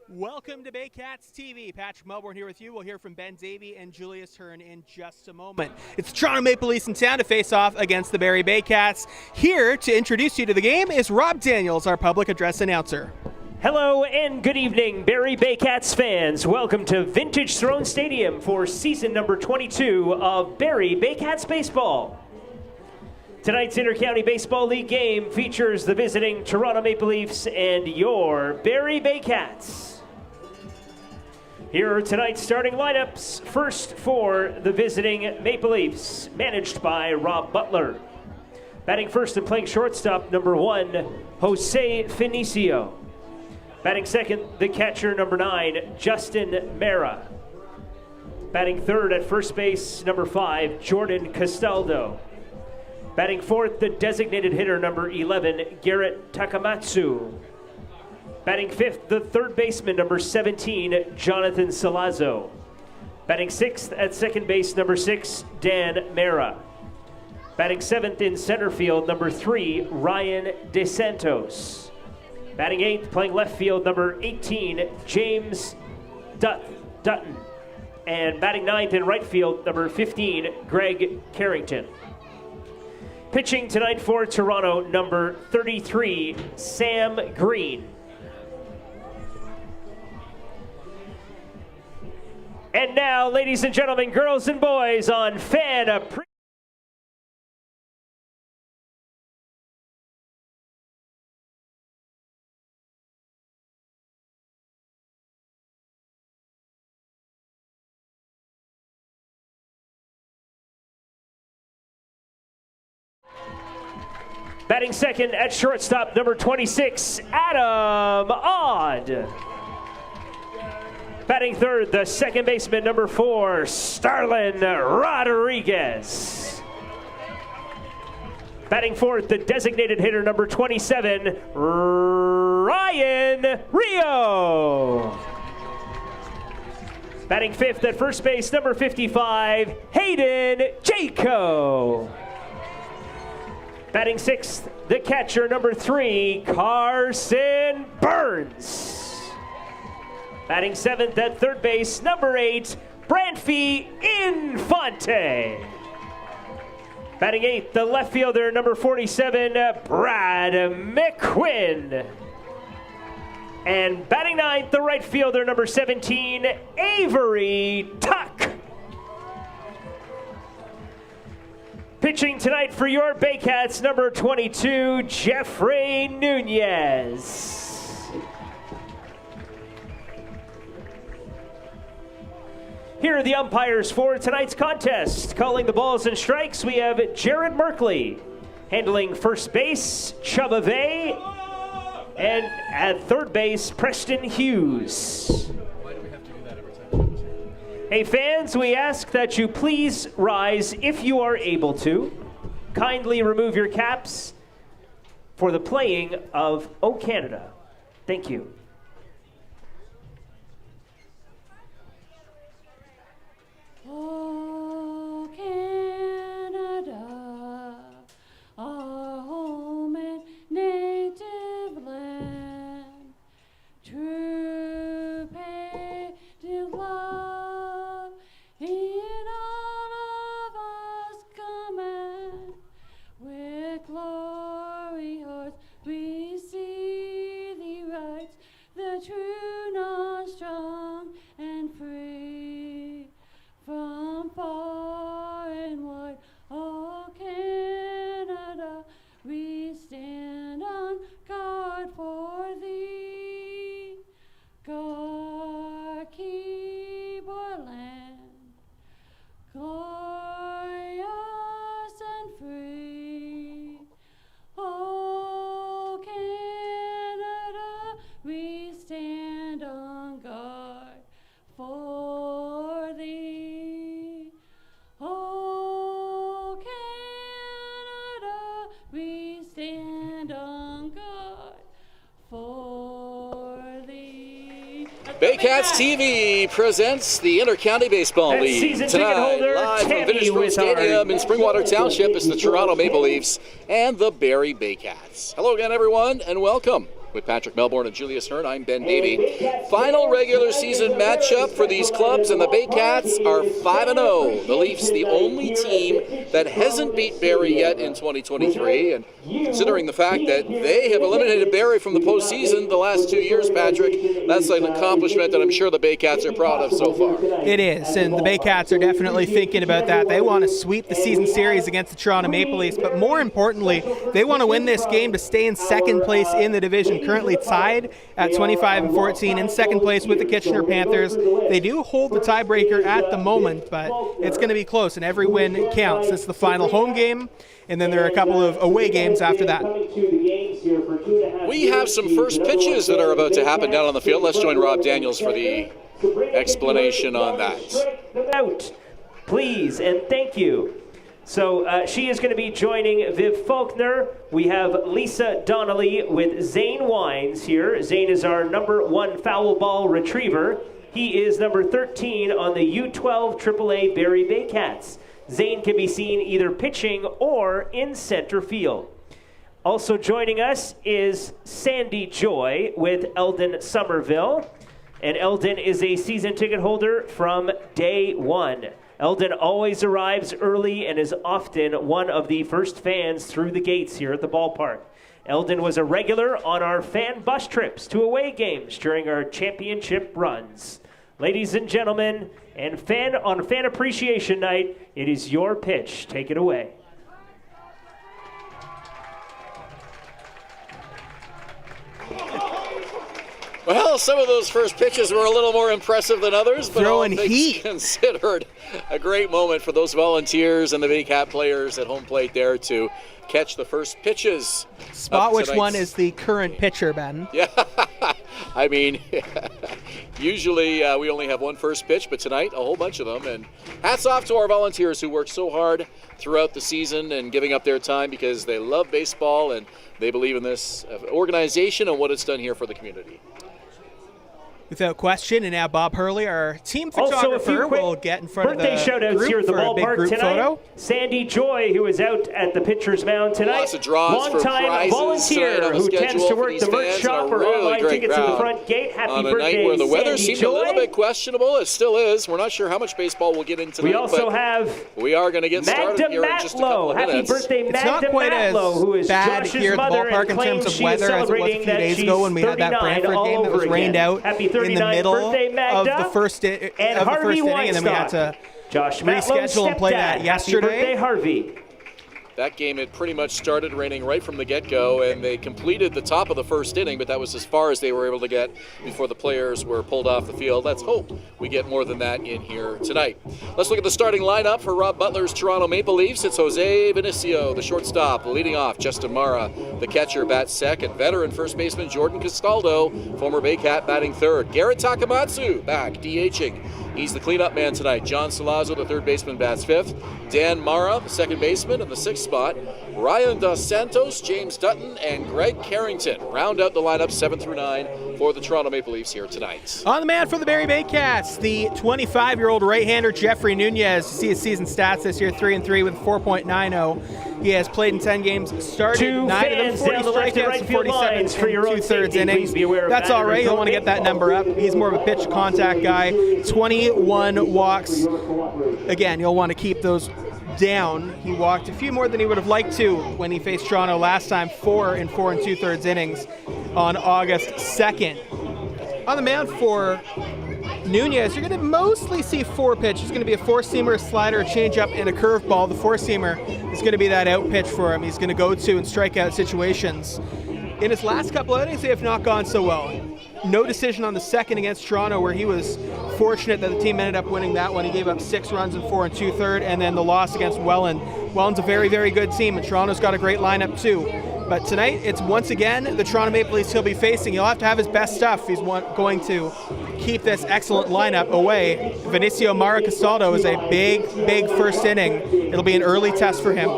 Welcome to Baycats TV. Patrick Melbourne here with you. We'll hear from Ben Davy and Julius Hern in just a moment. It's Toronto Maple Leafs in town to face off against the Barrie Baycats. Here to introduce you to the game is Rob Daniels, our public address announcer. Hello and good evening, Barrie Baycats fans. Welcome to Vintage Throne Stadium for season number 22 of Barrie Baycats Baseball. Tonight's Inter-County Baseball League game features the visiting Toronto Maple Leafs and your Barrie Baycats. Here are tonight's starting lineups. First for the visiting Maple Leafs, managed by Rob Butler. Batting first and playing shortstop, number 1, Jose Finicio. Batting second, the catcher, number 9, Justin Mera. Batting third at first base, number 5, Jordan Castaldo. Batting fourth, the designated hitter, number 11, Garrett Takamatsu. Batting fifth, the third baseman, number 17, Jonathan Salazzo. Batting sixth at second base, number 6, Dan Mera. Batting seventh in center field, number 3, Ryan DeSantos. Batting eighth, playing left field, number 18, James Dutton. And batting ninth in right field, number 15, Greg Carrington. Pitching tonight for Toronto, number 33, Sam Green. And now, ladies and gentlemen, girls and boys, on Fan Appreciation. Batting second at shortstop, number 26, Adam Odd. Batting third, the second baseman, number 4, Starlin Rodriguez. Batting fourth, the designated hitter, number 27, Ryan Rio. Batting fifth at first base, number 55, Hayden Jaco. Batting sixth, the catcher, number 3, Carson Burns. Batting seventh at third base, number 8, Branfy Infante. Batting eighth, the left fielder, number 47, Brad McQuinn. And batting ninth, the right fielder, number 17, Avery Tuck. Pitching tonight for your Baycats, number 22, Jeffrey Nunez. Here are the umpires for tonight's contest. Calling the balls and strikes, we have Jared Merkley. Handling first base, Chubba Vay. And at third base, Preston Hughes. Why do we have to do that every time? Hey fans, we ask that you please rise if you are able to. Kindly remove your caps for the playing of O Canada. Thank you. Oh, Canada, our home and native land, true patriot love in all of us command. With glory hearts we see the rights, the true, non-strong, and free. From far and wide, oh Canada, we stand on guard for thee. God keep our land glorious and free. Oh Canada, we stand on guard for thee. Oh Canada, we stand on guard for thee. Baycats TV presents the Inter-County Baseball And League. season ticket Tonight, holder, live from Tammy Vintage Throne with our- Stadium in Springwater Township is the Toronto Maple Leafs and the Barrie Baycats. Hello again, everyone, and welcome. With Patrick Melbourne and Julius Hern, I'm Ben Davy. Final regular season matchup for these clubs, and the Baycats are 5-0. The Leafs, the only team that hasn't beat Barrie yet in 2023, and considering the fact that they have eliminated Barrie from the postseason the last 2 years, Patrick, that's an accomplishment that I'm sure the Baycats are proud of so far. It is, and the Baycats are definitely thinking about that. They want to sweep the season series against the Toronto Maple Leafs, but more importantly, they want to win this game to stay in second place in the division, currently tied at 25-14 in second place with the Kitchener Panthers. They do hold the tiebreaker at the moment, but it's going to be close, and every win counts. This is the final home game, and then there are a couple of away games after that. We have some first pitches that are about to happen down on the field. Let's join Rob Daniels for the explanation on that. Out, please, and thank you. So she is going to be joining Viv Faulkner. We have Lisa Donnelly with Zane Wines here. Zane is our number 1 foul ball retriever. He is number 13 on the U12 AAA Barrie Baycats. Zane can be seen either pitching or in center field. Also joining us is Sandy Joy with Eldon Somerville. And Eldon is a season ticket holder from day one. Eldon always arrives early and is often one of the first fans through the gates here at the ballpark. Eldon was a regular on our fan bus trips to away games during our championship runs. Ladies and gentlemen, and on Fan Appreciation Night, it is your pitch. Take it away. Well, some of those first pitches were a little more impressive than others, but Throwing all things heat. considered, a great moment for those Volunteers and the Baycat players at home plate there to catch the first pitches. Spot which one is the current pitcher, Ben? Yeah, I mean, usually we only have one first pitch, but tonight a whole bunch of them. And hats off to our Volunteers who worked so hard throughout the season and giving up their time because they love baseball and they believe in this organization and what it's done here for the community. Without question, and now Bob Hurley, our team Also, photographer, will get in front of the birthday shout-outs group here at the for a big ballpark group tonight. photo. Sandy Joy, who is out at the pitcher's mound tonight. Lots of draws for Longtime prizes volunteer tonight on the who tends schedule to for work these the merch fans, and shop a or really online great tickets at the crowd. front gate. Happy On a birthday, night where the weather Sandy seemed Joy. a little bit questionable, it still is. We're not sure how much baseball we'll get into tonight. We also but have we are going to get started Magda here in just a couple Matlow. of Happy minutes. birthday, It's not Magda quite as Matlow, who is bad Josh's here at the mother ballpark and in terms claims of she is weather as it was a celebrating few that days she's ago when we had that 39 Brantford all game that was over rained again. out Happy in the 39th middle birthday, of Magda. the first And inning, Harvey and then we had to Josh Matlow, reschedule and play that stepdad. yesterday. Happy birthday, Harvey. That game had pretty much started raining right from the get-go, and they completed the top of the first inning, but that was as far as they were able to get before the players were pulled off the field. Let's hope we get more than that in here tonight. Let's look at the starting lineup for Rob Butler's Toronto Maple Leafs. It's Jose Vinicio, the shortstop, leading off. Justin Mara, the catcher, bats second. Veteran first baseman Jordan Castaldo, former Baycat, batting third. Garrett Takamatsu back, DHing. He's the cleanup man tonight. John Salazzo, the third baseman, bats fifth. Dan Mara, the second baseman, in the sixth spot. Ryan Dos Santos, James Dutton, and Greg Carrington round out the lineup 7 through 9 for the Toronto Maple Leafs here tonight. On the man for the Barrie Baycats, the 25-year-old right-hander Jeffrey Nunez. You see his season stats this year, 3-3 with 4.90. He has played in 10 games, started 9 of them, 40 strikeouts and 47 and two-thirds innings. That's all right. You'll want to get that number up. He's more of a pitch contact guy. 21 walks. Again, you'll want to keep those down. He walked a few more than he would have liked to when he faced Toronto last time, 4 and 2/3 innings on August 2nd. On the mound for Nunez, you're going to mostly see 4 pitches. It's going to be a four-seamer, a slider, a changeup, and a curveball. The four-seamer is going to be that out pitch for him. He's going to go to in strikeout situations. In his last couple outings, they have not gone so well. No decision on the second against Toronto, where he was fortunate that the team ended up winning that one. He gave up 6 runs in 4 2/3, and then the loss against Welland. Welland's a very, very good team, and Toronto's got a great lineup too. But tonight, it's once again the Toronto Maple Leafs he'll be facing. He'll have to have his best stuff. He's going to keep this excellent lineup away. Vinicio Mara Castaldo is a big, big first inning. It'll be an early test for him.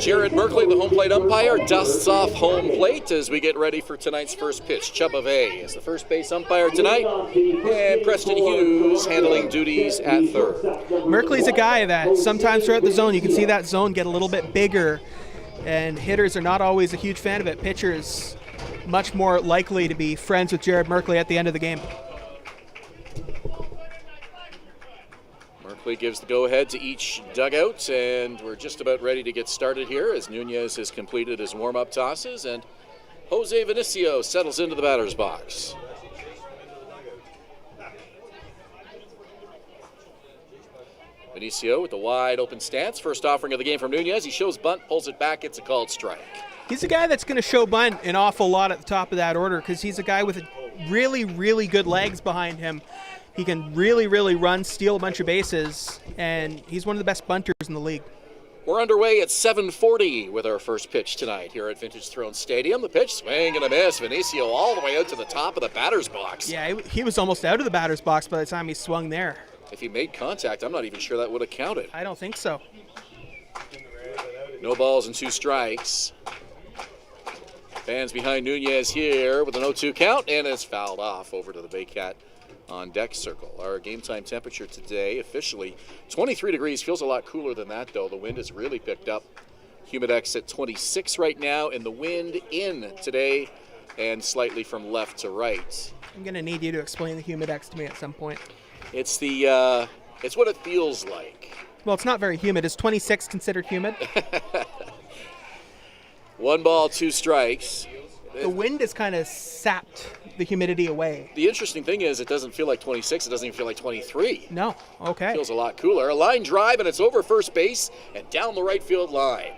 Jared Merkley, the home plate umpire, dusts off home plate as we get ready for tonight's first pitch. Chubba Vay is the first base umpire tonight, and Preston Hughes handling duties at third. Merkley's a guy that sometimes throughout the zone, you can see that zone get a little bit bigger, and hitters are not always a huge fan of it. Pitchers much more likely to be friends with Jared Merkley at the end of the game. Merkley gives the go-ahead to each dugout, and we're just about ready to get started here as Nunez has completed his warm-up tosses, and Jose Vinicio settles into the batter's box. Vinicio with the wide open stance. First offering of the game from Nunez. He shows bunt, pulls it back. It's a called strike. He's a guy that's going to show bunt an awful lot at the top of that order because he's a guy with really, really good legs behind him. He can really, really run, steal a bunch of bases, and he's one of the best bunters in the league. We're underway at 7:40 with our first pitch tonight here at Vintage Throne Stadium. The pitch, swing and a miss. Vinicio all the way out to the top of the batter's box. Yeah, he was almost out of the batter's box by the time he swung there. If he made contact, I'm not even sure that would have counted. I don't think so. No balls and 2 strikes. Fans behind Nunez here with an 0-2 count, and it's fouled off over to the Baycat on deck circle. Our game time temperature today officially 23 degrees. Feels a lot cooler than that, though. The wind has really picked up. Humidex at 26 right now, and the wind in today and slightly from left to right. I'm going to need you to explain the Humidex to me at some point. It's the it's what it feels like. Well, it's not very humid. Is 26 considered humid? 1 ball, 2 strikes. The wind has kind of sapped the humidity away. The interesting thing is it doesn't feel like 26. It doesn't even feel like 23. No. Okay. Feels a lot cooler. A line drive, and it's over first base and down the right field line.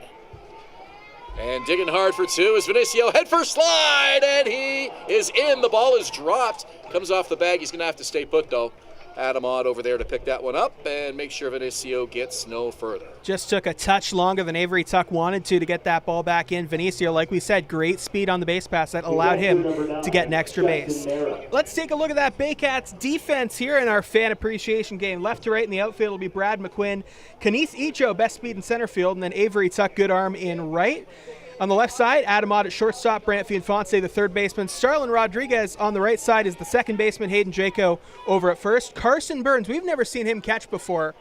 And digging hard for 2 is Vinicio. Head first slide, and he is in. The ball is dropped. Comes off the bag. He's going to have to stay put, though. Adam Ott over there to pick that one up and make sure Vinicio gets no further. Just took a touch longer than Avery Tuck wanted to get that ball back in. Vinicio, like we said, great speed on the base pass that allowed him to get an extra base. Let's take a look at that Baycats defense here in our fan appreciation game. Left to right in the outfield will be Brad McQuinn. Kanice Icho, best speed in center field, and then Avery Tuck, good arm in right. On the left side, Adam Ott at shortstop, Brant Fianfonte, the third baseman. Starlin Rodriguez on the right side is the second baseman. Hayden Jaco over at first. Carson Burns, we've never seen him catch before.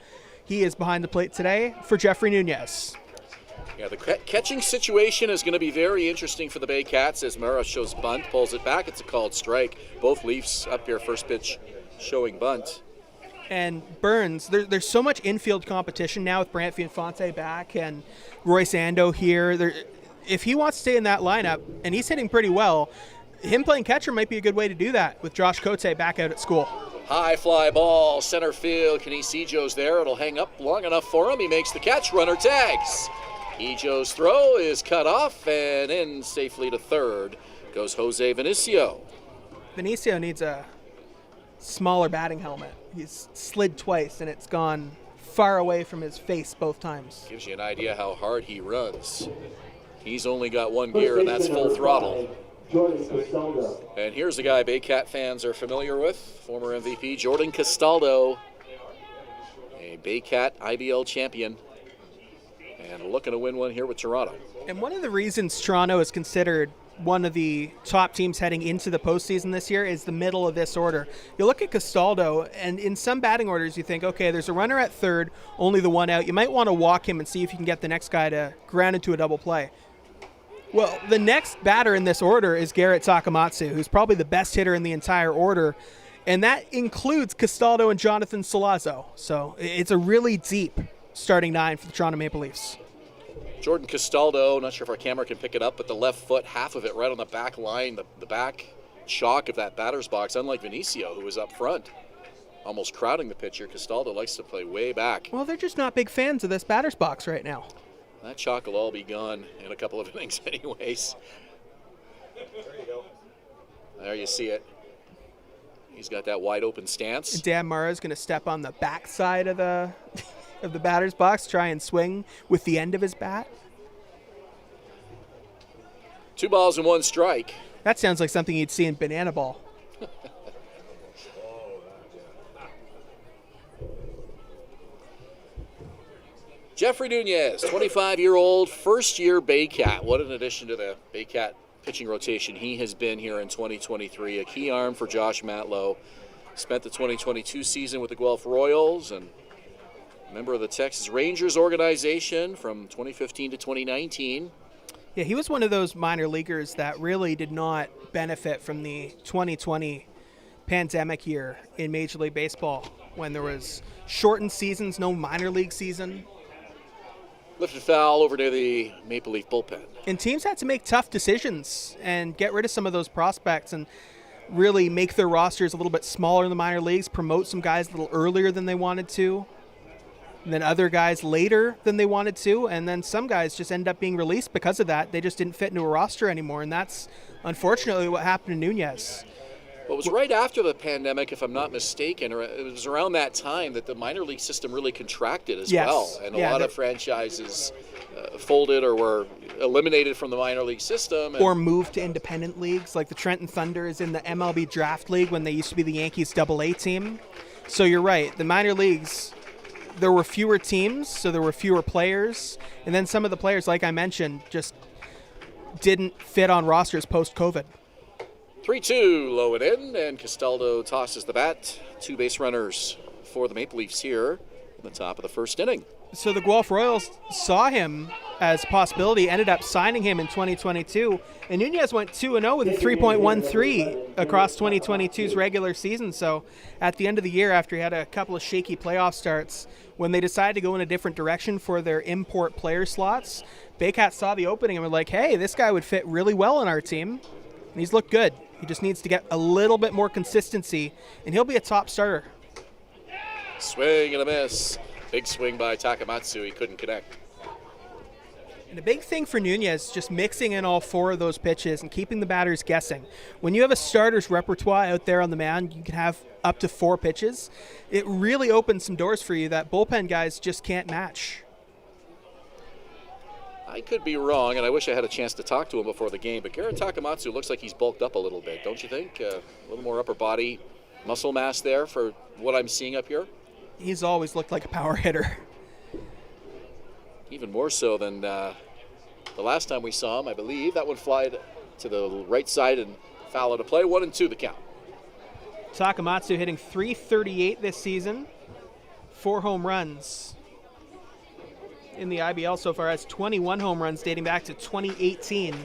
He is behind the plate today for Jeffrey Nunez. Yeah, the catching situation is going to be very interesting for the Baycats as Murrah shows bunt, pulls it back. It's a called strike. Both Leafs up here, first pitch showing bunt. And Burns, there's so much infield competition now with Brant Fianfonte back and Royce Ando here. If he wants to stay in that lineup, and he's hitting pretty well, him playing catcher might be a good way to do that with Josh Cote back out at school. High fly ball, center field. Kanice Ijo's there. It'll hang up long enough for him. He makes the catch. Runner tags. Ijo's throw is cut off, and in safely to third goes Jose Vinicio. Vinicio needs a smaller batting helmet. He's slid twice, and it's gone far away from his face both times. Gives you an idea how hard he runs. He's only got 1 gear, and that's full throttle. And here's the guy Baycat fans are familiar with, former MVP Jordan Castaldo, a Baycat IBL champion, and looking to win one here with Toronto. And one of the reasons Toronto is considered one of the top teams heading into the postseason this year is the middle of this order. You look at Castaldo, and in some batting orders you think, okay, there's a runner at third, only the one out. You might want to walk him and see if you can get the next guy to ground into a double play. Well, the next batter in this order is Garrett Takamatsu, who's probably the best hitter in the entire order, and that includes Castaldo and Jonathan Solazzo. So it's a really deep starting 9 for the Toronto Maple Leafs. Jordan Castaldo, not sure if our camera can pick it up, but the left foot, half of it right on the back line, the back chalk of that batter's box, unlike Vinicio, who was up front, almost crowding the pitcher. Castaldo likes to play way back. Well, they're just not big fans of this batter's box right now. That chalk will all be gone in a couple of innings anyways. There you see it. He's got that wide open stance. And Dan Mara's going to step on the back side of the of the batter's box, try and swing with the end of his bat. 2 balls and 1 strike. That sounds like something you'd see in Banana Ball. Jeffrey Nunez, 25-year-old, first-year Baycat. What an addition to the Baycat pitching rotation he has been here in 2023. A key arm for Josh Matlow. Spent the 2022 season with the Guelph Royals and member of the Texas Rangers organization from 2015 to 2019. Yeah, he was one of those minor leaguers that really did not benefit from the 2020 pandemic year in Major League Baseball when there was shortened seasons, no minor league season. Lifted foul over near the Maple Leaf bullpen. And teams had to make tough decisions and get rid of some of those prospects and really make their rosters a little bit smaller in the minor leagues, promote some guys a little earlier than they wanted to, and then other guys later than they wanted to, and then some guys just end up being released because of that. They just didn't fit into a roster anymore, and that's unfortunately what happened to Nunez. Well, it was right after the pandemic, if I'm not mistaken, or it was around that time that the minor league system really contracted as well. And a lot of franchises folded or were eliminated from the minor league system. Or moved to independent leagues, like the Trenton Thunder is in the MLB Draft League when they used to be the Yankees AA team. So you're right, the minor leagues, there were fewer teams, so there were fewer players. And then some of the players, like I mentioned, just didn't fit on rosters post-COVID. 3-2, low and in, and Castaldo tosses the bat. 2 base runners for the Maple Leafs here in the top of the first inning. So the Guelph Royals saw him as a possibility, ended up signing him in 2022, and Nunez went 2-0 with a 3.13 across 2022's regular season. So at the end of the year, after he had a couple of shaky playoff starts, when they decided to go in a different direction for their import player slots, Baycats saw the opening and were like, hey, this guy would fit really well in our team, and he's looked good. He just needs to get a little bit more consistency, and he'll be a top starter. Swing and a miss. Big swing by Takamatsu. He couldn't connect. And the big thing for Nunez, just mixing in all 4 of those pitches and keeping the batters guessing. When you have a starter's repertoire out there on the mound, you can have up to 4 pitches. It really opens some doors for you that bullpen guys just can't match. I could be wrong, and I wish I had a chance to talk to him before the game, but Garrett Takamatsu looks like he's bulked up a little bit, don't you think? A little more upper body muscle mass there for what I'm seeing up here. He's always looked like a power hitter. Even more so than the last time we saw him, I believe. That one flied to the right side and foul out of play. 1-2 the count. Takamatsu hitting .338 this season, 4 home runs. In the IBL so far, has 21 home runs dating back to 2018.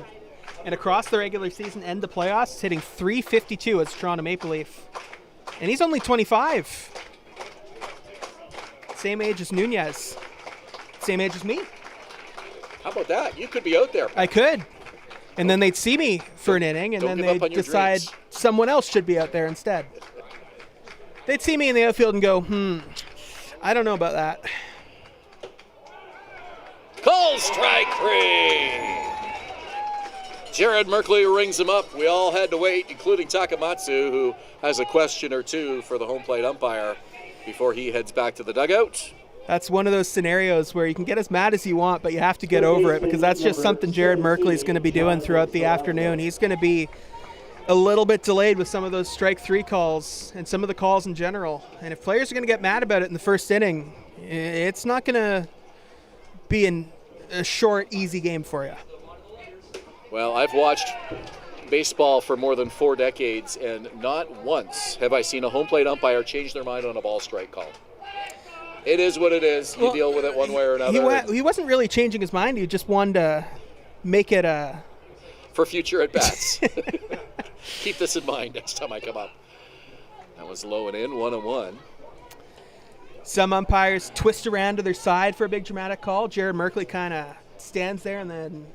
And across the regular season and the playoffs, hitting .352 as a Toronto Maple Leaf. And he's only 25. Same age as Nunez. Same age as me. How about that? You could be out there. I could. And then they'd see me for an inning, and then they'd decide someone else should be out there instead. They'd see me in the outfield and go, I don't know about that. Call strike 3. Jared Merkley rings him up. We all had to wait, including Takamatsu, who has a question or two for the home plate umpire before he heads back to the dugout. That's one of those scenarios where you can get as mad as you want, but you have to get over it, because that's just something Jared Merkley's going to be doing throughout the afternoon. He's going to be a little bit delayed with some of those strike 3 calls and some of the calls in general. And if players are going to get mad about it in the first inning, it's not going to be a short, easy game for you. Well, I've watched baseball for more than 4 decades, and not once have I seen a home plate umpire change their mind on a ball strike call. It is what it is. You deal with it one way or another. He wasn't really changing his mind. He just wanted to make it a... For future at-bats. Keep this in mind next time I come up. That was low and in, 1-1. Some umpires twist around to their side for a big dramatic call. Jared Merkley kind of stands there and then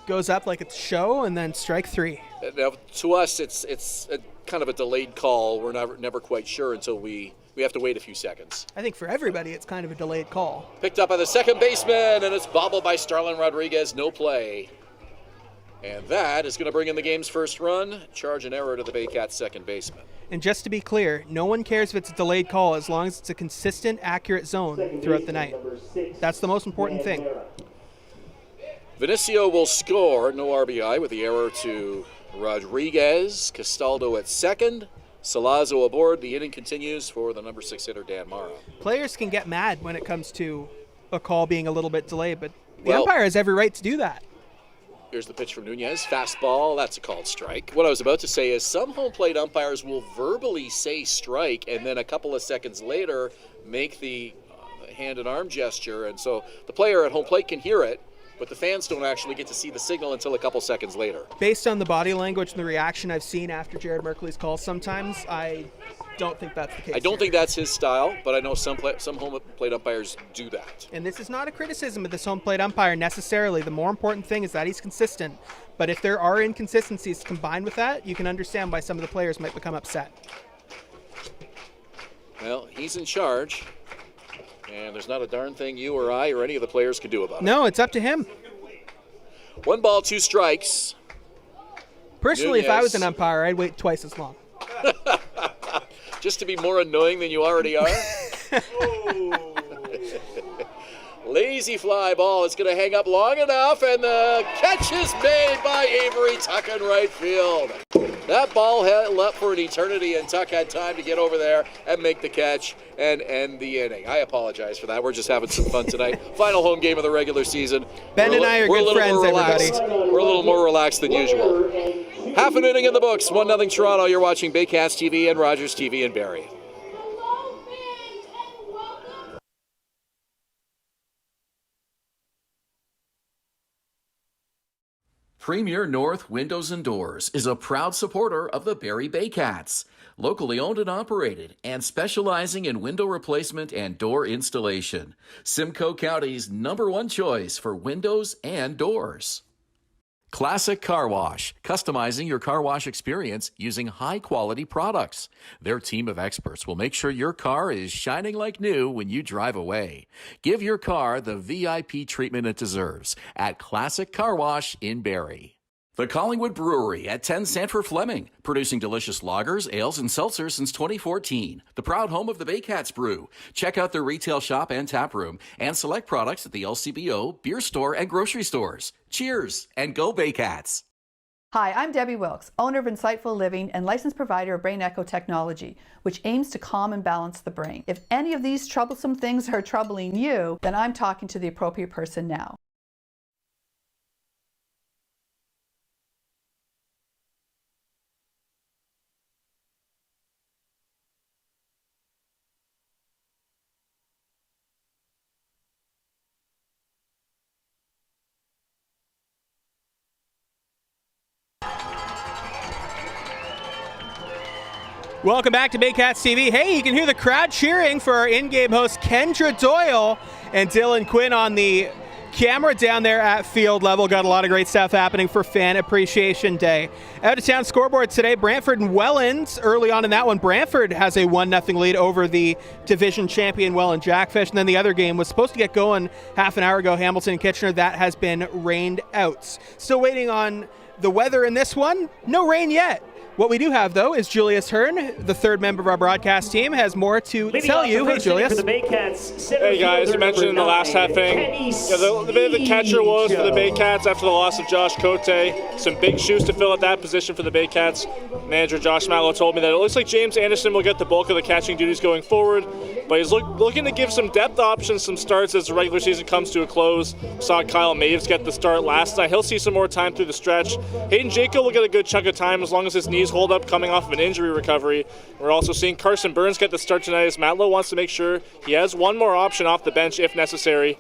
goes up like it's a show, and then strike 3. Now, to us, it's a kind of a delayed call. We're never quite sure until we have to wait a few seconds. I think for everybody, it's kind of a delayed call. Picked up by the second baseman, and it's bobbled by Starlin Rodriguez. No play. And that is going to bring in the game's first run. Charge an error to the Baycats second baseman. And just to be clear, no one cares if it's a delayed call as long as it's a consistent, accurate zone throughout the night. That's the most important thing. Vinicio will score, no RBI, with the error to Rodriguez. Castaldo at second. Salazzo aboard. The inning continues for the number 6 hitter, Dan Mara. Players can get mad when it comes to a call being a little bit delayed, but the umpire has every right to do that. Here's the pitch from Nunez. Fastball. That's a called strike. What I was about to say is some home plate umpires will verbally say strike and then a couple of seconds later make the hand and arm gesture. And so the player at home plate can hear it, but the fans don't actually get to see the signal until a couple seconds later. Based on the body language and the reaction I've seen after Jared Merkley's call, sometimes I don't think that's the case. I don't think that's his style, but I know some home plate umpires do that. And this is not a criticism of this home plate umpire necessarily. The more important thing is that he's consistent. But if there are inconsistencies combined with that, you can understand why some of the players might become upset. Well, he's in charge, and there's not a darn thing you or I or any of the players can do about it. No, it's up to him. 1 ball, 2 strikes. Personally, if I was Julius. an umpire, I'd wait twice as long. Just to be more annoying than you already are? Lazy fly ball. It's going to hang up long enough, and the catch is made by Avery Tuck in right field. That ball held up for an eternity, and Tuck had time to get over there and make the catch and end the inning. I apologize for that. We're just having some fun tonight. Final home game of the regular season. Ben and I are good friends, everybody. We're a little more relaxed than usual. Half an inning in the books. 1-0 Toronto. You're watching Baycats TV and Rogers TV in Barrie. Premier North Windows and Doors is a proud supporter of the Barrie Baycats, locally owned and operated and specializing in window replacement and door installation. Simcoe County's #1 choice for windows and doors. Classic Car Wash, customizing your car wash experience using high-quality products. Their team of experts will make sure your car is shining like new when you drive away. Give your car the VIP treatment it deserves at Classic Car Wash in Barrie. The Collingwood Brewery at 10 Sanford Fleming, producing delicious lagers, ales, and seltzers since 2014. The proud home of the Baycats Brew. Check out their retail shop and tap room, and select products at the LCBO, beer store, and grocery stores. Cheers, and go Baycats! Hi, I'm Debbie Wilkes, owner of Insightful Living and licensed provider of Brain Echo Technology, which aims to calm and balance the brain. If any of these troublesome things are troubling you, then I'm talking to the appropriate person now. Welcome back to Baycats TV. Hey, you can hear the crowd cheering for our in-game host Kendra Doyle and Dylan Quinn on the camera down there at field level. Got a lot of great stuff happening for Fan Appreciation Day. Out of town scoreboard today, Brantford and Welland. Early on in that one, Brantford has a 1-0 lead over the division champion Welland Jackfish. And then the other game was supposed to get going half an hour ago, Hamilton and Kitchener. That has been rained out. Still waiting on the weather in this one. No rain yet. What we do have, though, is Julius Hern, the third member of our broadcast team, has more to tell you. Hey, Julius. Hey, guys. You mentioned in the last half inning, the bit of the catcher woes for the Baycats after the loss of Josh Cote. Some big shoes to fill at that position for the Baycats. Manager Josh Matlow told me that it looks like James Anderson will get the bulk of the catching duties going forward, but he's looking to give some depth options, some starts as the regular season comes to a close. Saw Kyle Maves get the start last night. He'll see some more time through the stretch. Hayden Jacob will get a good chunk of time as long as his knees hold up coming off of an injury recovery. We're also seeing Carson Burns get the start tonight as Matlow wants to make sure he has one more option off the bench if necessary.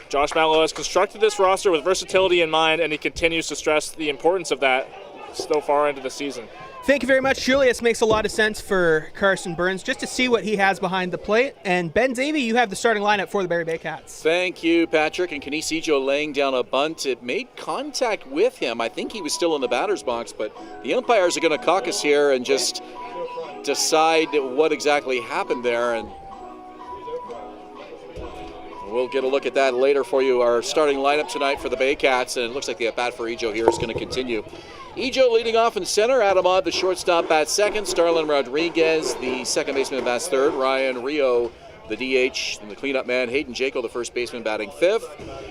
Josh Matlow has constructed this roster with versatility in mind, and he continues to stress the importance of that so far into the season. Thank you very much, Julius. Makes a lot of sense for Carson Burns just to see what he has behind the plate. And Ben Davy, you have the starting lineup for the Barrie Baycats. Thank you, Patrick. And Kinesijo laying down a bunt. It made contact with him. I think he was still in the batter's box, but the umpires are going to caucus here and just decide what exactly happened there. And we'll get a look at that later for you. Our starting lineup tonight for the Baycats, and it looks like the at-bat for Ejo here is going to continue. Ejo leading off in center, Adam Odd, the shortstop, bats second, Starlin Rodriguez, the second baseman, bats third, Ryan Rio, the DH, and the cleanup man, Hayden Jaco, the first baseman, batting fifth,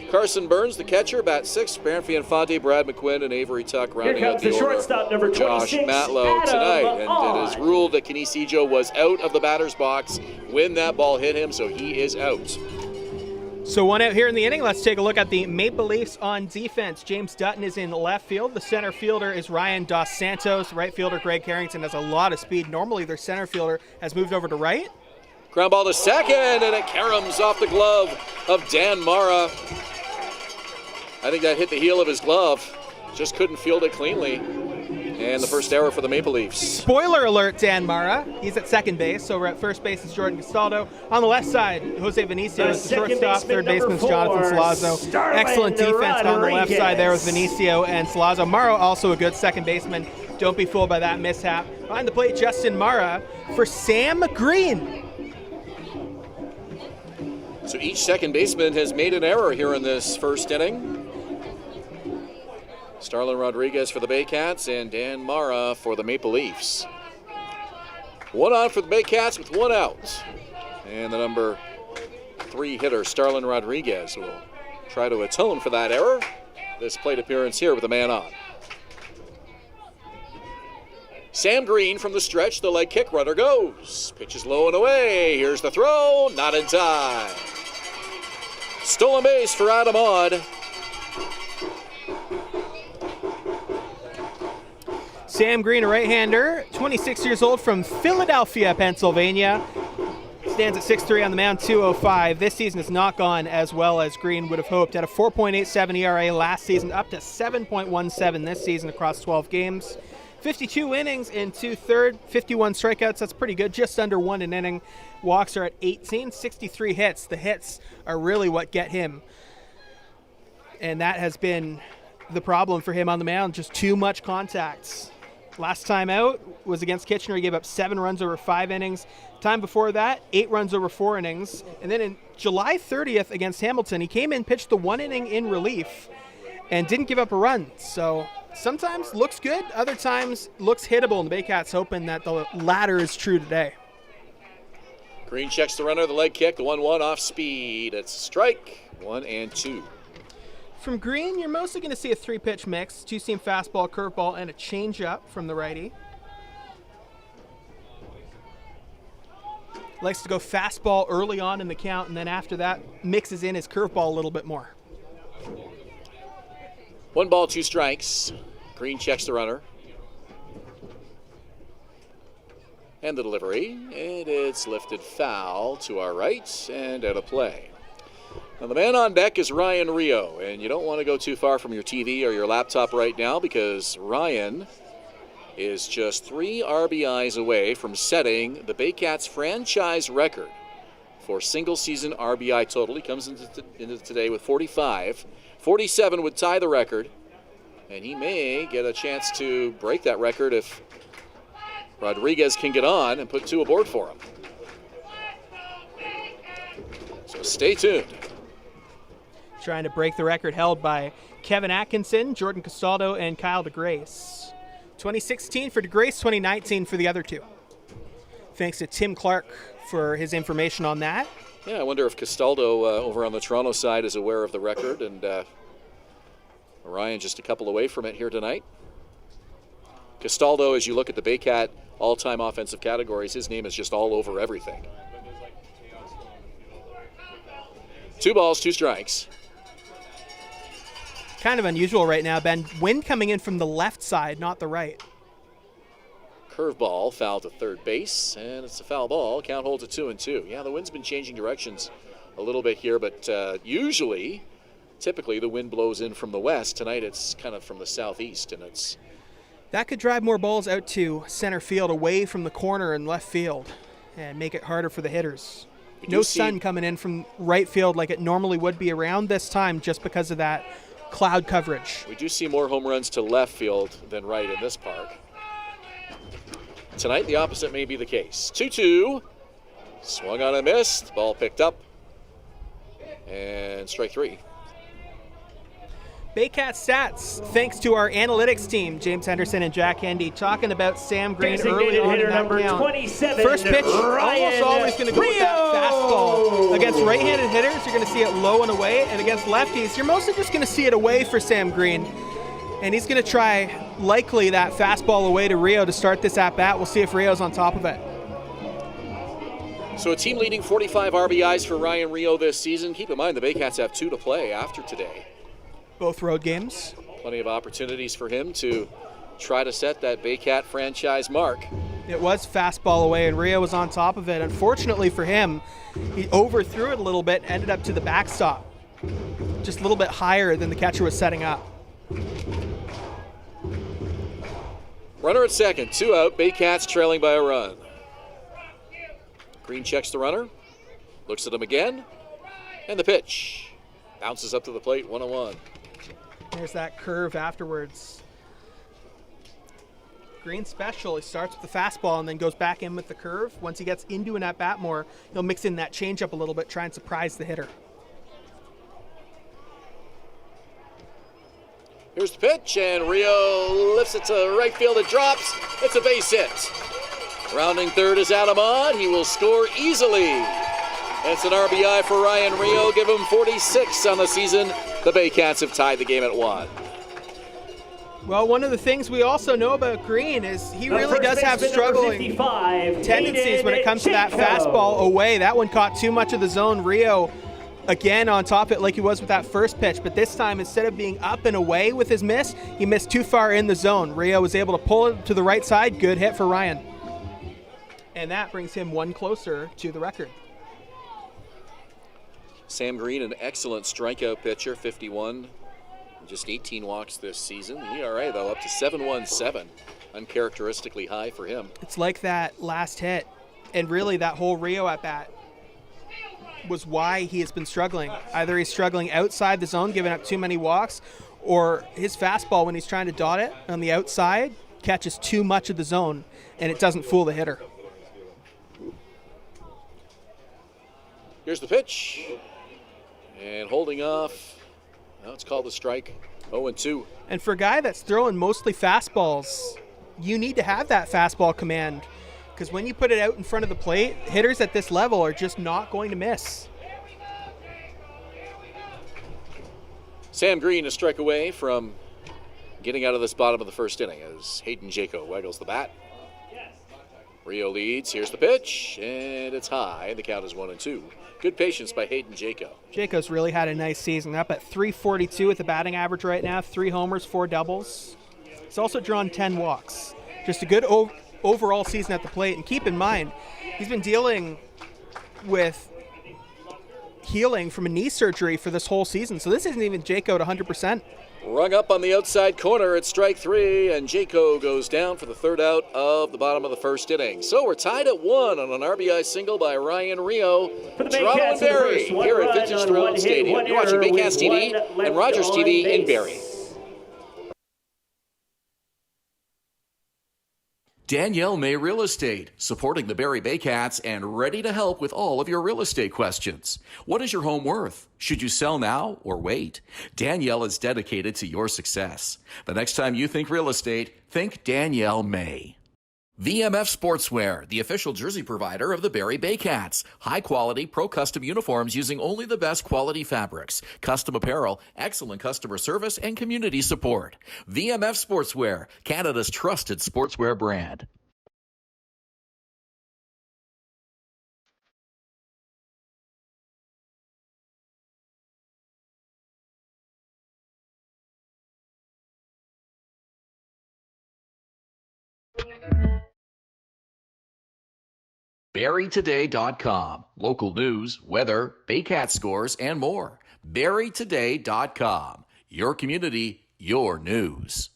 Carson Burns, the catcher, bats sixth, Branfi Infante, Brad McQuinn, and Avery Tuck rounding out the order. Shortstop number Josh Matlow tonight, and it is ruled that Kinesijo was out of the batter's box when that ball hit him, so he is out. So one out here in the inning. Let's take a look at the Maple Leafs on defense. James Dutton is in left field. The center fielder is Ryan Dos Santos. Right fielder Greg Harrington has a lot of speed. Normally their center fielder has moved over to right. Ground ball to second, and it caroms off the glove of Dan Mara. I think that hit the heel of his glove. Just couldn't field it cleanly. And the first error for the Maple Leafs. Spoiler alert, Dan Mara. He's at second base, so we're at first base is Jordan Castaldo. On the left side, Jose Vinicio is the shortstop. Third baseman's Jonathan Salazzo. Excellent defense on the left side there with Vinicio and Salazzo. Mara also a good second baseman. Don't be fooled by that mishap. Behind the plate, Justin Mara for Sam Green. So each second baseman has made an error here in this first inning. Starlin Rodriguez for the Baycats and Dan Mara for the Maple Leafs. One on for the Baycats with one out. And the number 3 hitter, Starlin Rodriguez, will try to atone for that error. This plate appearance here with a man on. Sam Green from the stretch, the leg kick, runner goes. Pitch is low and away. Here's the throw, not in time. Stolen base for Adam Odd. Sam Green, a right-hander, 26 years old from Philadelphia, Pennsylvania. Stands at 6'3" on the mound, 205. This season has not gone as well as Green would have hoped. Had a 4.87 ERA last season, up to 7.17 this season across 12 games. 52 innings in 2/3, 51 strikeouts. That's pretty good, just under 1 an inning. Walks are at 18, 63 hits. The hits are really what get him. And that has been the problem for him on the mound, just too much contact. Last time out was against Kitchener. He gave up 7 runs over 5 innings. Time before that, 8 runs over 4 innings. And then in July 30th against Hamilton, he came in, pitched the 1 inning in relief, and didn't give up a run. So sometimes looks good, other times looks hittable, and the Baycats hoping that the latter is true today. Green checks the runner, the leg kick, the 1-1 off speed. It's a strike, 1-2. From Green, you're mostly going to see a 3-pitch mix, 2-seam fastball, curveball, and a changeup from the righty. Likes to go fastball early on in the count, and then after that, mixes in his curveball a little bit more. 1 ball, 2 strikes. Green checks the runner. And the delivery, and it's lifted foul to our right and out of play. Now the man on deck is Ryan Rio, and you don't want to go too far from your TV or your laptop right now because Ryan is just 3 RBIs away from setting the Baycats franchise record for single-season RBI total. He comes into today with 45. 47 would tie the record, and he may get a chance to break that record if Rodriguez can get on and put 2 aboard for him. So stay tuned. Trying to break the record held by Kevin Atkinson, Jordan Castaldo, and Kyle DeGrace. 2016 for DeGrace, 2019 for the other 2. Thanks to Tim Clark for his information on that. Yeah, I wonder if Castaldo over on the Toronto side is aware of the record, and Ryan just a couple away from it here tonight. Castaldo, as you look at the Baycat all-time offensive categories, his name is just all over everything. 2 balls, 2 strikes. Kind of unusual right now, Ben. Wind coming in from the left side, not the right. Curveball, foul to third base, and it's a foul ball. Count holds at 2-2. Yeah, the wind's been changing directions a little bit here, but typically the wind blows in from the west. Tonight it's kind of from the southeast, and it's... That could drive more balls out to center field, away from the corner and left field, and make it harder for the hitters. No sun coming in from right field like it normally would be around this time just because of that cloud coverage. We do see more home runs to left field than right in this park. Tonight, the opposite may be the case. 2-2. Swung on and missed. Ball picked up. And strike 3. Baycat stats, thanks to our analytics team, James Henderson and Jack Hendy, talking about Sam Green early on in that count. 27, First pitch, almost always going to go with that fastball. Against right-handed hitters, you're going to see it low and away, and against lefties, you're mostly just going to see it away for Sam Green. And he's going to try, likely, that fastball away to Rio to start this at-bat. We'll see if Rio's on top of it. So a team leading 45 RBIs for Ryan Rio this season. Keep in mind the Baycats have 2 to play after today. Both road games. Plenty of opportunities for him to try to set that Baycat franchise mark. It was fastball away, and Rio was on top of it. Unfortunately for him, he overthrew it a little bit, ended up to the backstop. just a little bit higher than the catcher was setting up. Runner at second, 2 out. Baycats trailing by a run. Green checks the runner, looks at him again, and the pitch. Bounces up to the plate, 1-1. There's that curve afterwards. Green special. He starts with the fastball and then goes back in with the curve. Once he gets into an at-bat more, he'll mix in that changeup a little bit, try and surprise the hitter. Here's the pitch, and Rio lifts it to right field. It drops. It's a base hit. Rounding third is Adam Odd. He will score easily. It's an RBI for Ryan Rio. Give him 46 on the season. The Baycats have tied the game at 1. Well, one of the things we also know about Green is he really does have struggling tendencies when it comes to that fastball away. That one caught too much of the zone. Rio again on top of it like he was with that first pitch, but this time instead of being up and away with his miss, he missed too far in the zone. Rio was able to pull it to the right side. Good hit for Ryan. And that brings him one closer to the record. Sam Green, an excellent strikeout pitcher, 51. Just 18 walks this season. The ERA, though, up to 7.17. Uncharacteristically high for him. It's like that last hit, and really that whole Rio at-bat was why he has been struggling. Either he's struggling outside the zone, giving up too many walks, or his fastball, when he's trying to dot it on the outside, catches too much of the zone, and it doesn't fool the hitter. Here's the pitch. And holding off. Now it's called a strike. 0-2. And for a guy that's throwing mostly fastballs, you need to have that fastball command, because when you put it out in front of the plate, hitters at this level are just not going to miss. Sam Green a strike away from getting out of this bottom of the first inning as Hayden Jaco waggles the bat. Rio leads. Here's the pitch, and it's high. The count is 1-2. Good patience by Hayden Jaco. Jaco's really had a nice season, up at .342 with the batting average right now, 3 homers, 4 doubles. He's also drawn 10 walks. Just a good overall season at the plate. And keep in mind, he's been dealing with healing from a knee surgery for this whole season, so this isn't even Jaco at 100%. Rung up on the outside corner at strike 3, and Jaco goes down for the third out of the bottom of the first inning. So we're tied at 1 on an RBI single by Ryan Rio. Toronto and Barrie here at Vintage Throne Stadium. You're watching Baycats TV and Rogers TV in Barrie. Danielle May Real Estate, supporting the Barrie Baycats and ready to help with all of your real estate questions. What is your home worth? Should you sell now or wait? Danielle is dedicated to your success. The next time you think real estate, think Danielle May. VMF Sportswear, the official jersey provider of the Barrie Baycats. High-quality, pro-custom uniforms using only the best quality fabrics. Custom apparel, excellent customer service, and community support. VMF Sportswear, Canada's trusted sportswear brand. BarrieToday.com. Local news, weather, Baycat scores, and more. BarrieToday.com. Your community, your news.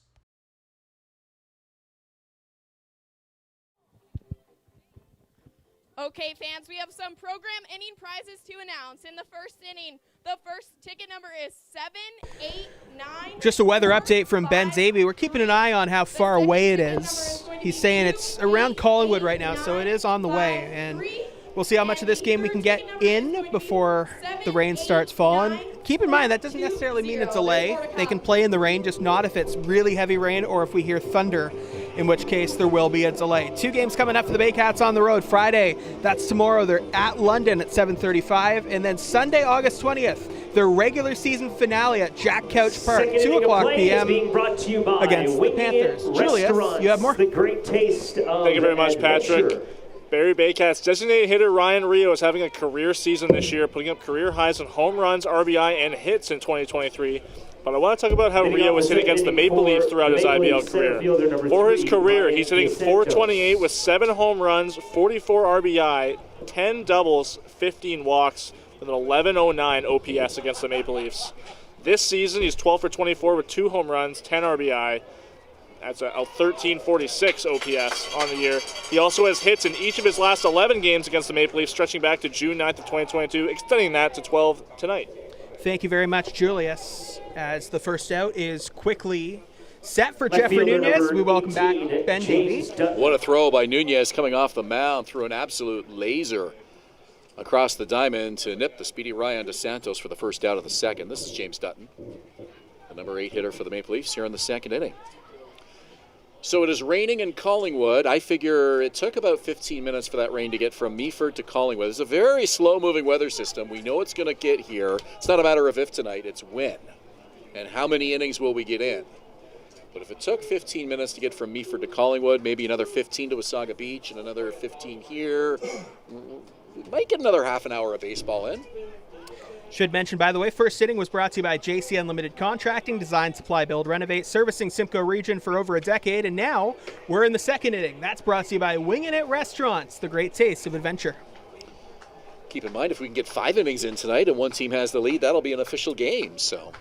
Okay, fans, we have some program inning prizes to announce. In the first inning, the first ticket number is 789. Just a weather update from Ben Davy. We're keeping an eye on how far away it is. He's saying it's around Collingwood right now, so it is on the way. And we'll see how much of this game we can get in before the rain starts falling. Keep in mind, that doesn't necessarily mean it's a delay. They can play in the rain, just not if it's really heavy rain or if we hear thunder, in which case there will be a delay. 2 games coming up for the Baycats on the road. Friday, that's tomorrow. They're at London at 7:35. And then Sunday, August 20th, their regular season finale at Jack Couch Park, 2 o'clock p.m. against the Panthers. Julius, you have more? Thank you very much, Patrick. Barrie Baycats designated hitter Ryan Rio is having a career season this year, putting up career highs in home runs, RBI, and hits in 2023. But I want to talk about how Rio was hit against the Maple Leafs throughout his IBL career. For his career, he's hitting .428 with 7 home runs, 44 RBI, 10 doubles, 15 walks, with an 1109 OPS against the Maple Leafs. This season, he's 12 for 24 with 2 home runs, 10 RBI. That's a 1346 OPS on the year. He also has hits in each of his last 11 games against the Maple Leafs, stretching back to June 9th of 2022, extending that to 12 tonight. Thank you very much, Julius. As the first out is quickly set for Jeffrey Nunez. We welcome back Ben Davy. What a throw by Nunez coming off the mound through an absolute laser across the diamond to nip the speedy Ryan DeSantos for the first out of the second. This is James Dutton, the number 8 hitter for the Maple Leafs here in the second inning. So it is raining in Collingwood. I figure it took about 15 minutes for that rain to get from Meaford to Collingwood. It's a very slow-moving weather system. We know it's going to get here. It's not a matter of if tonight, it's when. And how many innings will we get in? But if it took 15 minutes to get from Meaford to Collingwood, maybe another 15 to Wasaga Beach and another 15 here, we might get another half an hour of baseball in. Should mention, by the way, first inning was brought to you by JC Unlimited Contracting, Design, Supply, Build, Renovate, servicing Simcoe region for over a decade. And now we're in the second inning. That's brought to you by Wingin' It Restaurants, the great taste of adventure. Keep in mind, if we can get 5 innings in tonight and one team has the lead, that'll be an official game. So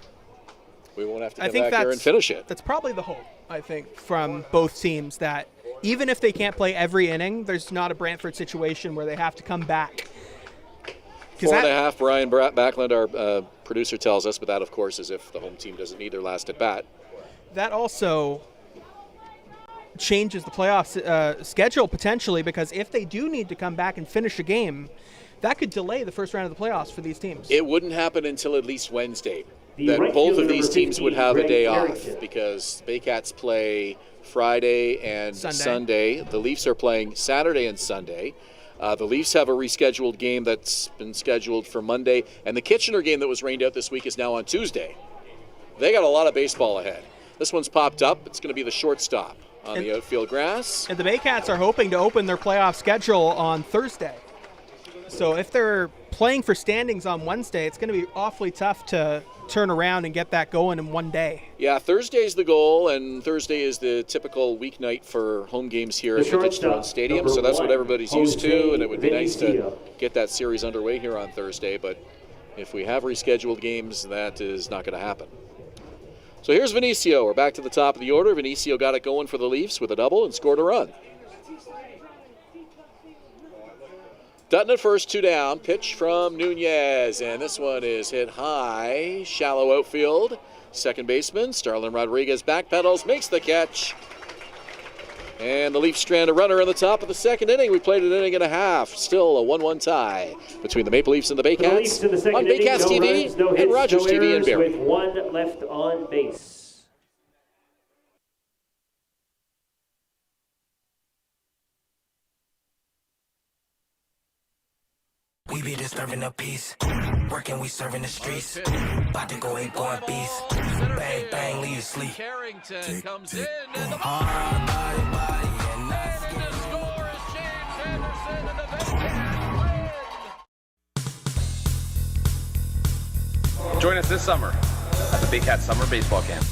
we won't have to come back here and finish it. That's probably the hope, I think, from both teams, that even if they can't play every inning, there's not a Brantford situation wwhere they have to come back. 4.5, Brian Backland, our producer, tells us, but that, of course, is if the home team doesn't need their last at bat. That also changes the playoff schedule potentially, because if they do need to come back and finish a game, that could delay the first round of the playoffs for these teams. It wouldn't happen until at least Wednesday. That both of these teams would have a day off, because Baycats play Friday and Sunday. The Leafs are playing Saturday and Sunday. The Leafs have a rescheduled game that's been scheduled for Monday, and the Kitchener game that was rained out this week is now on Tuesday. They got a lot of baseball ahead. This one's popped up. It's going to be the shortstop on the outfield grass. And the Baycats are hoping to open their playoff schedule on Thursday. So if they're playing for standings on Wednesday, it's going to be awfully tough to turn around and get that going in one day. Yeah, Thursday's the goal, and Thursday is the typical weeknight for home games here at Vintage Throne Stadium, so that's what everybody's used to, and it would be nice to get that series underway here on Thursday, but if we have rescheduled games, that is not going to happen. So here's Vinicio. We're back to the top of the order. Vinicio got it going for the Leafs with a double and scored a run. Dutton at first, 2 down. Pitch from Nunez, and this one is hit high. Shallow outfield. Second baseman, Starlin Rodriguez backpedals, makes the catch. And the Leafs strand a runner in the top of the second inning. We played an inning and a half. Still a 1-1 tie between the Maple Leafs and the Baycats on Baycats TV and Rogers TV in Barrie. With 1 left on base. We be disturbing the peace. Working, we serving the streets. About to go 8 going beast. Bang, bang, leave you sleep. Carrington comes in and the Hard body, and that's and the score is James Anderson and the Baycats win. Join us this summer at the Baycats Summer Baseball Camp.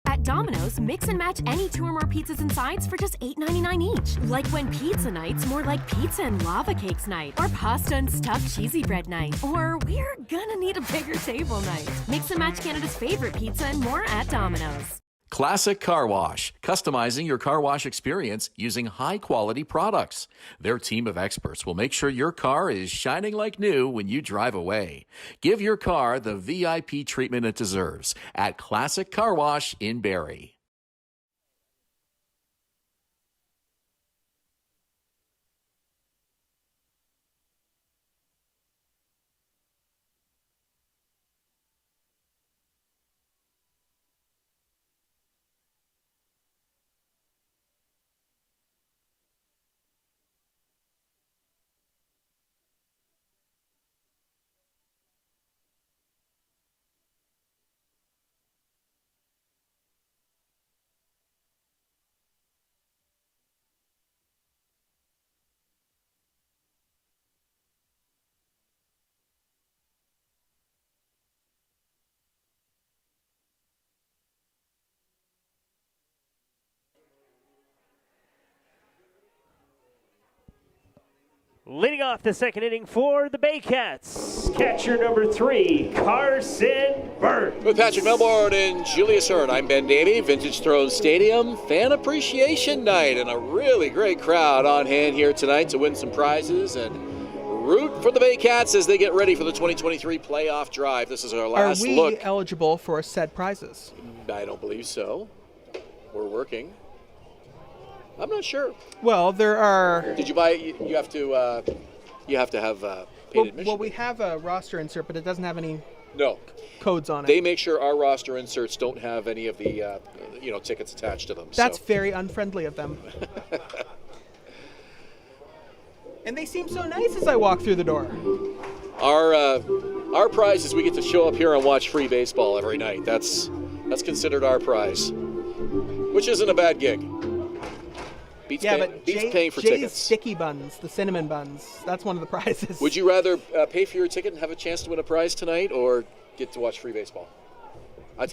At Domino's, mix and match any 2 or more pizzas and sides for just $8.99 each. Like when pizza night's more like pizza and lava cakes night, or pasta and stuffed cheesy bread night, or we're gonna need a bigger table night. Mix and match Canada's favorite pizza and more at Domino's. Classic Car Wash, customizing your car wash experience using high-quality products. Their team of experts will make sure your car is shining like new when you drive away. Give your car the VIP treatment it deserves at Classic Car Wash in Barrie. Leading off the second inning for the Baycats, catcher number 3, Carson Burns. With Patrick Melbourne and Julius Hern, I'm Ben Davy. Vintage Throne Stadium Fan Appreciation Night, and a really great crowd on hand here tonight to win some prizes and root for the Baycats as they get ready for the 2023 playoff drive. This is our last look. Are we eligible for said prizes? I don't believe so. We're working. I'm not sure. Well, there are. Did you buy? You have to have paid admission. Well, we have a roster insert, but it doesn't have any codes on it. They make sure our roster inserts don't have any of the tickets attached to them. That's very unfriendly of them. And they seem so nice as I walk through the door. Our prize is we get to show up here and watch free baseball every night. That's considered our prize, which isn't a bad gig. Beats paying for Jay's tickets. sticky buns, the cinnamon buns, that's one of the prizes. Would you rather pay for your ticket and have a chance to win a prize tonight, or get to watch free baseball?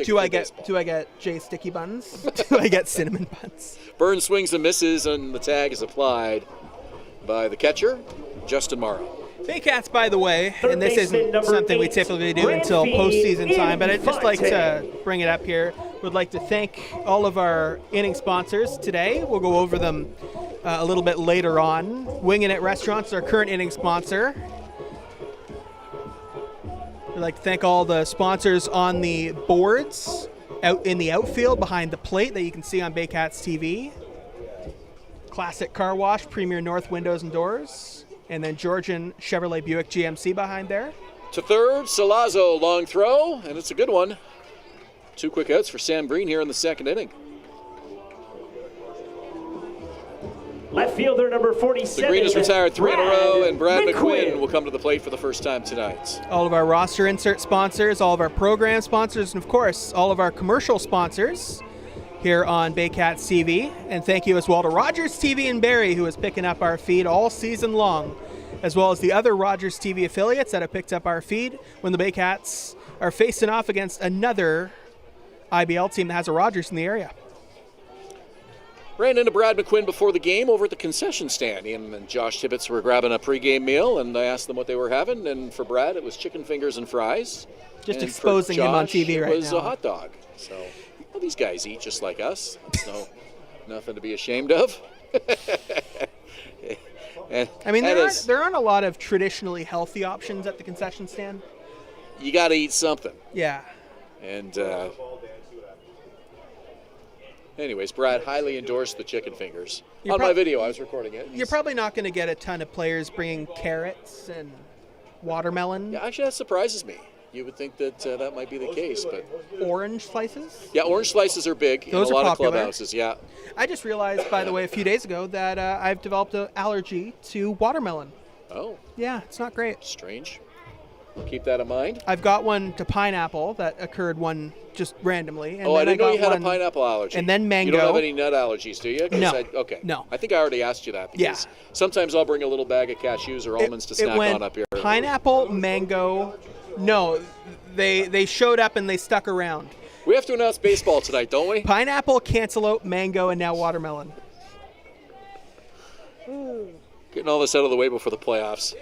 Do I get Jay's sticky buns? Do I get cinnamon buns? Burns swings and misses, and the tag is applied by the catcher, Justin Morrow. Baycats, by the way, and this isn't something we typically do until postseason time, but I'd just like to bring it up here. Would like to thank all of our inning sponsors today. We'll go over them a little bit later on. Wingin' It Restaurants, our current inning sponsor. We'd like to thank all the sponsors on the boards out in the outfield behind the plate that you can see on Baycats TV. Classic Car Wash, Premier North Windows and Doors. And then Georgian Chevrolet Buick GMC behind there. To third, Salazzo, long throw, and it's a good one. 2 quick outs for Sam Green here in the second inning. Left fielder number 47. The Green has retired 3 in a row, and Brad McQuinn will come to the plate for the first time tonight. All of our roster insert sponsors, all of our program sponsors, and of course, all of our commercial sponsors here on Baycats TV. And thank you as well to Rogers TV in Barrie, who is picking up our feed all season long, as well as the other Rogers TV affiliates that have picked up our feed when the Baycats are facing off against another IBL team that has a Rogers in the area. Ran into Brad McQuinn before the game over at the concession stand. Him and Josh Tibbetts were grabbing a pregame meal, and I asked them what they were having, and for Brad it was chicken fingers and fries. Just and exposing him on TV right now. It was a hot dog. So, well, these guys eat just like us, so nothing to be ashamed of. I mean, there aren't a lot of traditionally healthy options at the concession stand. You got to eat something. Yeah. And anyways, Brad highly endorsed the chicken fingers. On my video, I was recording it. You're probably not going to get a ton of players bringing carrots and watermelon. Yeah, actually, that surprises me. You would think that that might be the case, but orange slices? Yeah, orange slices are big Those in a lot popular. of clubhouses. Yeah. I just realized, by the way, a few days ago that I've developed an allergy to watermelon. Oh. Yeah, it's not great. Strange. Keep that in mind. I've got one to pineapple that occurred one just randomly. And I then didn't know you had one, a pineapple allergy. And then mango. You don't have any nut allergies, do you? No. Okay. No. I think I already asked you that because sometimes I'll bring a little bag of cashews or almonds to snack on up here. Pineapple, mango. No, they showed up and they stuck around. We have to announce baseball tonight, don't we? Pineapple, cantaloupe, mango, and now watermelon. Getting all this out of the way before the playoffs.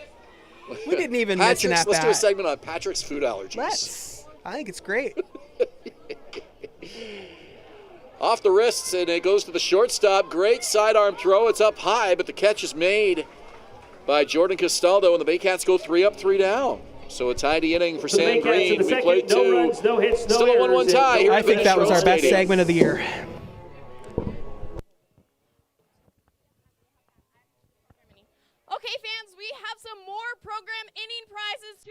We didn't even miss an at-bat. Let's do a segment on Patrick's food allergies. I think it's great. Off the wrists, and it goes to the shortstop. Great sidearm throw. It's up high, but the catch is made by Jordan Castaldo, and the Baycats go 3 up, 3 down. So a tidy inning for Sam Green. We played 2. No runs, no hits, no Still a 1-1 tie here. I think that was our best segment of the year. Okay, fans, we have some more program inning prizes to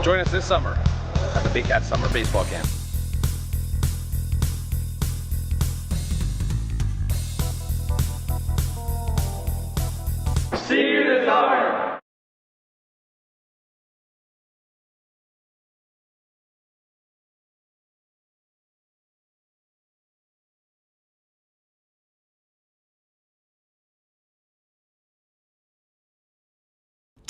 Join us this summer at the Baycats Summer Baseball Camp. See you this summer.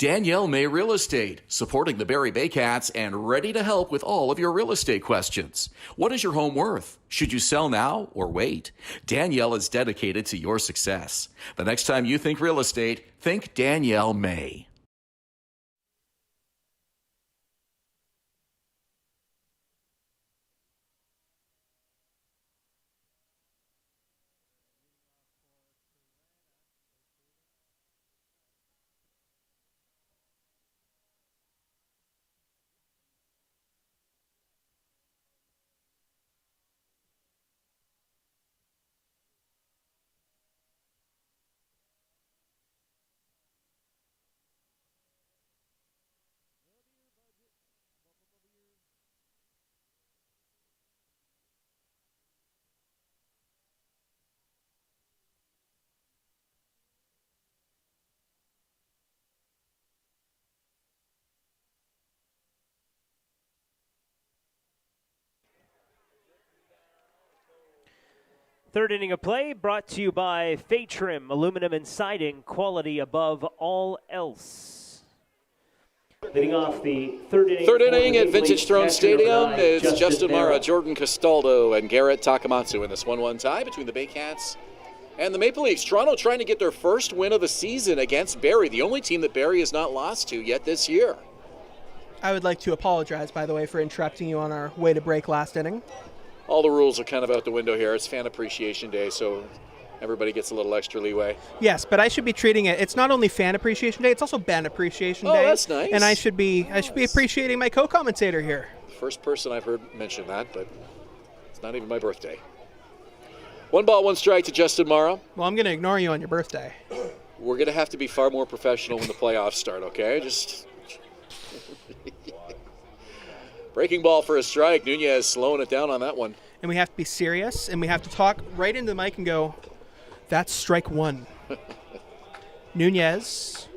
Danielle May Real Estate, supporting the Barrie Baycats and ready to help with all of your real estate questions. What is your home worth? Should you sell now or wait? Danielle is dedicated to your success. The next time you think real estate, think Danielle May. Third inning of play brought to you by Fatrim, aluminum and siding, quality above all else. Leading off the third inning at Vintage Throne Stadium, it's Justin Mara, Jordan Castaldo, and Garrett Takamatsu in this 1-1 tie between the Baycats and the Maple Leafs. Toronto trying to get their first win of the season against Barrie, the only team that Barrie has not lost to yet this year. I would like to apologize, by the way, for interrupting you on our way to break last inning. All the rules are kind of out the window here. It's Fan Appreciation Day, so everybody gets a little extra leeway. Yes, but I should be treating it. It's not only Fan Appreciation Day; it's also Ben Appreciation Day. Oh, that's nice. And I should be appreciating my co-commentator here. First person I've heard mention that, but it's not even my birthday. 1 ball, 1 strike to Justin Mara. Well, I'm going to ignore you on your birthday. We're going to have to be far more professional when the playoffs start. Okay, just. Breaking ball for a strike. Nunez slowing it down on that one. And we have to be serious, and we have to talk right into the mic and go, that's strike one. Nunez.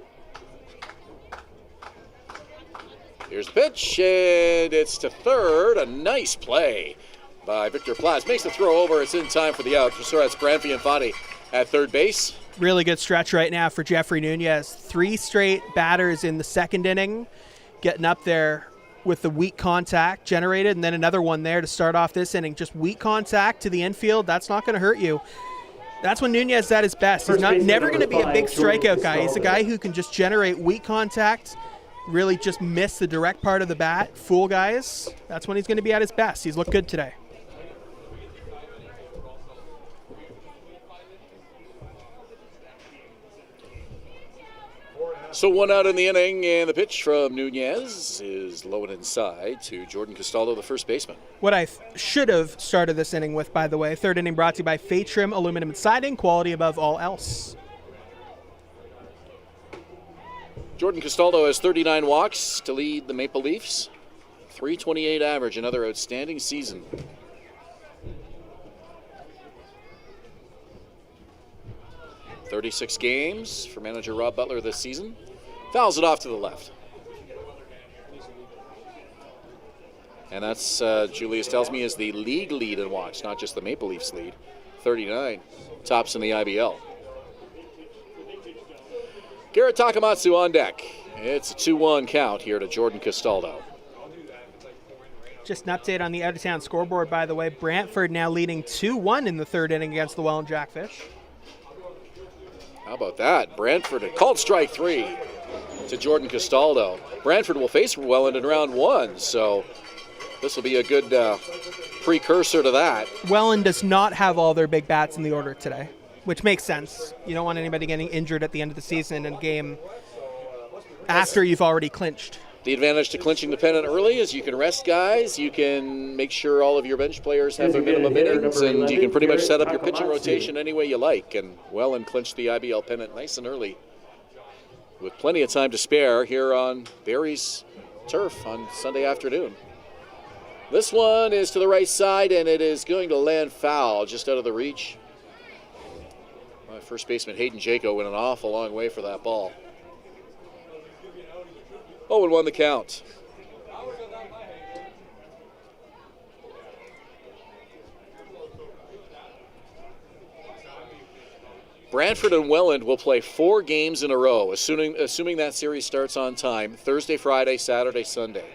Here's the pitch, and it's to third. A nice play by Victor Platz. Makes the throw over. It's in time for the out. So that's Branfi and Fadi at third base. Really good stretch right now for Jeffrey Nunez. 3 straight batters in the second inning, getting up there with the weak contact generated, and then another one there to start off this inning. Just weak contact to the infield, that's not going to hurt you. That's when Nunez is at his best. He's never going to be a big strikeout guy. He's a guy who can just generate weak contact, really just miss the direct part of the bat, fool guys. That's when he's going to be at his best. He's looked good today. So 1 out in the inning, and the pitch from Nunez is low and inside to Jordan Castaldo, the first baseman. What I should have started this inning with, by the way, third inning brought to you by Fatrim Aluminum and Siding, quality above all else. Jordan Castaldo has 39 walks to lead the Maple Leafs. .328 average, another outstanding season. .36 games for manager Rob Butler this season. Fouls it off to the left. And that's, Julius tells me, is the league lead in walks, not just the Maple Leafs lead. 39, tops in the IBL. Garrett Takamatsu on deck. It's a 2-1 count here to Jordan Castaldo. Just an update on the out-of-town scoreboard, by the way. Brantford now leading 2-1 in the third inning against the Welland Jackfish. How about that? Brantford had called strike 3 to Jordan Castaldo. Brantford will face Welland in round 1, so this will be a good precursor to that. Welland does not have all their big bats in the order today, which makes sense. You don't want anybody getting injured at the end of the season in a game after you've already clinched. The advantage to clinching the pennant early is you can rest guys, you can make sure all of your bench players have their minimum innings, and you can pretty much set up your pitching rotation any way you like. And Welland clinched the IBL pennant nice and early with plenty of time to spare here on Barrie's turf on Sunday afternoon. This one is to the right side, and it is going to land foul just out of the reach. My first baseman Hayden Jaco went an awful long way for that ball. 0-1 the count. Brantford and Welland will play 4 games in a row, assuming that series starts on time, Thursday, Friday, Saturday, Sunday.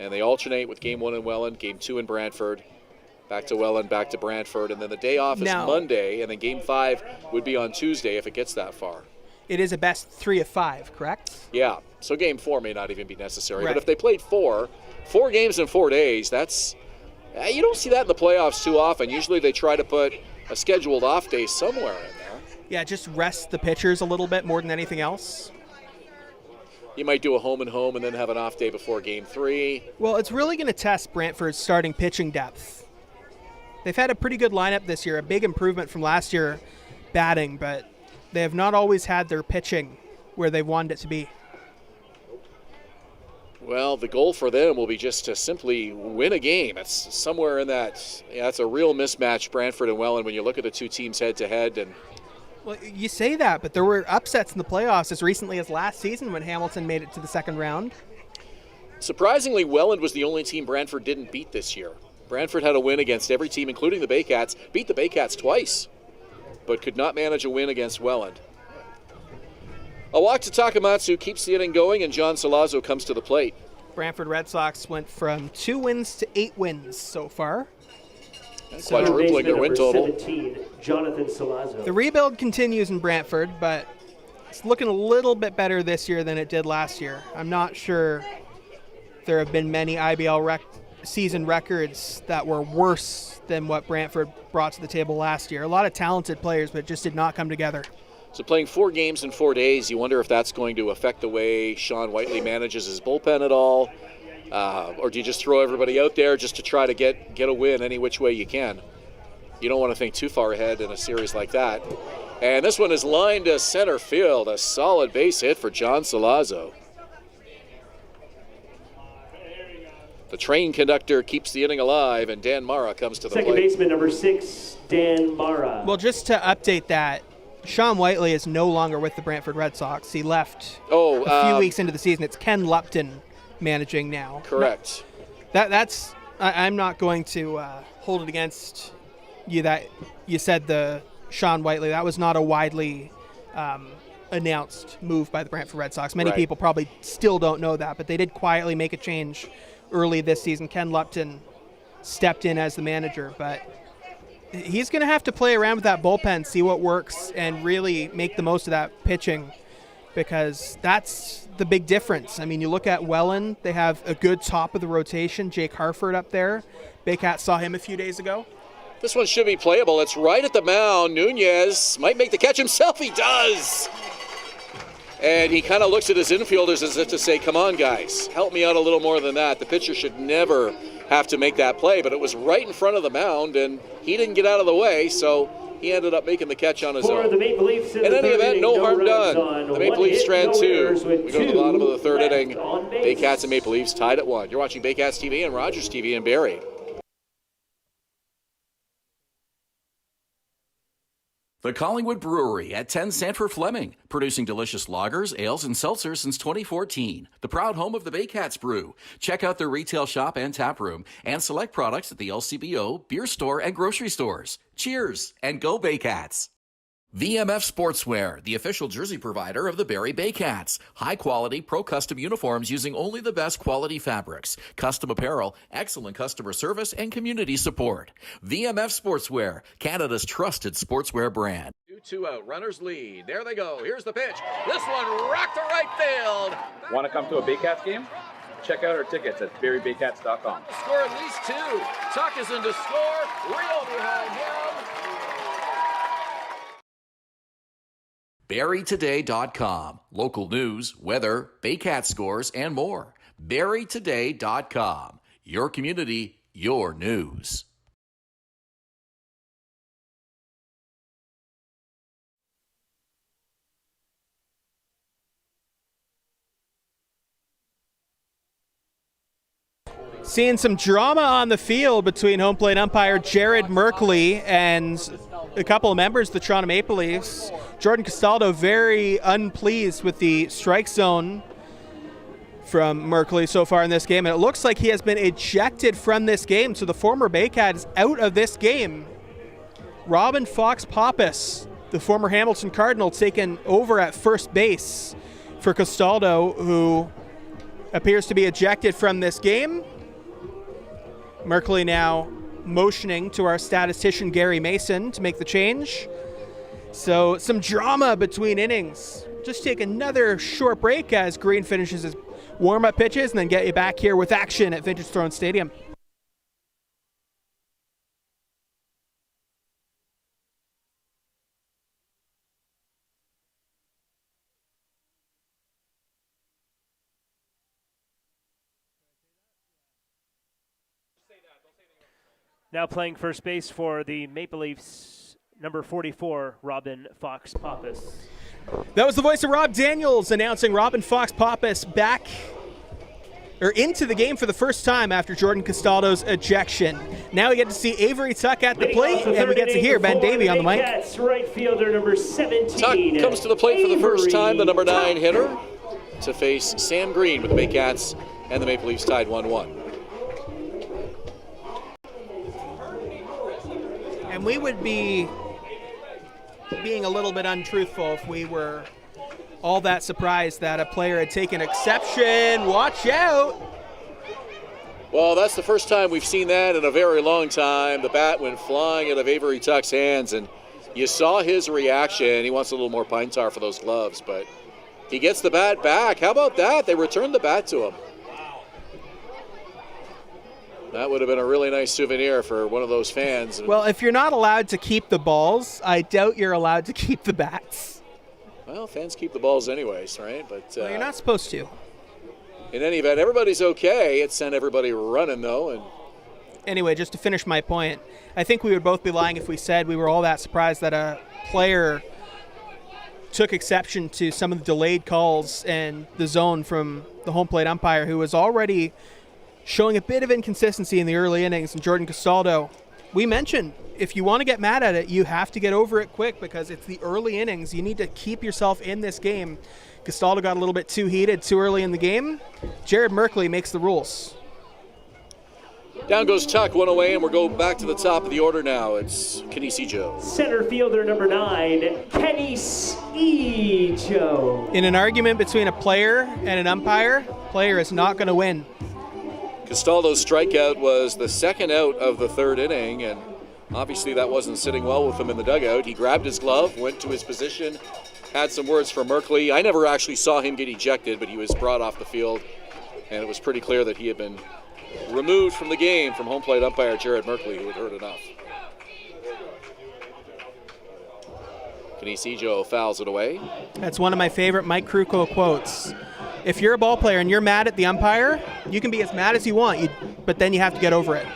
And they alternate with game 1 in Welland, game 2 in Brantford, back to Welland, back to Brantford, and then the day off is Monday, and then game 5 would be on Tuesday if it gets that far. It is a best 3 of 5, correct? Yeah, so game 4 may not even be necessary. Right. But if they played 4 games in 4 days, that's you don't see that in the playoffs too often. Usually they try to put a scheduled off day somewhere in there. Yeah, just rest the pitchers a little bit more than anything else. You might do a home and home and then have an off day before game 3. Well, it's really going to test Brantford's starting pitching depth. They've had a pretty good lineup this year, a big improvement from last year batting, but they have not always had their pitching where they wanted it to be. Well, the goal for them will be just to simply win a game. It's somewhere in that. Yeah, it's a real mismatch, Brantford and Welland, when you look at the two teams head-to-head. And well, you say that, but there were upsets in the playoffs as recently as last season when Hamilton made it to the second round. Surprisingly, Welland was the only team Brantford didn't beat this year. Brantford had a win against every team, including the Baycats, beat the Baycats twice, but could not manage a win against Welland. A walk to Takamatsu keeps the inning going, and John Salazzo comes to the plate. Brantford Red Sox went from 2 wins to 8 wins so far. Quadrupling their win total. 17, Jonathan Salazzo. The rebuild continues in Brantford, but it's looking a little bit better this year than it did last year. I'm not sure there have been many IBL season records that were worse than what Brantford brought to the table last year. A lot of talented players, but it just did not come together. So playing 4 games in 4 days, you wonder if that's going to affect the way Sean Whiteley manages his bullpen at all. Or do you just throw everybody out there just to try to get a win any which way you can? You don't want to think too far ahead in a series like that. And this one is lined to center field. A solid base hit for John Salazzo. The train conductor keeps the inning alive, and Dan Mara comes to the plate. Second baseman number 6, Dan Mara. Well, just to update that, Sean Whiteley is no longer with the Brantford Red Sox. He left a few weeks into the season. It's Ken Lupton managing now. Correct. That's. I'm not going to hold it against you that you said the Sean Whiteley. That was not a widely announced move by the Brantford Red Sox. Many people probably still don't know that, but they did quietly make a change early this season. Ken Lupton stepped in as the manager, but he's going to have to play around with that bullpen, see what works, and really make the most of that pitching, because that's the big difference. I mean, you look at Welland, they have a good top of the rotation. Jake Harford up there. Baycats saw him a few days ago. This one should be playable. It's right at the mound. Nunez might make the catch himself. He does. And he kind of looks at his infielders as if to say, come on, guys, help me out a little more than that. The pitcher should never have to make that play, but it was right in front of the mound, and he didn't get out of the way, so he ended up making the catch on his own. The Maple Leafs in any event, no harm done. The Maple Leafs strand 2. We go to the bottom of the third inning. Baycats and Maple Leafs tied at 1. You're watching Baycats TV and Rogers TV in Barrie. The Collingwood Brewery at 10 Sanford Fleming, producing delicious lagers, ales, and seltzers since 2014. The proud home of the Baycats Brew. Check out their retail shop and tap room, and select products at the LCBO, beer store, and grocery stores. Cheers, and go Baycats! VMF Sportswear, the official jersey provider of the Barrie Baycats. High-quality, pro-custom uniforms using only the best quality fabrics. Custom apparel, excellent customer service, and community support. VMF Sportswear, Canada's trusted sportswear brand. 2 out, runners lead. There they go. Here's the pitch. This one rocked to right field. Want to come to a Baycats game? Check out our tickets at barriebaycats.com. Score at least 2. Tuck is in to score. Rio behind him. BarrieToday.com. Local news, weather, Baycat scores, and more. BarrieToday.com. Your community, your news. Seeing some drama on the field between home plate umpire Jared Merkley and a couple of members of the Toronto Maple Leafs. Jordan Castaldo very unpleased with the strike zone from Merkley so far in this game, and it looks like he has been ejected from this game, so the former Baycat is out of this game. Robin Fox-Pappas the former Hamilton Cardinal, taken over at first base for Castaldo, who appears to be ejected from this game. Merkley now motioning to our statistician Gary Mason to make the change. So some drama between innings. Just take another short break as Green finishes his warm-up pitches and then get you back here with action at Vintage Throne Stadium. Now playing first base for the Maple Leafs, number 44, Robin Fox-Pappas. That was the voice of Rob Daniels announcing Robin Fox-Pappas back or into the game for the first time after Jordan Castaldo's ejection. Now we get to see Avery Tuck at the plate, and we get to hear Ben Davy on the mic. Right fielder number 17. Tuck comes to the plate for the first time, the number 9 hitter, to face Sam Green with the Baycats, and the Maple Leafs tied 1-1. And we would be being a little bit untruthful if we were all that surprised that a player had taken exception. Watch out! Well, that's the first time we've seen that in a very long time. The bat went flying out of Avery Tuck's hands, and you saw his reaction. He wants a little more pine tar for those gloves, but he gets the bat back. How about that? They returned the bat to him. That would have been a really nice souvenir for one of those fans. Well, if you're not allowed to keep the balls, I doubt you're allowed to keep the bats. Well, fans keep the balls anyways, right? But well, you're not supposed to. In any event, everybody's okay. It sent everybody running, though. And anyway, just to finish my point, I think we would both be lying if we said we were all that surprised that a player took exception to some of the delayed calls and the zone from the home plate umpire, who was already showing a bit of inconsistency in the early innings. And Jordan Castaldo, we mentioned, if you want to get mad at it, you have to get over it quick because it's the early innings. You need to keep yourself in this game. Castaldo got a little bit too heated too early in the game. Jared Merkley makes the rules. Down goes Tuck, one away, and we'll go back to the top of the order now. It's Kenny Sejo. Center fielder number 9, Kenny Sejo. In an argument between a player and an umpire, player is not going to win. Castaldo's strikeout was the second out of the third inning, and obviously that wasn't sitting well with him in the dugout. He grabbed his glove, went to his position, had some words for Merkley. I never actually saw him get ejected, but he was brought off the field, and it was pretty clear that he had been removed from the game from home plate umpire Jared Merkley, who had heard enough. Kenny Sejo fouls it away. That's one of my favorite Mike Krukow quotes. If you're a ball player and you're mad at the umpire, you can be as mad as you want, but then you have to get over it.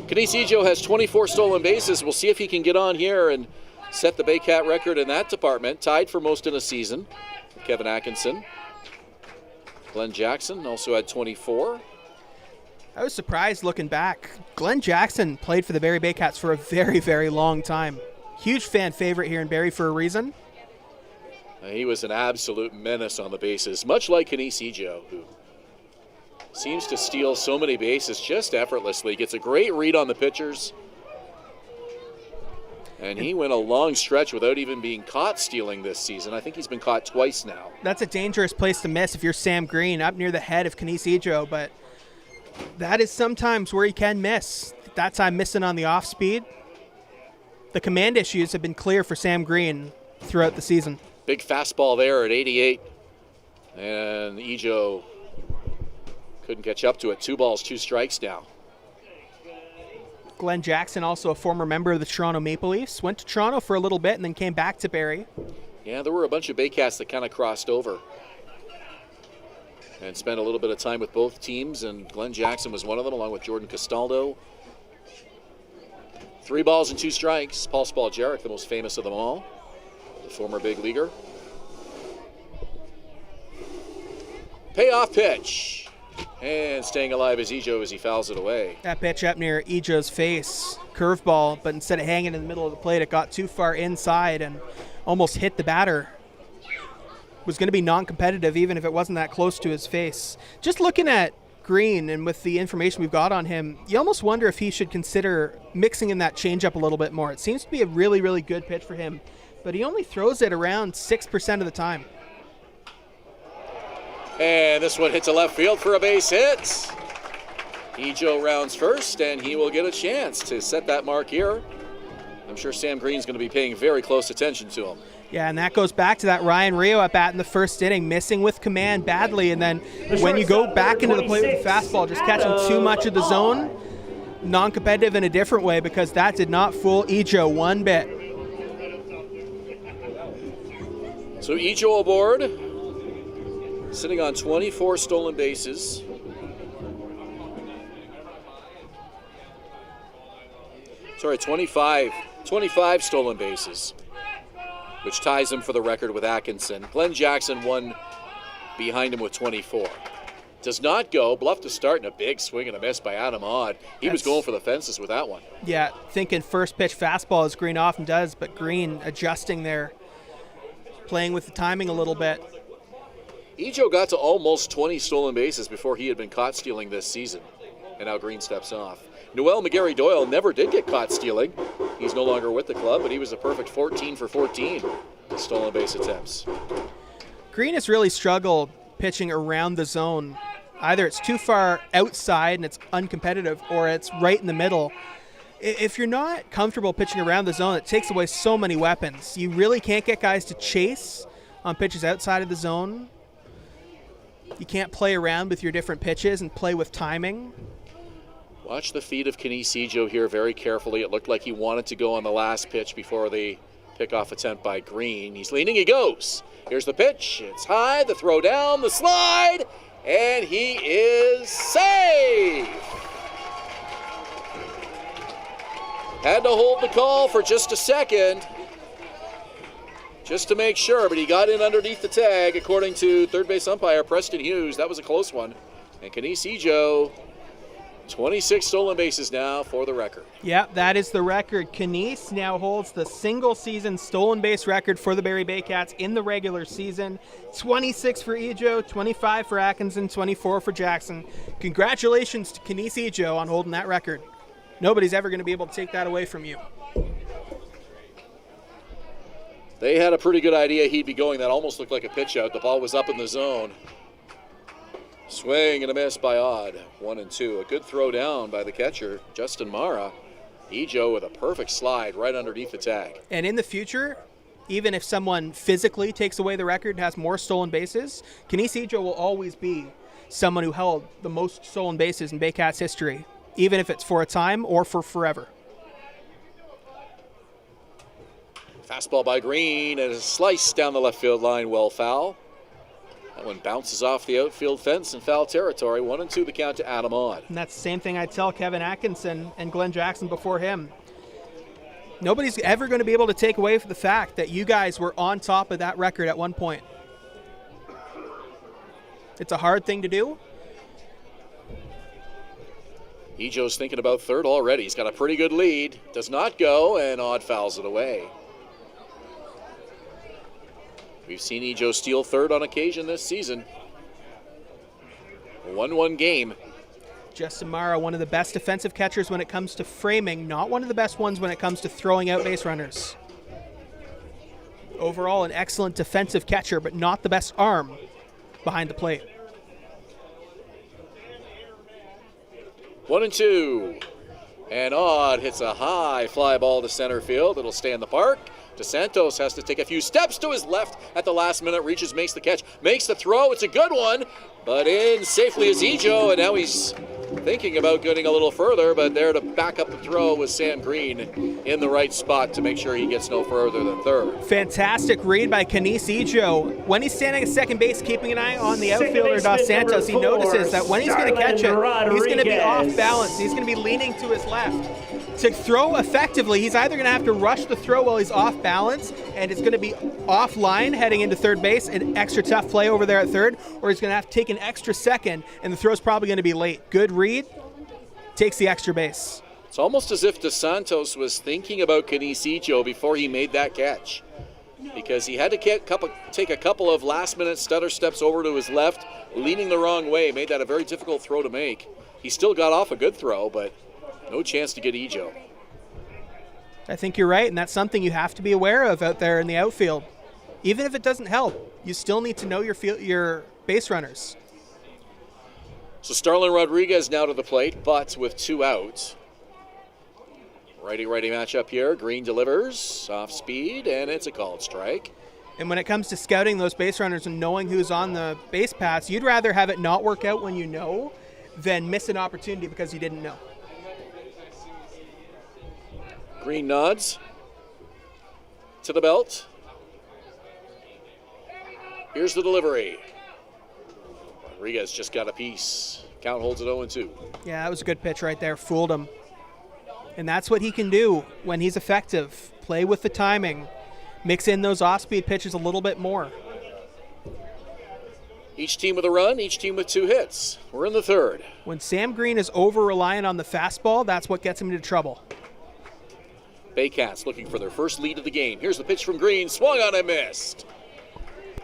Kenny Sejo has 24 stolen bases. We'll see if he can get on here and set the Baycat record in that department. Tied for most in a season. Kevin Atkinson. Glenn Jackson also had 24. I was surprised looking back. Glenn Jackson played for the Barrie Baycats for a very, very long time. Huge fan favorite here in Barrie for a reason. He was an absolute menace on the bases, much like Kenny Sejo, who seems to steal so many bases just effortlessly. Gets a great read on the pitchers. And he went a long stretch without even being caught stealing this season. I think he's been caught twice now. That's a dangerous place to miss if you're Sam Green, up near the head of Kenny Sejo, but that is sometimes where he can miss. That time missing on the off speed. The command issues have been clear for Sam Green throughout the season. Big fastball there at 88. And Ejo couldn't catch up to it. 2 balls, 2 strikes now. Glenn Jackson, also a former member of the Toronto Maple Leafs, went to Toronto for a little bit and then came back to Barrie. Yeah, there were a bunch of Baycats that kind of crossed over and spent a little bit of time with both teams, and Glenn Jackson was one of them, along with Jordan Castaldo. 3 balls and 2 strikes. Paul Spaljarek, the most famous of them all, the former big leaguer. Payoff pitch. And staying alive is Ejo as he fouls it away. That pitch up near Ejo's face. Curveball, but instead of hanging in the middle of the plate, it got too far inside and almost hit the batter. Was going to be non-competitive even if it wasn't that close to his face. Just looking at Green, and with the information we've got on him, you almost wonder if he should consider mixing in that changeup a little bit more. It seems to be a really, really good pitch for him, but he only throws it around 6% of the time. And this one hits a left field for a base hit. Ejo rounds first, and he will get a chance to set that mark here. I'm sure Sam Green's going to be paying very close attention to him. Yeah, and that goes back to that Ryan Rio at bat in the first inning, missing with command badly, and then when you go back into the plate with the fastball, just catching too much of the zone, non-competitive in a different way, because that did not fool Ejo one bit. So Ejo aboard, sitting on 24 stolen bases. Sorry, 25 stolen bases, which ties him for the record with Atkinson. Glenn Jackson one behind him with 24. Does not go. Bluff to start, and a big swing and a miss by Adam Odd. He was going for the fences with that one. Yeah, thinking first pitch fastball, as Green often does, but Green adjusting there, playing with the timing a little bit. Ejo got to almost 20 stolen bases before he had been caught stealing this season, and now Green steps off. Noel McGarry Doyle never did get caught stealing. He's no longer with the club, but he was a perfect 14 for 14 stolen base attempts. Green has really struggled pitching around the zone. Either it's too far outside and it's uncompetitive, or it's right in the middle. If you're not comfortable pitching around the zone, it takes away so many weapons. You really can't get guys to chase on pitches outside of the zone. You can't play around with your different pitches and play with timing. Watch the feet of Kenny Ejo here very carefully. It looked like he wanted to go on the last pitch before the pickoff attempt by Green. He's leaning, he goes. Here's the pitch. It's high, the throw down, the slide, and he is safe. Had to hold the call for just a second, just to make sure, but he got in underneath the tag, according to third base umpire Preston Hughes. That was a close one. And Kenny Ejo, 26 stolen bases now for the record. Yep, that is the record. Knies now holds the single-season stolen base record for the Barrie Baycats in the regular season. 26 for Ejo, 25 for Atkinson, 24 for Jackson. Congratulations to Knies Ejo on holding that record. Nobody's ever going to be able to take that away from you. They had a pretty good idea he'd be going. That almost looked like a pitch out. The ball was up in the zone. Swing and a miss by Odd. 1-2. A good throw down by the catcher, Justin Mara. Ejo with a perfect slide right underneath the tag. And in the future, even if someone physically takes away the record and has more stolen bases, Knies Ejo will always be someone who held the most stolen bases in Baycats history, even if it's for a time or for forever. Fastball by Green and a slice down the left field line, well foul. That one bounces off the outfield fence in foul territory. 1-2 the count to Adam Odd. And that's the same thing I tell Kevin Atkinson and Glenn Jackson before him. Nobody's ever going to be able to take away from the fact that you guys were on top of that record at one point. It's a hard thing to do. Ejo's thinking about third already. He's got a pretty good lead. Does not go, and Odd fouls it away. We've seen Ejo steal third on occasion this season. A 1-1 game. Justin Mara, one of the best defensive catchers when it comes to framing, not one of the best ones when it comes to throwing out base runners. Overall, an excellent defensive catcher, but not the best arm behind the plate. 1-2. And Odd hits a high fly ball to center field. It'll stay in the park. DeSantos has to take a few steps to his left at the last minute, reaches, makes the catch, makes the throw. It's a good one, but in safely is Ejo, and now he's thinking about getting a little further, but there to back up the throw was Sam Green in the right spot to make sure he gets no further than third. Fantastic read by Knies Ejo. When he's standing at second base, keeping an eye on the outfielder DeSantos, he notices that when he's going to catch it, he's going to be off balance. He's going to be leaning to his left. To throw effectively, he's either going to have to rush the throw while he's off balance, and it's going to be offline heading into third base, an extra tough play over there at third, or he's going to have to take an extra second, and the throw's probably going to be late. Good read, takes the extra base. It's almost as if DeSantos was thinking about Knies Ejo before he made that catch. because he had to take a couple of last-minute stutter steps over to his left, leaning the wrong way, made that a very difficult throw to make. He still got off a good throw, but no chance to get Ejo. I think you're right, and that's something you have to be aware of out there in the outfield. Even if it doesn't help, you still need to know your base runners. So Starlin Rodriguez now to the plate, but with 2 outs. Righty-righty matchup here. Green delivers off speed, and it's a called strike. And when it comes to scouting those base runners and knowing who's on the base paths, you'd rather have it not work out when you know than miss an opportunity because you didn't know. Green nods to the belt. Here's the delivery. Rodriguez just got a piece. Count holds it 0-2. Yeah, that was a good pitch right there. Fooled him. And that's what he can do when he's effective. Play with the timing. Mix in those off-speed pitches a little bit more. Each team with a run, each team with 2 hits. We're in the 3rd. When Sam Green is over-reliant on the fastball, that's what gets him into trouble. Baycats looking for their first lead of the game. Here's the pitch from Green. Swung on and missed.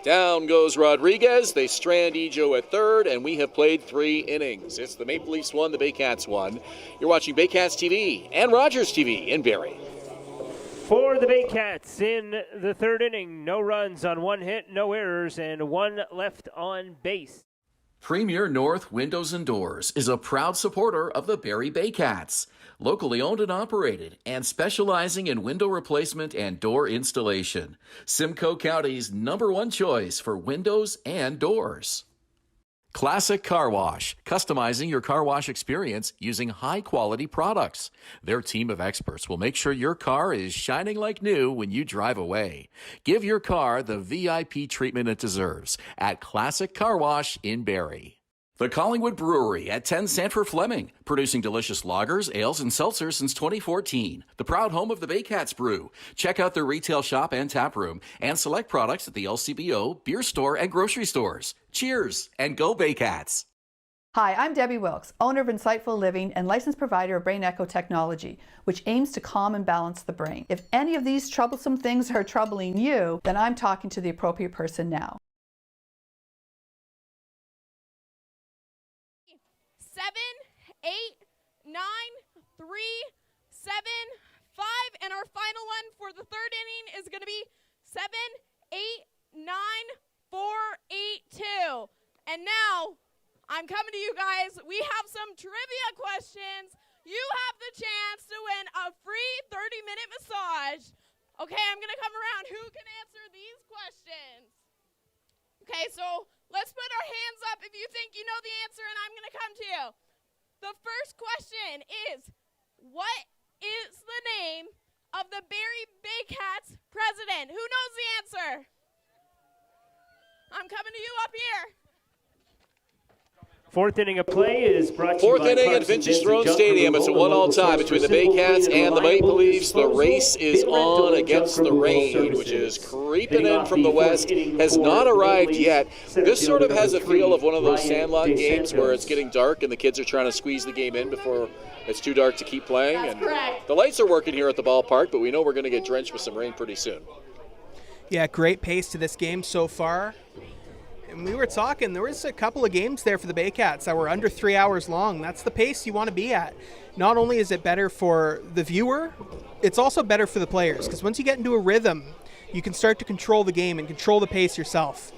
Down goes Rodriguez. They strand Ejo at 3rd, and we have played 3 innings. It's the Maple Leafs 1, the Baycats 1. You're watching Baycats TV and Rogers TV in Barrie. For the Baycats in the 3rd inning, no runs on 1 hit, no errors, and 1 left on base. Premier North Windows and Doors is a proud supporter of the Barrie Baycats, locally owned and operated, and specializing in window replacement and door installation. Simcoe County's #1 choice for windows and doors. Classic Car Wash, customizing your car wash experience using high-quality products. Their team of experts will make sure your car is shining like new when you drive away. Give your car the VIP treatment it deserves at Classic Car Wash in Barrie. The Collingwood Brewery at 10 Sanford Fleming, producing delicious lagers, ales, and seltzers since 2014. The proud home of the Baycats Brew. Check out their retail shop and tap room and select products at the LCBO, beer store, and grocery stores. Cheers and go Baycats! Hi, I'm Debbie Wilkes, owner of Insightful Living and licensed provider of brain echo technology, which aims to calm and balance the brain. If any of these troublesome things are troubling you, then I'm talking to the appropriate person now. 7, 8, 9, 3, 7, 5, and our final one for the 3rd inning is going to be 7, 8, 9, 4, 8, 2. And now, I'm coming to you guys. We have some trivia questions. You have the chance to win a free 30-minute massage. Okay, I'm going to come around. Who can answer these questions? Okay, so let's put our hands up if you think you know the answer, and I'm going to come to you. The first question is, what is the name of the Barrie Baycats president? Who knows the answer? I'm coming to you up here. 4th inning of play is brought to you by 4th inning at Vintage Throne Stadium. It's a 1-all tie between the Baycats and the Maple Leafs. The race is on against the rain, which is creeping in from the west, has not arrived yet. This sort of has a feel of one of those Sandlot games where it's getting dark and the kids are trying to squeeze the game in before it's too dark to keep playing. That's correct. The lights are working here at the ballpark, but we know we're going to get drenched with some rain pretty soon. Yeah, great pace to this game so far. And we were talking, there was a couple of games there for the Baycats that were under 3 hours long. That's the pace you want to be at. Not only is it better for the viewer, it's also better for the players, because once you get into a rhythm, you can start to control the game and control the pace yourself.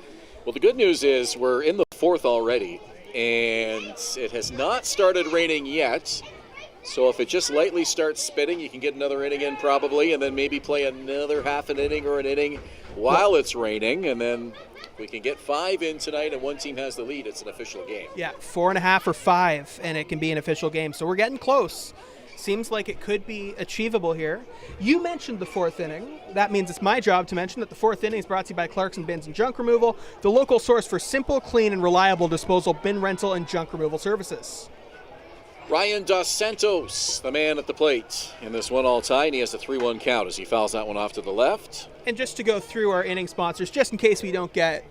Well, the good news is we're in the 4th already, and it has not started raining yet. So if it just lightly starts spitting, you can get another inning in probably, and then maybe play another half an inning or an inning while it's raining, and then we can get 5 in tonight and one team has the lead. It's an official game. Yeah, 4.5 or 5, and it can be an official game. So we're getting close. Seems like it could be achievable here. You mentioned the 4th inning. That means it's my job to mention that the 4th inning is brought to you by Clarkson Bins and Junk Removal, the local source for simple, clean, and reliable disposal, bin rental, and junk removal services. Ryan Dos Santos, the man at the plate in this 1-all tie, and he has a 3-1 count as he fouls that one off to the left. And just to go through our inning sponsors, just in case we don't get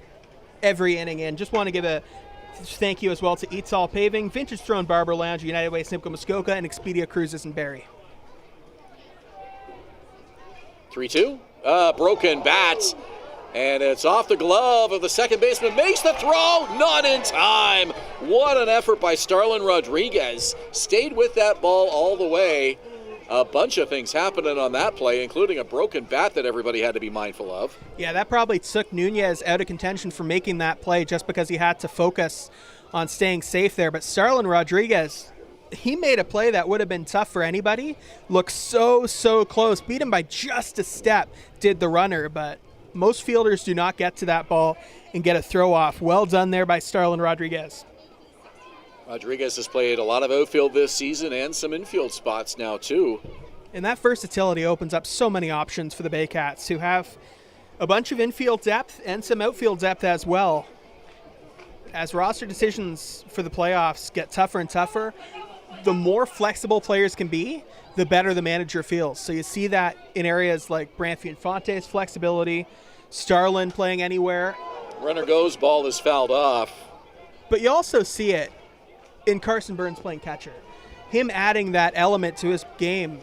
every inning in, just want to give a thank you as well to Eats All Paving, Vintage Throne Barber Lounge, United Way Simcoe Muskoka, and Expedia Cruises in Barrie. 3-2, Broken bat. And it's off the glove of the second baseman. Makes the throw. Not in time. What an effort by Starlin Rodriguez. Stayed with that ball all the way. A bunch of things happening on that play, including a broken bat that everybody had to be mindful of. Yeah, that probably took Nunez out of contention for making that play just because he had to focus on staying safe there. But Starlin Rodriguez, he made a play that would have been tough for anybody. Looked so close. Beat him by just a step, did the runner, but most fielders do not get to that ball and get a throw off. Well done there by Starlin Rodriguez. Rodriguez has played a lot of outfield this season and some infield spots now too. And that versatility opens up so many options for the Baycats, who have a bunch of infield depth and some outfield depth as well. As roster decisions for the playoffs get tougher and tougher, the more flexible players can be, the better the manager feels. So you see that in areas like Branfi and Fonte's flexibility, Starlin playing anywhere. Runner goes, ball is fouled off. But you also see it in Carson Burns playing catcher. Him adding that element to his game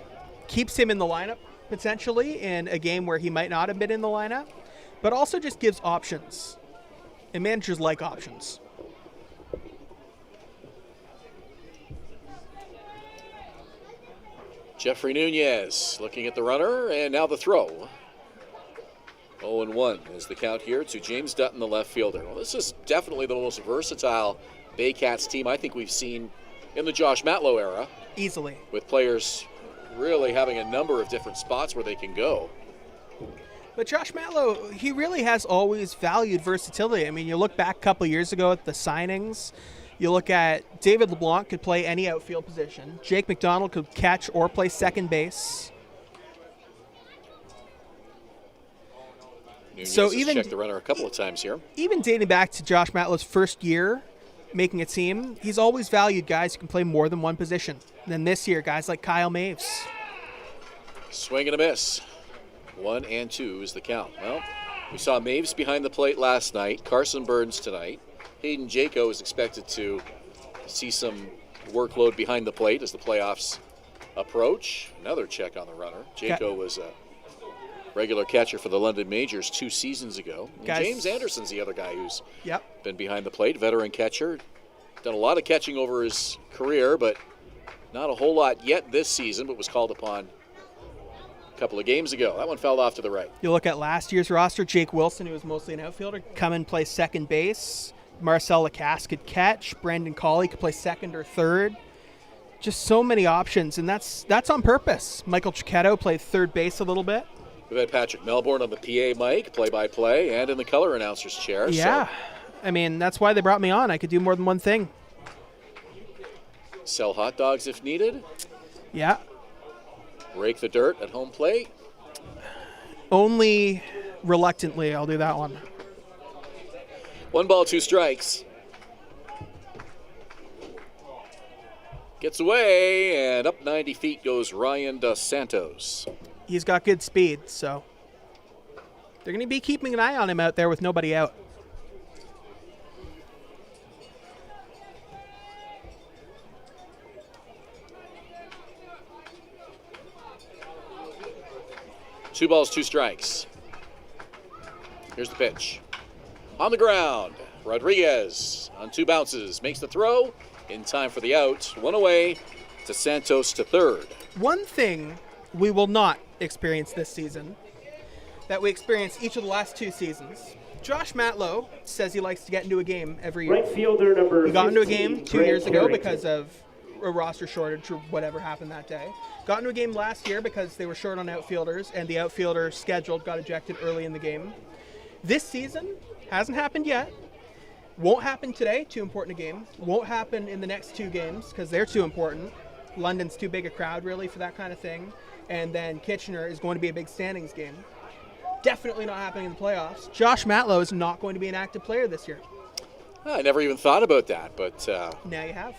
keeps him in the lineup potentially in a game where he might not have been in the lineup, but also just gives options. And managers like options. Jeffrey Nunez looking at the runner, and now the throw. 0-1 is the count here to James Dutton, the left fielder. Well, this is definitely the most versatile Baycats team I think we've seen in the Josh Matlow era. Easily. With players really having a number of different spots where they can go. But Josh Matlow, he really has always valued versatility. I mean, you look back a couple years ago at the signings, you look at David LeBlanc could play any outfield position. Jake McDonald could catch or play second base. Nunez so even checked the runner a couple of times here. Even dating back to Josh Matlow's first year making a team, he's always valued guys who can play more than one position. And then this year, guys like Kyle Maves. Swing and a miss. 1-2 is the count. Well, we saw Maves behind the plate last night. Carson Burns tonight. Hayden Jaco is expected to see some workload behind the plate as the playoffs approach. Another check on the runner. Jaco was a regular catcher for the London Majors 2 seasons ago. James Anderson's the other guy who's been behind the plate, veteran catcher. Done a lot of catching over his career, but not a whole lot yet this season, but was called upon a couple of games ago. That one fell off to the right. You look at last year's roster, Jake Wilson, who was mostly an outfielder, come and play second base. Marcel Lacasse could catch. Brandon Cawley could play second or third. Just so many options, and that's on purpose. Michael Cicchetto played third base a little bit. We've had Patrick Melbourne on the PA mic, play-by-play, and in the color announcer's chair. Yeah, so. I mean, that's why they brought me on. I could do more than one thing. Sell hot dogs if needed. Yeah. Rake the dirt at home plate. Only reluctantly, I'll do that one. 1 ball, 2 strikes. Gets away, and up 90 feet goes Ryan Dos Santos. He's got good speed, so they're going to be keeping an eye on him out there with nobody out. Two balls, 2 strikes. Here's the pitch. On the ground, Rodriguez on 2 bounces makes the throw in time for the out. 1 away to Santos to third. One thing we will not experience this season that we experienced each of the last 2 seasons. Josh Matlow says he likes to get into a game every year. Right fielder number 15. He got into a game 2 years ago because of a roster shortage or whatever happened that day. Got into a game last year because they were short on outfielders and the outfielder scheduled got ejected early in the game. This season hasn't happened yet. Won't happen today, too important a game. Won't happen in the next 2 games because they're too important. London's too big a crowd really for that kind of thing. And then Kitchener is going to be a big standings game. Definitely not happening in the playoffs. Josh Matlow is not going to be an active player this year. I never even thought about that, but now you have.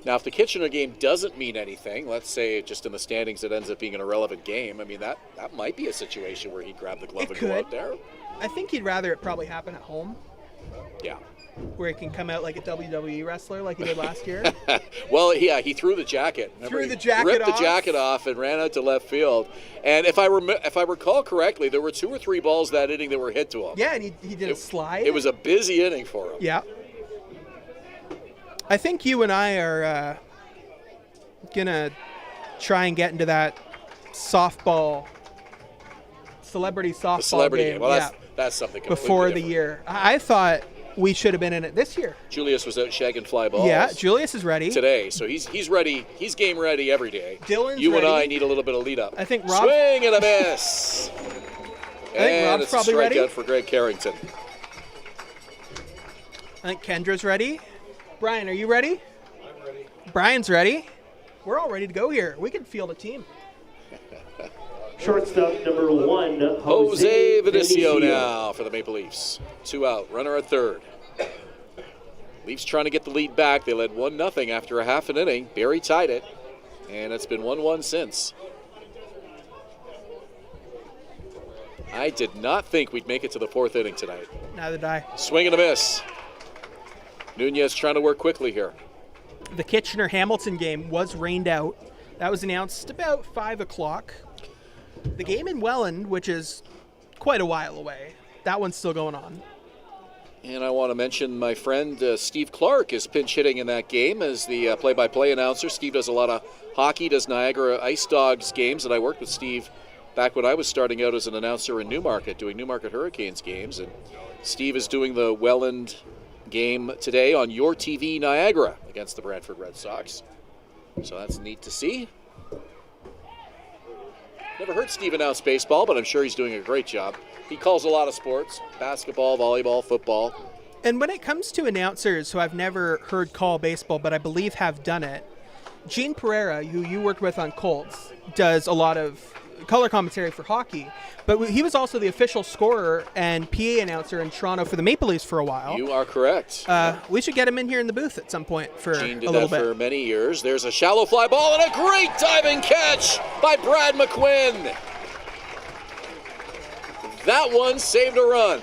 Now, if the Kitchener game doesn't mean anything, let's say just in the standings it ends up being an irrelevant game, I mean, that might be a situation where he'd grab the glove and go out there. I think he'd rather it probably happen at home. Yeah. Where he can come out like a WWE wrestler like he did last year. Well, yeah, he threw the jacket. Remember, Threw the jacket ripped off. the jacket off and ran out to left field. And if I recall correctly, there were 2 or 3 balls that inning that were hit to him. Yeah, and he did a slide. It was a busy inning for him. Yeah. I think you and I are going to try and get into that celebrity softball game. Well, that's something completely before the different. year. I thought we should have been in it this year. Julius was out shagging fly balls. Yeah, Julius is ready. Today, so he's ready. He's game ready every day. Dylan's you ready. and I need a little bit of lead up. I think Rob. Swing and a miss. think Rob's it's probably a strikeout ready. for Greg Carrington. I think Kendra's ready. Brian, are you ready? I'm ready. Brian's ready. We're all ready to go here. We can field a team. Shortstop number 1, Jose Vinicio now for the Maple Leafs. 2 out, runner at third. Leafs trying to get the lead back. They led 1-0 after a half an inning. Barrie tied it, and it's been 1-1 since. I did not think we'd make it to the 4th inning tonight. Neither did I. Swing and a miss. Nunez trying to work quickly here. The Kitchener-Hamilton game was rained out. That was announced about 5 o'clock. The game in Welland, which is quite a while away, that one's still going on. And I want to mention my friend Steve Clark is pinch hitting in that game as the play-by-play announcer. Steve does a lot of hockey, does Niagara Ice Dogs games, and I worked with Steve back when I was starting out as an announcer in Newmarket, doing Newmarket Hurricanes games. And Steve is doing the Welland game today on Your TV Niagara against the Brantford Red Sox. So that's neat to see. Never heard Steve announce baseball, but I'm sure he's doing a great job. He calls a lot of sports, basketball, volleyball, football. And when it comes to announcers who I've never heard call baseball, but I believe have done it, Gene Pereira, who you worked with on Colts, does a lot of color commentary for hockey, but he was also the official scorer and PA announcer in Toronto for the Maple Leafs for a while. You are correct. We should get him in here in the booth at some point for Gene did a little that bit. for many years. There's a shallow fly ball and a great diving catch by Brad McQuinn. That one saved a run.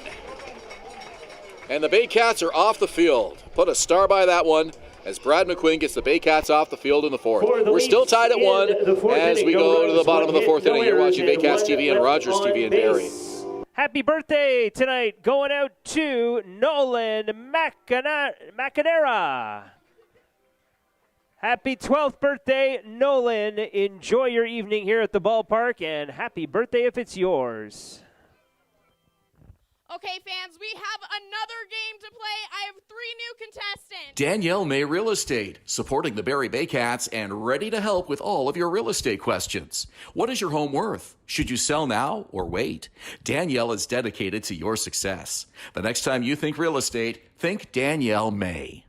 And the Baycats are off the field. Put a star by that one as Brad McQuinn gets the Baycats off the field in the 4th. We're still tied at 1 as we go to the bottom of the 4th inning. You're watching Baycats TV and Rogers TV in Barrie. Happy birthday tonight going out to Nolan Macanera. Happy 12th birthday, Nolan. Enjoy your evening here at the ballpark, and happy birthday if it's yours. Okay, fans, we have another game to play. I have 3 new contestants. Danielle May Real Estate, supporting the Barrie Baycats and ready to help with all of your real estate questions. What is your home worth? Should you sell now or wait? Danielle is dedicated to your success. The next time you think real estate, think Danielle May.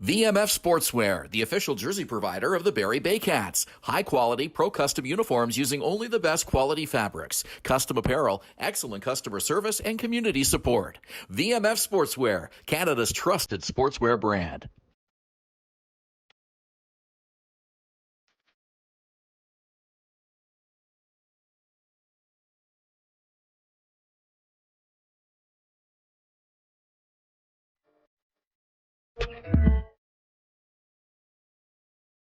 VMF Sportswear, the official jersey provider of the Barrie Baycats. High-quality, pro-custom uniforms using only the best quality fabrics. Custom apparel, excellent customer service, and community support. VMF Sportswear, Canada's trusted sportswear brand.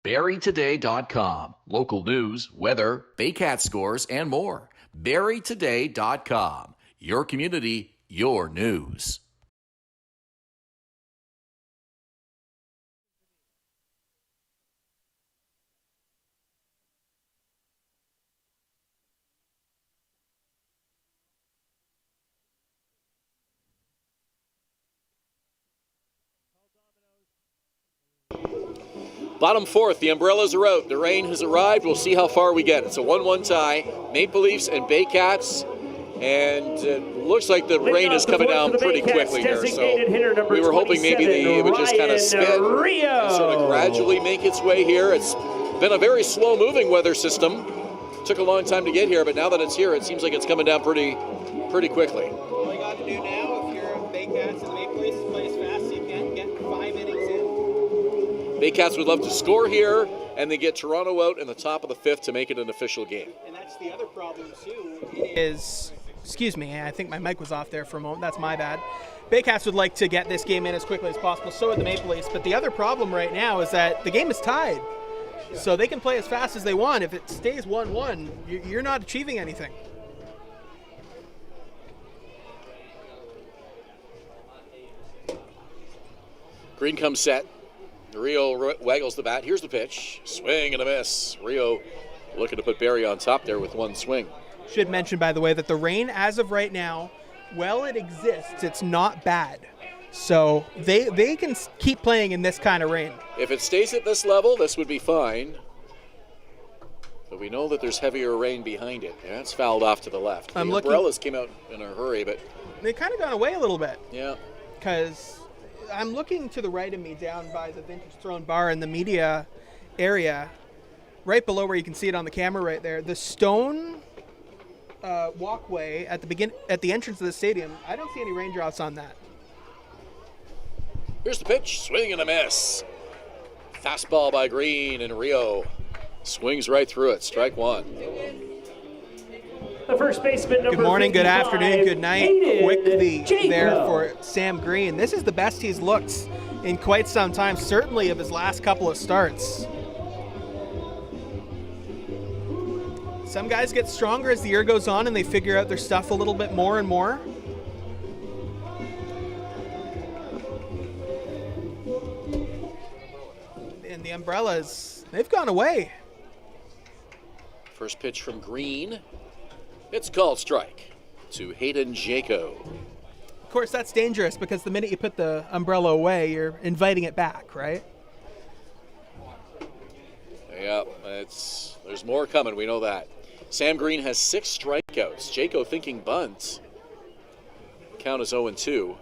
BarrieToday.com. Local news, weather, Baycat scores, and more. BarrieToday.com. Your community, your news. Bottom 4th, the umbrellas are out. The rain has arrived. We'll see how far we get. It's a 1-1 tie. Maple Leafs and Baycats. And it looks like the rain is coming down pretty quickly here. So we were hoping maybe it would just kind of spin and sort of gradually make its way here. It's been a very slow-moving weather system. Took a long time to get here, but now that it's here, it seems like it's coming down pretty quickly. All you got to do now, if you're Baycats and the Maple Leafs, play as fast as you can, get 5 innings in. Baycats would love to score here, and they get Toronto out in the top of the 5th to make it an official game. And that's the other problem, too, is excuse me, I think my mic was off there for a moment. That's my bad. Baycats would like to get this game in as quickly as possible, so would the Maple Leafs. But the other problem right now is that the game is tied. So they can play as fast as they want. If it stays 1-1, you're not achieving anything. Green comes set. Rio waggles the bat. Here's the pitch. Swing and a miss. Rio looking to put Barrie on top there with one swing. Should mention, by the way, that the rain, as of right now, while it exists, it's not bad. So they can keep playing in this kind of rain. If it stays at this level, this would be fine. But we know that there's heavier rain behind it. Yeah, it's fouled off to the left. The umbrellas came out in a hurry, but they kind of gone away a little bit. Yeah. Because I'm looking to the right of me down by the Vintage Throne Bar in the media area, right below where you can see it on the camera right there. The stone walkway at the entrance of the stadium, I don't see any raindrops on that. Here's the pitch, swing and a miss. Fastball by Green, and Rio swings right through it. Strike one. The first baseman, number good morning, good 55, afternoon, good night. Quick the Jacob. there for Sam Green. This is the best he's looked in quite some time, certainly of his last couple of starts. Some guys get stronger as the year goes on and they figure out their stuff a little bit more and more. And the umbrellas, they've gone away. First pitch from Green. It's called strike to Hayden Jaco. Of course, that's dangerous because the minute you put the umbrella away, you're inviting it back, right? Yeah, there's more coming, we know that. Sam Green has 6 strikeouts. Jaco thinking bunt. Count is 0-2.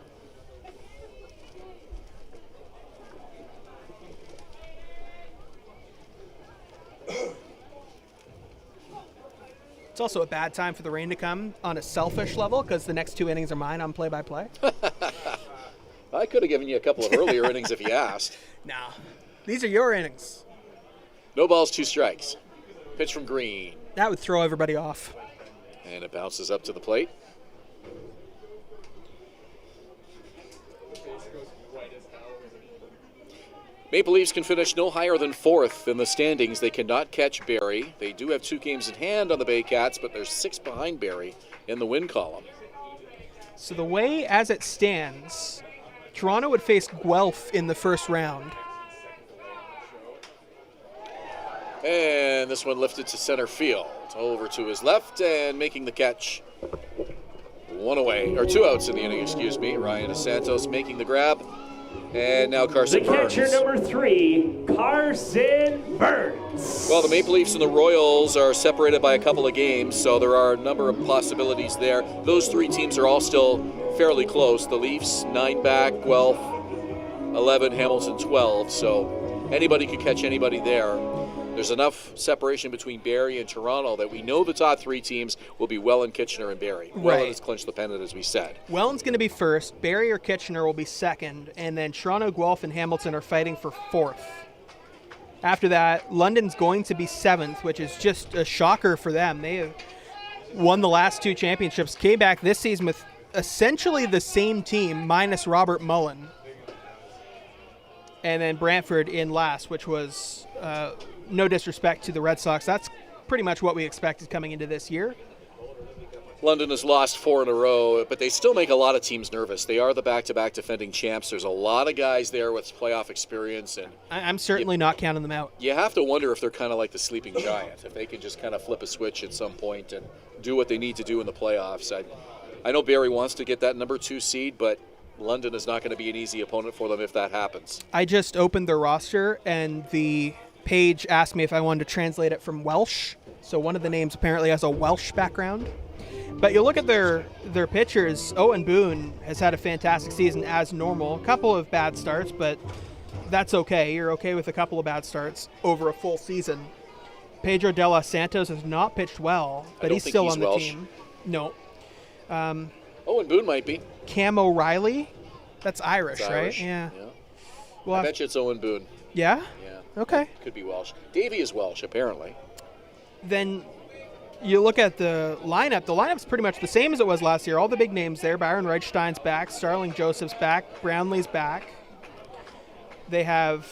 It's also a bad time for the rain to come on a selfish level because the next 2 innings are mine on play-by-play. I could have given you a couple of earlier innings if you asked. No, these are your innings. No balls, 2 strikes. Pitch from Green. That would throw everybody off. And it bounces up to the plate. Maple Leafs can finish no higher than 4th in the standings. They cannot catch Barrie. They do have 2 games in hand on the Baycats, but they're 6 behind Barrie in the win column. So the way as it stands, Toronto would face Guelph in the first round. And this one lifted to center field. Over to his left and making the catch. 1 away, or 2 outs in the inning, excuse me. Ryan Santos making the grab. And now Carson Burns. The catcher, number 3, Carson Burns. Well, the Maple Leafs and the Royals are separated by a couple of games, so there are a number of possibilities there. Those 3 teams are all still fairly close. The Leafs, 9 back, Guelph, 11, Hamilton, 12. So anybody could catch anybody there. There's enough separation between Barrie and Toronto that we know the top 3 teams will be Welland, Kitchener, and Barrie. Right. Welland has clinched the pennant, as we said. Welland's going to be first, Barrie or Kitchener will be second, and then Toronto, Guelph, and Hamilton are fighting for 4th. After that, London's going to be 7th, which is just a shocker for them. They have won the last 2 championships, came back this season with essentially the same team, minus Robert Mullen. And then Brantford in last, which was... no disrespect to the Red Sox. That's pretty much what we expected coming into this year. London has lost 4 in a row, but they still make a lot of teams nervous. They are the back-to-back defending champs. There's a lot of guys there with playoff experience. And I'm certainly not counting them out. You have to wonder if they're kind of like the sleeping giant, if they can just kind of flip a switch at some point and do what they need to do in the playoffs. I know Barrie wants to get that number 2 seed, but London is not going to be an easy opponent for them if that happens. I just opened their roster, and the page asked me if I wanted to translate it from Welsh. So one of the names apparently has a Welsh background. But you look at their pitchers. Owen Boone has had a fantastic season as normal. A couple of bad starts, but that's okay. You're okay with a couple of bad starts over a full season. Pedro de los Santos has not pitched well, but he's still on the Welsh. team. No. Owen Boone might be. Cam O'Reilly. That's Irish, It's right? Irish. Yeah. I bet you it's Owen Boone. Yeah? Yeah. Okay. Could be Welsh. Davy is Welsh, apparently. Then you look at the lineup's pretty much the same as it was last year. All the big names there. Byron Reichstein's back, Starling Joseph's back, Brownlee's back. They have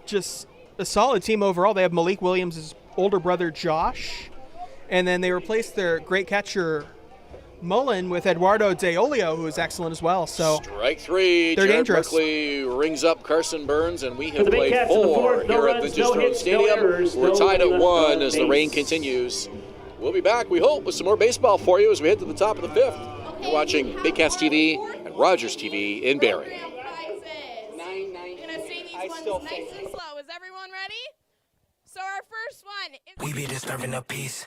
just a solid team overall. They have Malik Williams' older brother, Josh. And then they replaced their great catcher, Mullen, with Eduardo Deolio, who is excellent as well. So strike three. They're Jared dangerous. Berkeley rings up Carson Burns, and we have the played Baycats in the 4 fourth. No here at runs, Vintage no Throne hits, no Stadium. errors, We're no tied at runners 1 on as the base. rain continues. We'll be back, we hope, with some more baseball for you as we head to the top of the 5th. You're watching Baycats TV and Rogers TV in Barrie. Nice and slow. Is everyone ready? So our first one is We be disturbing the peace.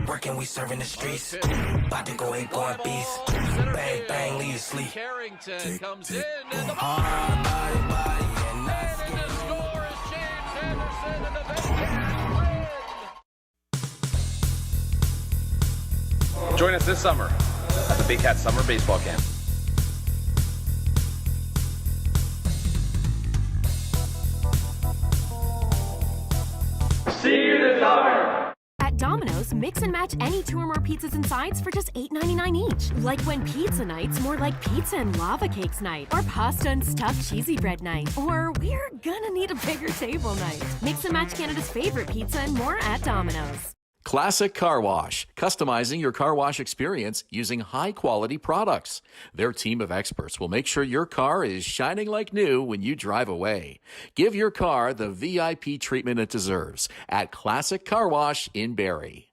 Working, we serving the streets. About to go 8 going beast. Bang, bang, leave you sleep. Carrington comes in, and the Hard body, and that's score is James Anderson, and the Baycats win. Join us this summer at the Baycats Summer Baseball Camp. At Domino's, mix and match any 2 or more pizzas and sides for just $8.99 each. Like when pizza night's more like pizza and lava cakes night, or pasta and stuffed cheesy bread night, or we're gonna need a bigger table night. Mix and match Canada's favorite pizza and more at Domino's. Classic Car Wash, customizing your car wash experience using high-quality products. Their team of experts will make sure your car is shining like new when you drive away. Give your car the VIP treatment it deserves at Classic Car Wash in Barrie.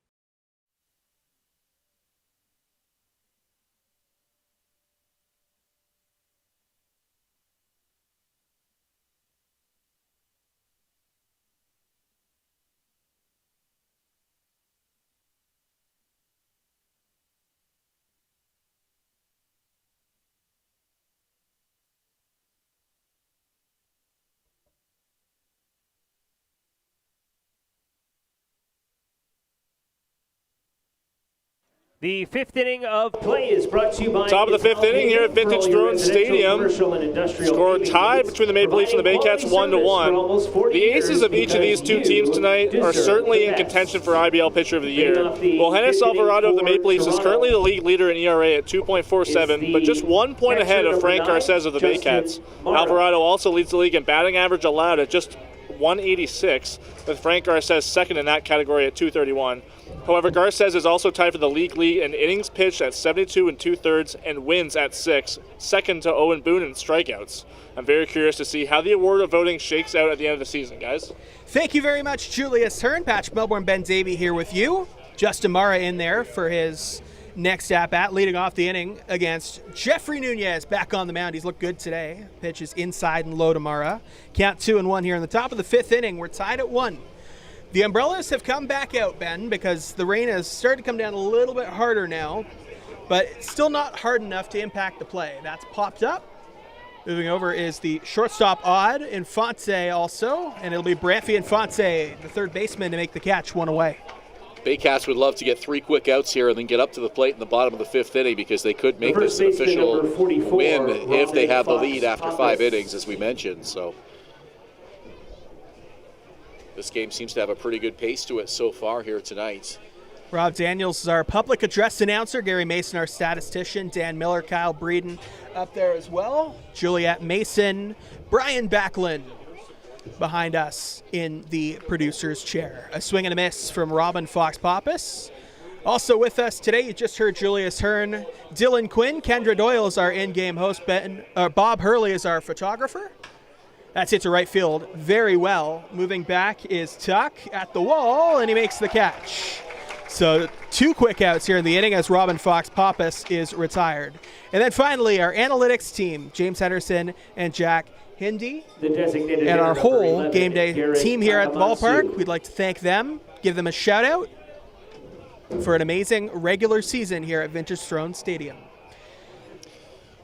The 5th inning of play is brought to you by Top of the 5th inning here at Vintage Throne Stadium. Score tied between the Maple Leafs and the Baycats 1-1. The aces of each of these two teams tonight are certainly in contention for IBL Pitcher of the Year. Johannes Alvarado of the Maple Leafs is currently the league leader in ERA at 2.47, but just 1 point ahead of Frank Garces of the Baycats. Alvarado also leads the league in batting average allowed at just 186, with Frank Garces second in that category at 231. However, Garces is also tied for the league lead in innings pitched at 72 2/3 and wins at 6, second to Owen Boone in strikeouts. I'm very curious to see how the award of voting shakes out at the end of the season, guys. Thank you very much, Julius Hern. Patch Melbourne, Ben Davy here with you. Justin Mara in there for his next at-bat, leading off the inning against Jeffrey Nunez, back on the mound. He's looked good today. Pitch is inside and low to Mara. Count 2-1 here in the top of the 5th inning. We're tied at 1. The umbrellas have come back out, Ben, because the rain has started to come down a little bit harder now, but still not hard enough to impact the play. That's popped up. Moving over is the shortstop Odd, Infante also, and it'll be Branfi Infante, the third baseman, to make the catch, 1 away. Baycats would love to get 3 quick outs here and then get up to the plate in the bottom of the 5th inning because they could make this an official win if they have the lead after 5 innings, as we mentioned. So this game seems to have a pretty good pace to it so far here tonight. Rob Daniels is our public address announcer. Gary Mason, our statistician. Dan Miller, Kyle Breeden up there as well. Juliet Mason, Brian Backland behind us in the producer's chair. A swing and a miss from Robin Fox-Pappas. Also with us today, you just heard Julius Hern, Dylan Quinn, Kendra Doyle is our in-game host, Bob Hurley is our photographer. That's hit to right field very well. Moving back is Tuck at the wall, and he makes the catch. So 2 quick outs here in the inning as Robin Fox-Pappas is retired. And then finally, our analytics team, James Henderson and Jack Hindi, and our whole game day team here at the ballpark. We'd like to thank them, give them a shout out for an amazing regular season here at Vintage Throne Stadium.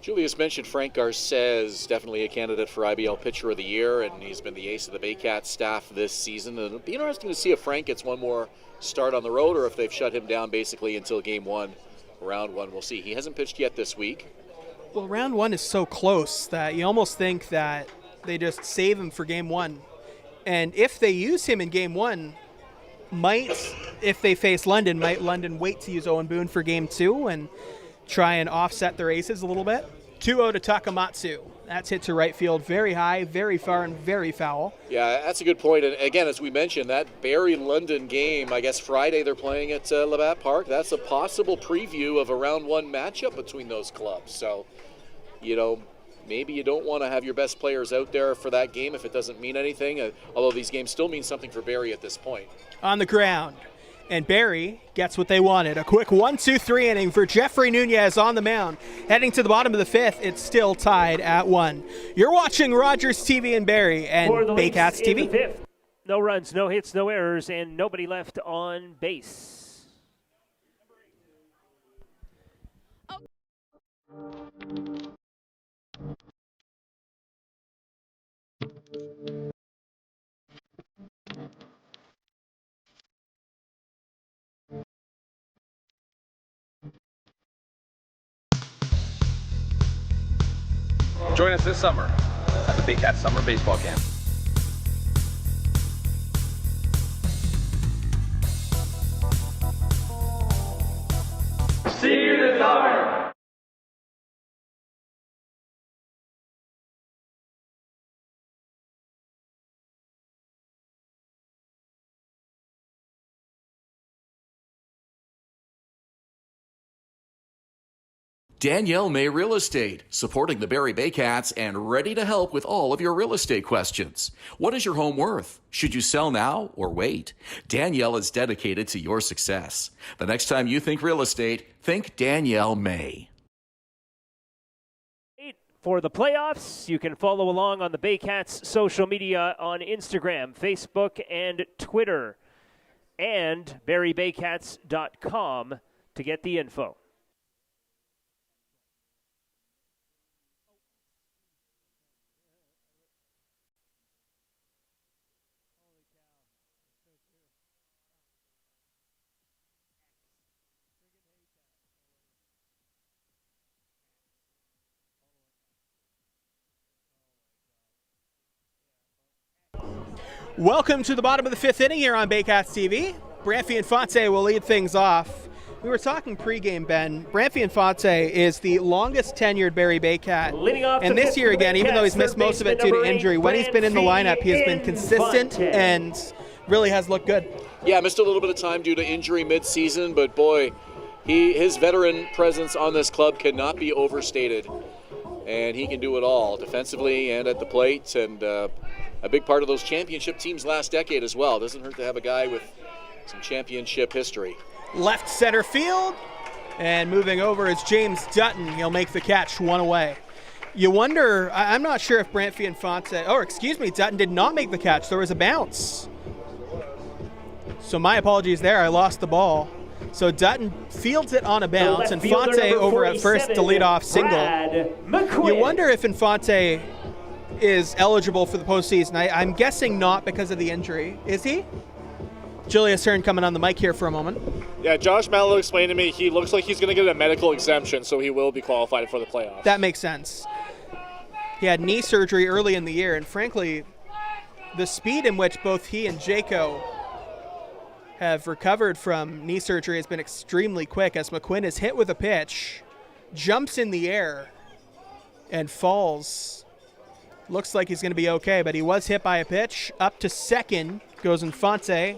Julius mentioned Frank Garces, definitely a candidate for IBL Pitcher of the Year, and he's been the ace of the Baycats staff this season. It'll be interesting to see if Frank gets one more start on the road or if they've shut him down basically until Game 1, Round 1. We'll see. He hasn't pitched yet this week. Well, Round 1 is so close that you almost think that they just save him for Game 1. And if they use him in Game 1, if they face London, might London wait to use Owen Boone for game 2 and try and offset their aces a little bit? 2-0 to Takamatsu. That's hit to right field very high, very far, and very foul. Yeah, that's a good point. And again, as we mentioned, that Barrie-London game, I guess Friday they're playing at Labatt Park. That's a possible preview of a round 1 matchup between those clubs. So, maybe you don't want to have your best players out there for that game if it doesn't mean anything, although these games still mean something for Barrie at this point. On the ground. And Barrie gets what they wanted. A quick 1-2-3 inning for Jeffrey Nunez on the mound. Heading to the bottom of the 5th, it's still tied at 1. You're watching Rogers TV in Barrie and Baycats TV. No runs, no hits, no errors, and nobody left on base. Join us this summer at the Baycats Summer Baseball Camp. See you this summer! Danielle May Real Estate, supporting the Barrie Baycats and ready to help with all of your real estate questions. What is your home worth? Should you sell now or wait? Danielle is dedicated to your success. The next time you think real estate, think Danielle May. For the playoffs, you can follow along on the Baycats social media on Instagram, Facebook, and Twitter, and barriebaycats.com to get the info. Welcome to the bottom of the 5th inning here on Baycats TV. Branfi Infante will lead things off. We were talking pregame, Ben. Branfi Infante is the longest tenured Barrie Baycat. And this year again, even though he's missed most of it due to injury, when he's been in the lineup, he has been consistent and really has looked good. Yeah, missed a little bit of time due to injury mid-season, but boy, his veteran presence on this club cannot be overstated. And he can do it all, defensively and at the plate, and a big part of those championship teams last decade as well. Doesn't hurt to have a guy with some championship history. Left center field, and moving over is James Dutton. He'll make the catch, 1 away. You wonder, I'm not sure if Branfi Infante, Dutton did not make the catch. There was a bounce. So my apologies there, I lost the ball. So Dutton fields it on a bounce, and Infante over at first to lead off single. You wonder if Infante is eligible for the postseason. I'm guessing not because of the injury. Is he? Julius Hern coming on the mic here for a moment. Yeah, Josh Mallow explained to me he looks like he's going to get a medical exemption, so he will be qualified for the playoffs. That makes sense. He had knee surgery early in the year, and frankly, the speed in which both he and Jaco have recovered from knee surgery has been extremely quick, as McQuinn is hit with a pitch, jumps in the air, and falls. Looks like he's going to be okay, but he was hit by a pitch. Up to second goes Infante,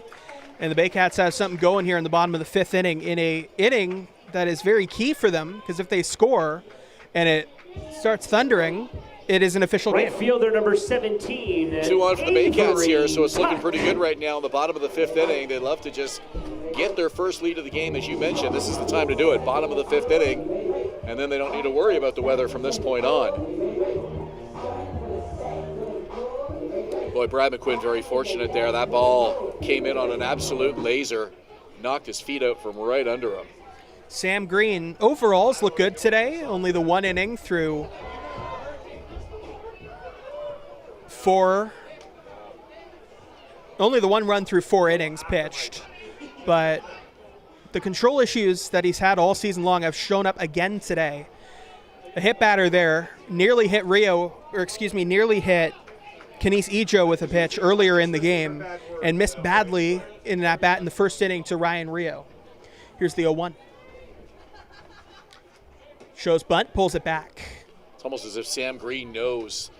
and the Baycats have something going here in the bottom of the 5th inning, in a inning that is very key for them, because if they score and it starts thundering, it is an official game. Right fielder number 17. 2 on for the Baycats here, so it's looking pretty good right now in the bottom of the 5th inning. They'd love to just get their first lead of the game, as you mentioned. This is the time to do it. Bottom of the 5th inning, and then they don't need to worry about the weather from this point on. Boy, Brad McQuinn very fortunate there. That ball came in on an absolute laser, knocked his feet out from right under him. Sam Green, overalls look good today. Only the 1 inning through 4. Only the 1 run through 4 innings pitched. But the control issues that he's had all season long have shown up again today. A hit batter there nearly hit Kenise Ejo with a pitch earlier in the game and missed badly in that bat in the first inning to Ryan Rio. Here's the 0-1. Shows bunt, pulls it back. It's almost as if Sam Green knows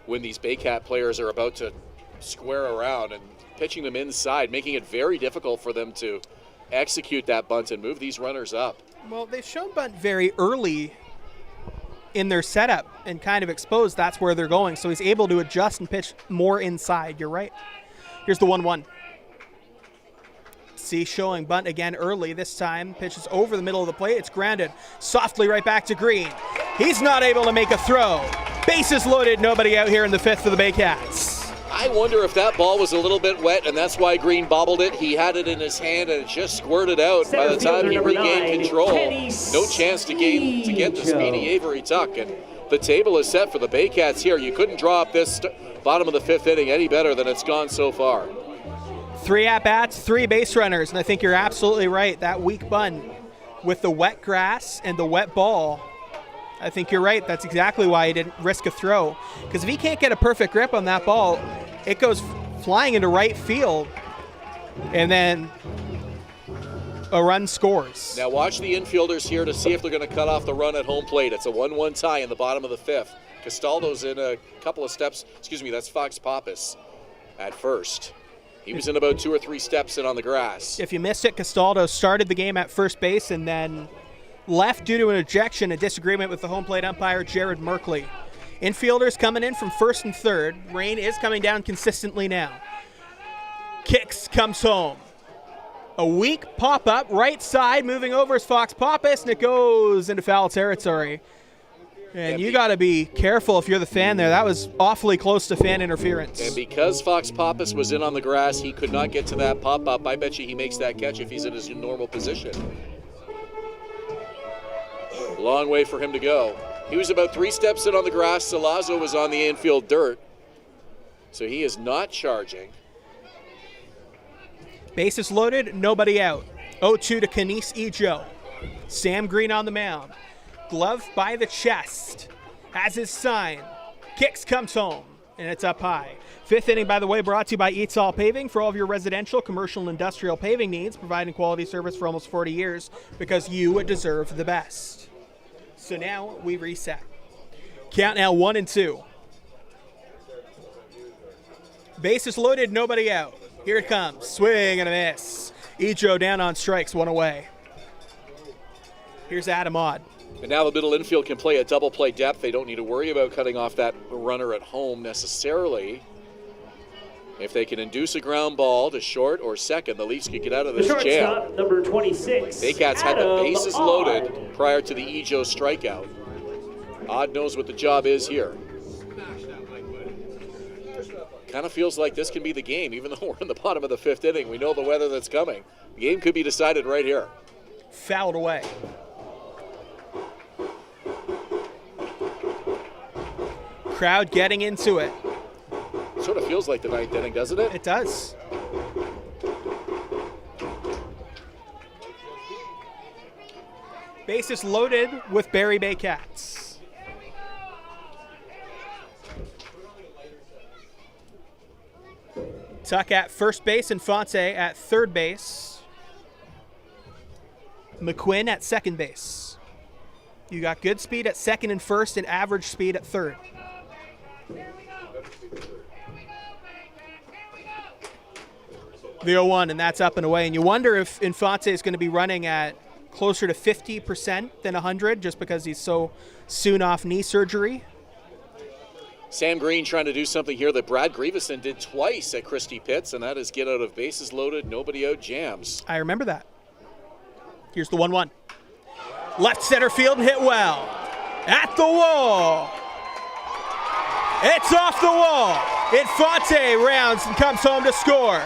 when these Baycat players are about to square around and pitching them inside, making it very difficult for them to execute that bunt and move these runners up. Well, they've shown bunt very early in their setup and kind of exposed that's where they're going, so he's able to adjust and pitch more inside. You're right. Here's the 1-1. See, showing bunt again early. This time pitches over the middle of the plate. It's grounded softly right back to Green. He's not able to make a throw. Bases loaded, nobody out here in the 5th for the Baycats. I wonder if that ball was a little bit wet and that's why Green bobbled it. He had it in his hand and it just squirted out by the time he regained control. No chance to get the speedy Avery Tuck. And the table is set for the Baycats here. You couldn't draw up this bottom of the 5th inning any better than it's gone so far. 3 at-bats, 3 base runners, and I think you're absolutely right. That weak bunt with the wet grass and the wet ball, I think you're right. That's exactly why he didn't risk a throw. Because if he can't get a perfect grip on that ball, it goes flying into right field, and then a run scores. Now watch the infielders here to see if they're going to cut off the run at home plate. It's a 1-1 tie in the bottom of the 5th. Castaldo's in a couple of steps. Excuse me, that's Fox Pappas at first. He was in about 2 or 3 steps in on the grass. If you missed it, Castaldo started the game at first base and then left due to an ejection, a disagreement with the home plate umpire, Jared Merkley. Infielders coming in from 1st and 3rd. Rain is coming down consistently now. Kicks, comes home. A weak pop-up, right side, moving over is Fox Pappas, and it goes into foul territory. And you got to be careful if you're the fan there. That was awfully close to fan interference. And because Fox Pappas was in on the grass, he could not get to that pop-up. I bet you he makes that catch if he's in his normal position. Long way for him to go. He was about 3 steps in on the grass. Salazzo was on the infield dirt. So he is not charging. Bases loaded, nobody out. 0-2 to Kenise Ejo. Sam Green on the mound. Glove by the chest. Has his sign. Kicks, comes home. And it's up high. 5th inning, by the way, brought to you by Eats All Paving for all of your residential, commercial, and industrial paving needs, providing quality service for almost 40 years because you deserve the best. So now we reset. Count now 1-2. Bases loaded, nobody out. Here it comes. Swing and a miss. Ejo down on strikes, 1 away. Here's Adam Odd. And now the middle infield can play a double play depth. They don't need to worry about cutting off that runner at home necessarily. If they can induce a ground ball to short or second, the Leafs could get out of this jam. Number 26. Baycats had the bases loaded prior to the Ejo strikeout. Odd knows what the job is here. Kind of feels like this can be the game, even though we're in the bottom of the 5th inning. We know the weather that's coming. The game could be decided right here. Fouled away. Crowd getting into it. Sort of feels like the 9th inning, doesn't it? It does. Bases loaded with Barrie Baycats. Tuck at first base and Fonte at 3rd base. McQuinn at 2nd base. You got good speed at 2nd and 1st and average speed at 3rd. The 0-1, and that's up and away. And you wonder if Infante is going to be running at closer to 50% than 100 just because he's so soon off knee surgery. Sam Green trying to do something here that Brad Grieveson did twice at Christie Pitts, and that is get out of bases loaded, nobody out jams. I remember that. Here's the 1-1. Left center field and hit well. At the wall. It's off the wall. Infante rounds and comes home to score.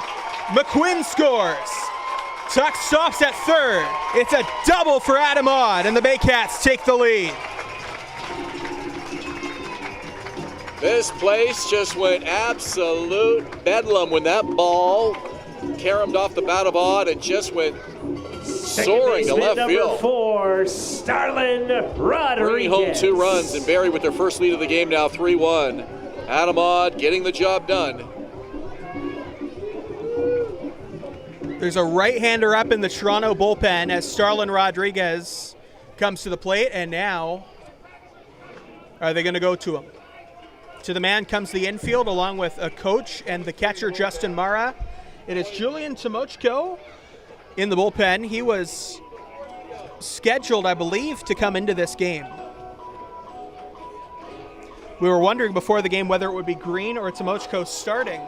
McQuinn scores. Tuck stops at 3rd. It's a double for Adam Odd, and the Baycats take the lead. This place just went absolute bedlam when that ball caromed off the bat of Odd and just went soaring to left field. Number 4, Starlin Rodriguez. Bringing home 2 runs, and Barrie with their first lead of the game now, 3-1. Adamad getting the job done. There's a right-hander up in the Toronto bullpen as Starlin Rodriguez comes to the plate, and now are they going to go to him? To the man comes the infield along with a coach and the catcher, Justin Mara. It is Julian Timochko in the bullpen. He was scheduled, I believe, to come into this game. We were wondering before the game whether it would be Green or Timochko starting,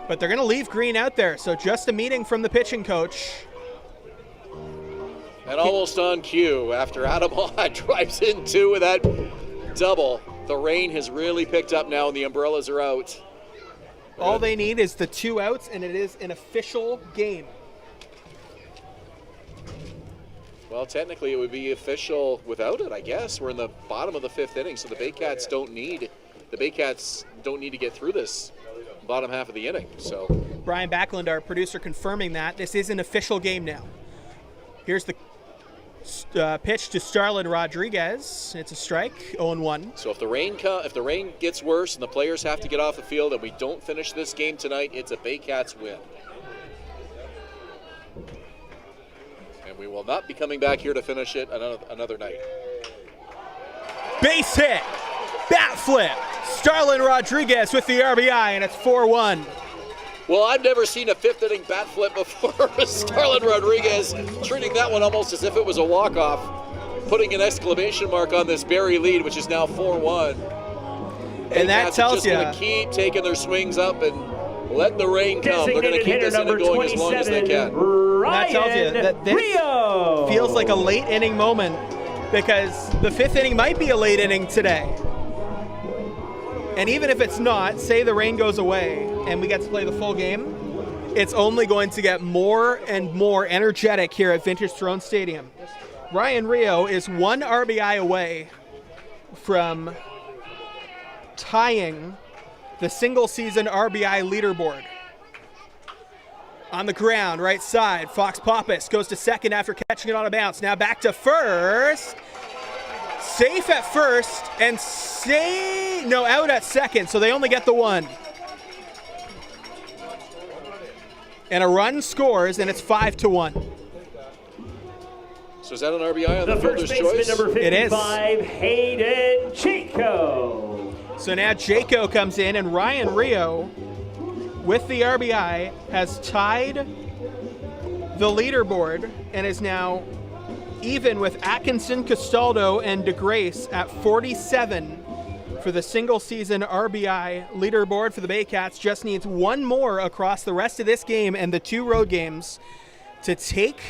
but they're going to leave Green out there. So just a meeting from the pitching coach. And almost on cue after Adamad drives in two with that double. The rain has really picked up now and the umbrellas are out. All they need is the 2 outs, and it is an official game. Well, technically it would be official without it, I guess. We're in the bottom of the 5th inning, so the Baycats don't need to get through this bottom half of the inning. So Brian Backland, our producer, confirming that this is an official game now. Here's the pitch to Starlin Rodriguez. It's a strike, 0-1. So if the rain gets worse and the players have to get off the field and we don't finish this game tonight, it's a Baycats win. And we will not be coming back here to finish it another night. Base hit, bat flip, Starlin Rodriguez with the RBI, and it's 4-1. Well, I've never seen a 5th inning bat flip before. Starlin Rodriguez treating that one almost as if it was a walk-off, putting an exclamation mark on this Barrie lead, which is now 4-1. And that tells you. They're just going to keep taking their swings up and let the rain come. They're going to keep this inning going as long as they can. That tells you that this feels like a late inning moment, because the 5th inning might be a late inning today. And even if it's not, say the rain goes away and we get to play the full game, it's only going to get more and more energetic here at Vintage Throne Stadium. Ryan Rio is 1 RBI away from tying the single-season RBI leaderboard. On the ground, right side, Fox Pappas goes to second after catching it on a bounce. Now back to first. Safe at first and out at second, so they only get the 1. And a run scores, and it's 5-1. So is that an RBI on the fielder's choice? Number 55, it is. Hayden Jaco. So now Jaco comes in, and Ryan Rio, with the RBI, has tied the leaderboard and is now even with Atkinson, Castaldo, and DeGrace at 47 for the single-season RBI leaderboard for the Baycats. Just needs 1 more across the rest of this game and the 2 road games to take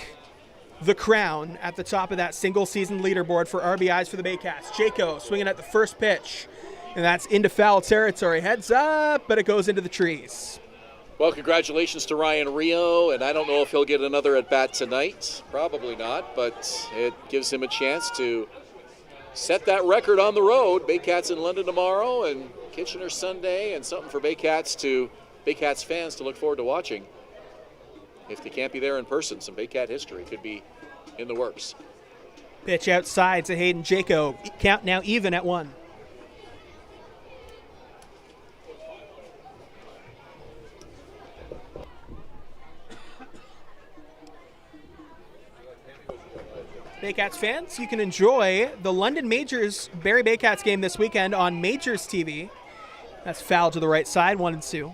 the crown at the top of that single-season leaderboard for RBIs for the Baycats. Jaco swinging at the first pitch, and that's into foul territory. Heads up, but it goes into the trees. Well, congratulations to Ryan Rio, and I don't know if he'll get another at-bat tonight. Probably not, but it gives him a chance to set that record on the road. Baycats in London tomorrow and Kitchener Sunday, and something for Baycats fans to look forward to watching. If they can't be there in person, some Baycat history could be in the works. Pitch outside to Hayden Jaco. Count now even at 1. Baycats fans, you can enjoy the London Majors Barrie Baycats game this weekend on Majors TV. That's foul to the right side, 1-2.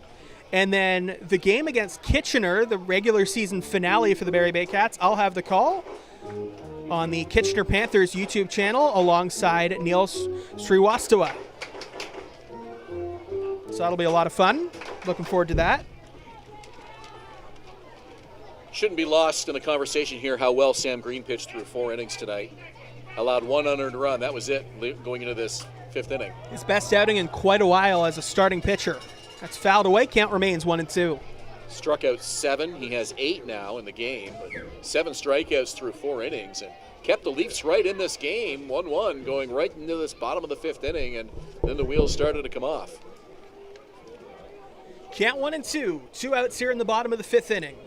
And then the game against Kitchener, the regular season finale for the Barrie Baycats, I'll have the call on the Kitchener Panthers YouTube channel alongside Neil Sriwastawa. So that'll be a lot of fun. Looking forward to that. Shouldn't be lost in the conversation here how well Sam Green pitched through 4 innings tonight. Allowed 1 unearned run. That was it going into this 5th inning. His best outing in quite a while as a starting pitcher. That's fouled away. Count remains 1-2. Struck out 7. He has 8 now in the game. 7 strikeouts through 4 innings and kept the Leafs right in this game. 1-1 going right into this bottom of the 5th inning, and then the wheels started to come off. Count 1-2. 2 outs here in the bottom of the 5th inning.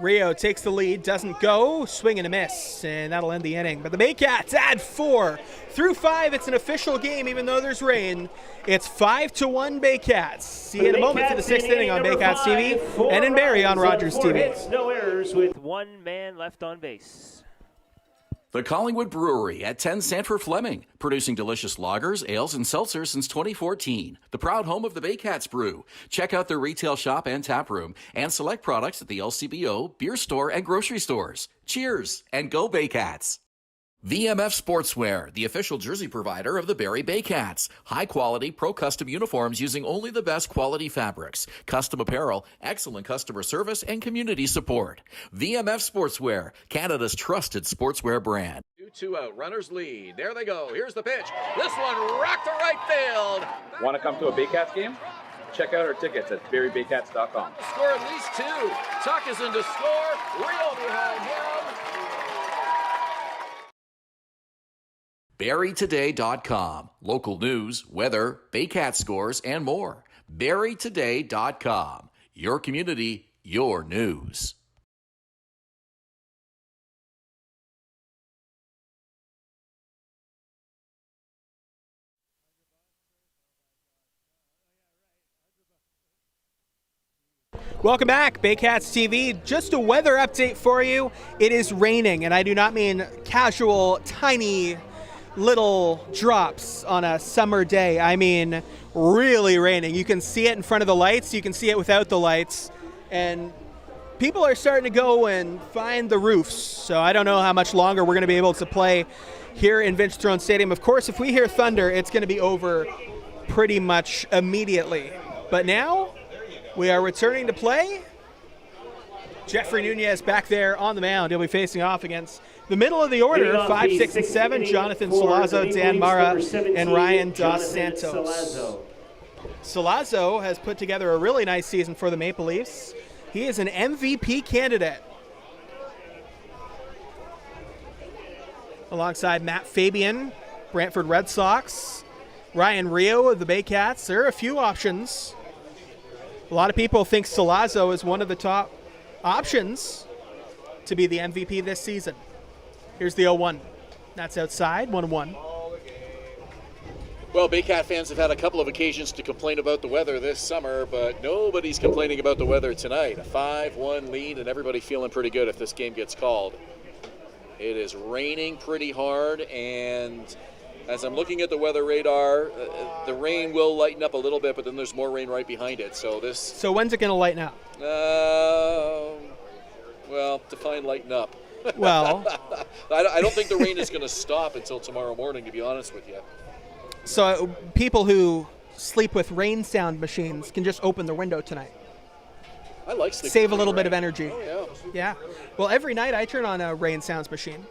Rio takes the lead, doesn't go, swing and a miss, and that'll end the inning. But the Baycats add 4. Through 5, it's an official game, even though there's rain. It's 5-1 Baycats. See you in a moment for the 6th inning on Baycats TV and in Barrie on Rogers TV. Hits, no errors with 1 man left on base. The Collingwood Brewery at 10 Sanford Fleming, producing delicious lagers, ales, and seltzers since 2014. The proud home of the Baycats Brew. Check out their retail shop and tap room, and select products at the LCBO, beer store, and grocery stores. Cheers, and go Baycats! VMF Sportswear, the official jersey provider of the Barrie Baycats. High-quality, pro-custom uniforms using only the best quality fabrics. Custom apparel, excellent customer service, and community support. VMF Sportswear, Canada's trusted sportswear brand. 2 out, runners lead. There they go. Here's the pitch. This one rocked to right field. Want to come to a Baycats game? Check out our tickets at barriebaycats.com. Score at least 2. Tuck is in to score. Rio behind him. BarrieToday.com. Local news, weather, Baycat scores, and more. BarrieToday.com. Your community, your news. Welcome back, Baycats TV. Just a weather update for you. It is raining, and I do not mean casual, tiny little drops on a summer day. I mean really raining. You can see it in front of the lights. You can see it without the lights. And people are starting to go and find the roofs. So I don't know how much longer we're going to be able to play here in Vince Throne Stadium. Of course, if we hear thunder, it's going to be over pretty much immediately. But now we are returning to play. Jeffrey Nunez back there on the mound. He'll be facing off against the middle of the order, 5, 6, and 7, Jonathan Salazzo, Dan Mara, and Ryan Dos Santos. Salazzo has put together a really nice season for the Maple Leafs. He is an MVP candidate. Alongside Matt Fabian, Brantford Red Sox, Ryan Rio of the Baycats. There are a few options. A lot of people think Salazzo is one of the top options to be the MVP this season. Here's the 0-1. That's outside, 1-1. Well, Baycat fans have had a couple of occasions to complain about the weather this summer, but nobody's complaining about the weather tonight. A 5-1 lead, and everybody feeling pretty good if this game gets called. It is raining pretty hard, and as I'm looking at the weather radar, the rain will lighten up a little bit, but then there's more rain right behind it. So when's it going to lighten up? Well, define lighten up. Well, I don't think the rain is going to stop until tomorrow morning, to be honest with you. So people who sleep with rain sound machines can just open their window tonight. I like sleeping. Save a little bit of energy. Oh, yeah. Well, every night I turn on a rain sounds machine.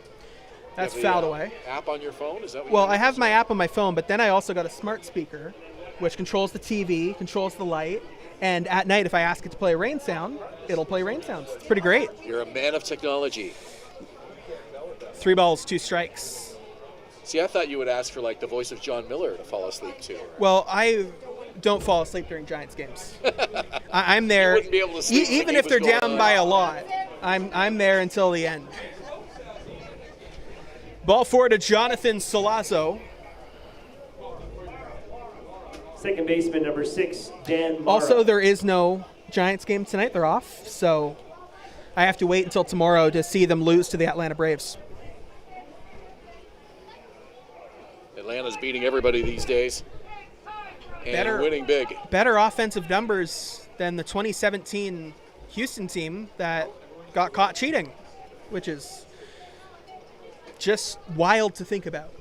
That's fouled away. App on your phone? Is that what Well, I have my app on my phone, but then I also got a smart speaker, which controls the TV, controls the light, and at night, if I ask it to play a rain sound, it'll play rain sounds. It's pretty great. You're a man of technology. 3 balls, 2 strikes. See, I thought you would ask for, like, the voice of John Miller to fall asleep to. Well, I don't fall asleep during Giants games. I'm there, You wouldn't be able to sleep even if they're down by a lot. I'm there until the end. Ball forward to Jonathan Salazzo. Second baseman, number 6, Dan Mara. Also, there is no Giants game tonight. They're off, so I have to wait until tomorrow to see them lose to the Atlanta Braves. Atlanta's beating everybody these days and winning big. Better offensive numbers than the 2017 Houston team that got caught cheating, which is just wild to think about.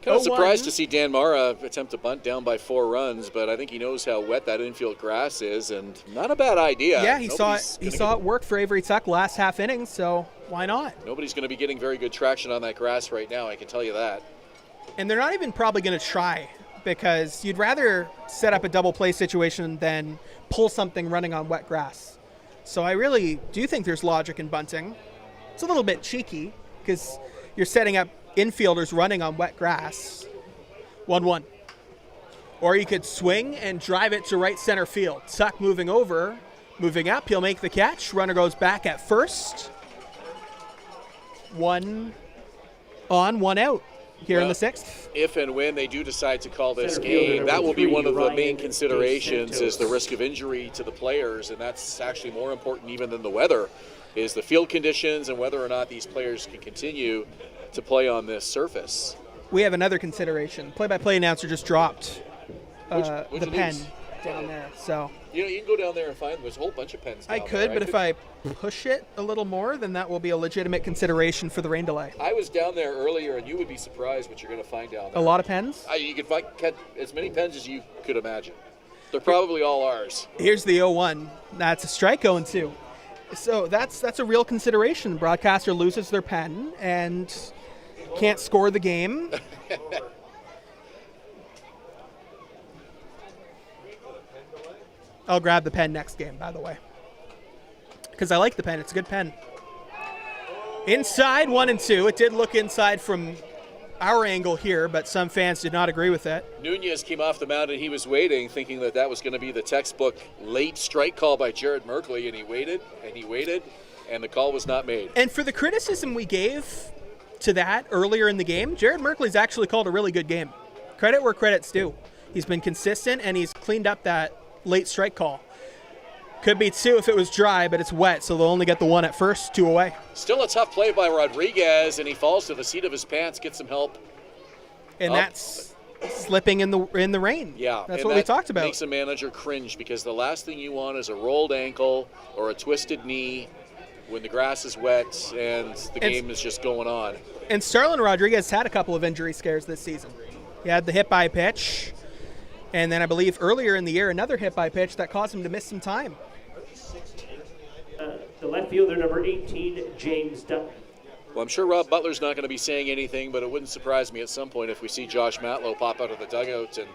Kind of surprised to see Dan Mara attempt to bunt down by 4 runs, but I think he knows how wet that infield grass is, and not a bad idea. Yeah, he saw it work for Avery Tuck last half inning, so why not? Nobody's going to be getting very good traction on that grass right now, I can tell you that. And they're not even probably going to try, because you'd rather set up a double play situation than pull something running on wet grass. So I really do think there's logic in bunting. It's a little bit cheeky, because you're setting up infielders running on wet grass. 1-1. Or you could swing and drive it to right center field. Tuck moving over, Moving up, he'll make the catch. Runner goes back at first. 1 on, 1 out here in the 6th. If and when they do decide to call this game, that will be one of the main considerations, is the risk of injury to the players, and that's actually more important even than the weather, is the field conditions and whether or not these players can continue to play on this surface. We have another consideration. Play-by-play announcer just dropped the pen down there. So you can go down there and find there's a whole bunch of pens down I could, but if I push it a little more, then that will be a legitimate consideration for the rain delay. I was down there earlier, and you would be surprised what you're going to find down there. A lot of pens? You can catch as many pens as you could imagine. They're probably all ours. Here's the 0-1. That's a strike 0-2. So that's a real consideration. The broadcaster loses their pen and can't score the game. I'll grab the pen next game, by the way, because I like the pen. It's a good pen. Inside, 1-2. It did look inside from our angle here, but some fans did not agree with it. Nunez came off the mound, and he was waiting, thinking that was going to be the textbook late strike call by Jared Merkley, and he waited, and the call was not made. And for the criticism we gave to that earlier in the game, Jared Merkley's actually called a really good game. Credit where credit's due. He's been consistent, and he's cleaned up that late strike call. Could be 2 if it was dry, but it's wet, so they'll only get the 1 at first, 2 away. Still a tough play by Rodriguez, and he falls to the seat of his pants, gets some help. And that's slipping in the rain. Yeah, that's what we talked about. Makes a manager cringe, because the last thing you want is a rolled ankle or a twisted knee when the grass is wet and the game is just going on. And Starlin Rodriguez had a couple of injury scares this season. He had the hit by pitch, and then I believe earlier in the year another hit by pitch that caused him to miss some time. The left fielder, number 18, James Dutton. Well, I'm sure Rob Butler's not going to be saying anything, but it wouldn't surprise me at some point if we see Josh Matlow pop out of the dugout and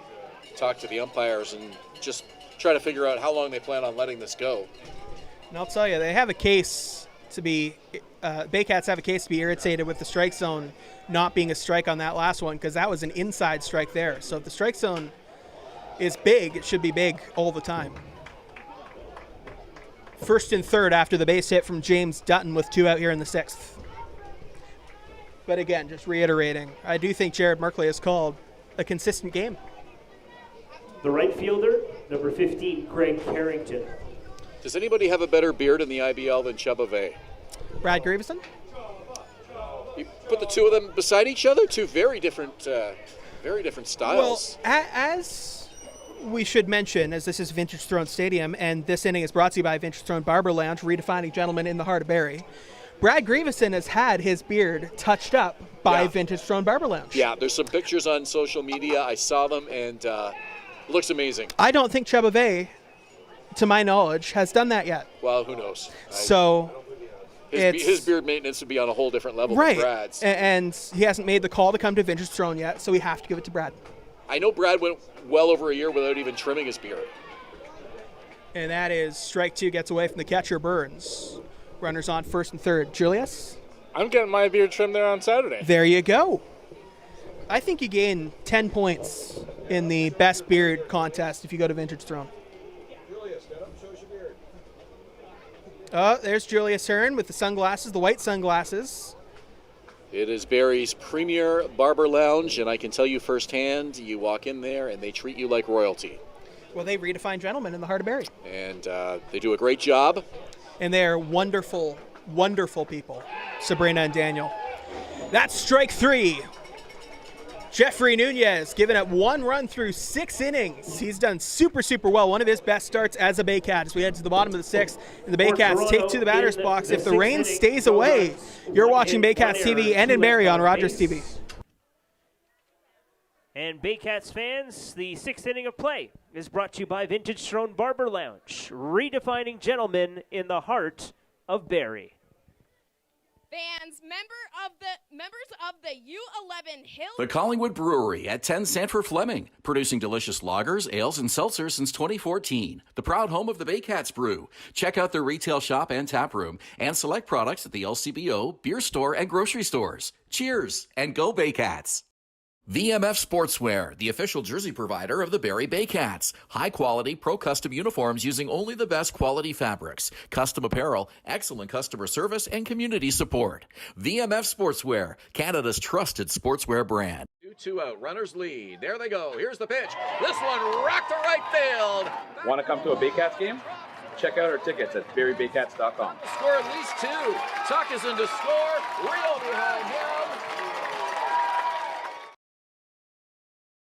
talk to the umpires and just try to figure out how long they plan on letting this go. And I'll tell you, they have a case to be Baycats have a case to be irritated with the strike zone not being a strike on that last one, because that was an inside strike there. So if the strike zone is big, it should be big all the time. First and third after the base hit from James Dutton with 2 out here in the 6th. But again, just reiterating, I do think Jared Merkley has called a consistent game. The right fielder, number 15, Greg Carrington. Does anybody have a better beard in the IBL than Chubba Vay? Brad Graveson? You put the two of them beside each other, two very different styles. Well, as we should mention, as this is Vintage Throne Stadium, and this inning is brought to you by Vintage Throne Barber Lounge, redefining gentlemen in the heart of Barrie. Brad Graveson has had his beard touched up by Vintage Throne Barber Lounge. Yeah, there's some pictures on social media. I saw them, and it looks amazing. I don't think Chubba Vay, to my knowledge, has done that yet. Well, who knows? His beard maintenance would be on a whole different level than Brad's. And he hasn't made the call to come to Vintage Throne yet, so we have to give it to Brad. I know Brad went well over a year without even trimming his beard. And that is strike 2, gets away from the catcher, Burns. Runners on first and third. Julius? I'm getting my beard trimmed there on Saturday. There you go. I think you gain 10 points in the best beard contest if you go to Vintage Throne. Julius, get up, show us your beard. Oh, there's Julius Hern with the sunglasses, the white sunglasses. It is Barrie's premier barber lounge, and I can tell you firsthand, you walk in there and they treat you like royalty. Well, they redefine gentlemen in the heart of Barrie. And they do a great job. And they're wonderful, wonderful people, Sabrina and Daniel. That's strike 3. Jeffrey Nunez giving up 1 run through 6 innings. He's done super, super well. One of his best starts as a Baycat as we head to the bottom of the 6th. And the Baycats take to the batter's box. If the rain stays away, you're watching Baycats TV and in Barrie on Rogers TV. And Baycats fans, the 6th inning of play is brought to you by Vintage Throne Barber Lounge, redefining gentlemen in the heart of Barrie. Fans, members of the U11 Hill. The Collingwood Brewery at 10 Sanford Fleming, producing delicious lagers, ales, and seltzers since 2014. The proud home of the Baycats Brew. Check out their retail shop and tap room, and select products at the LCBO, beer store, and grocery stores. Cheers, and go Baycats! VMF Sportswear, the official jersey provider of the Barrie Baycats. High-quality, pro-custom uniforms using only the best quality fabrics. Custom apparel, excellent customer service, and community support. VMF Sportswear, Canada's trusted sportswear brand. 2 out, runners lead. There they go. Here's the pitch. This one rocked to right field. Want to come to a Baycats game? Check out our tickets at barriebaycats.com. Score at least 2. Tuck is in to score. Rio behind him.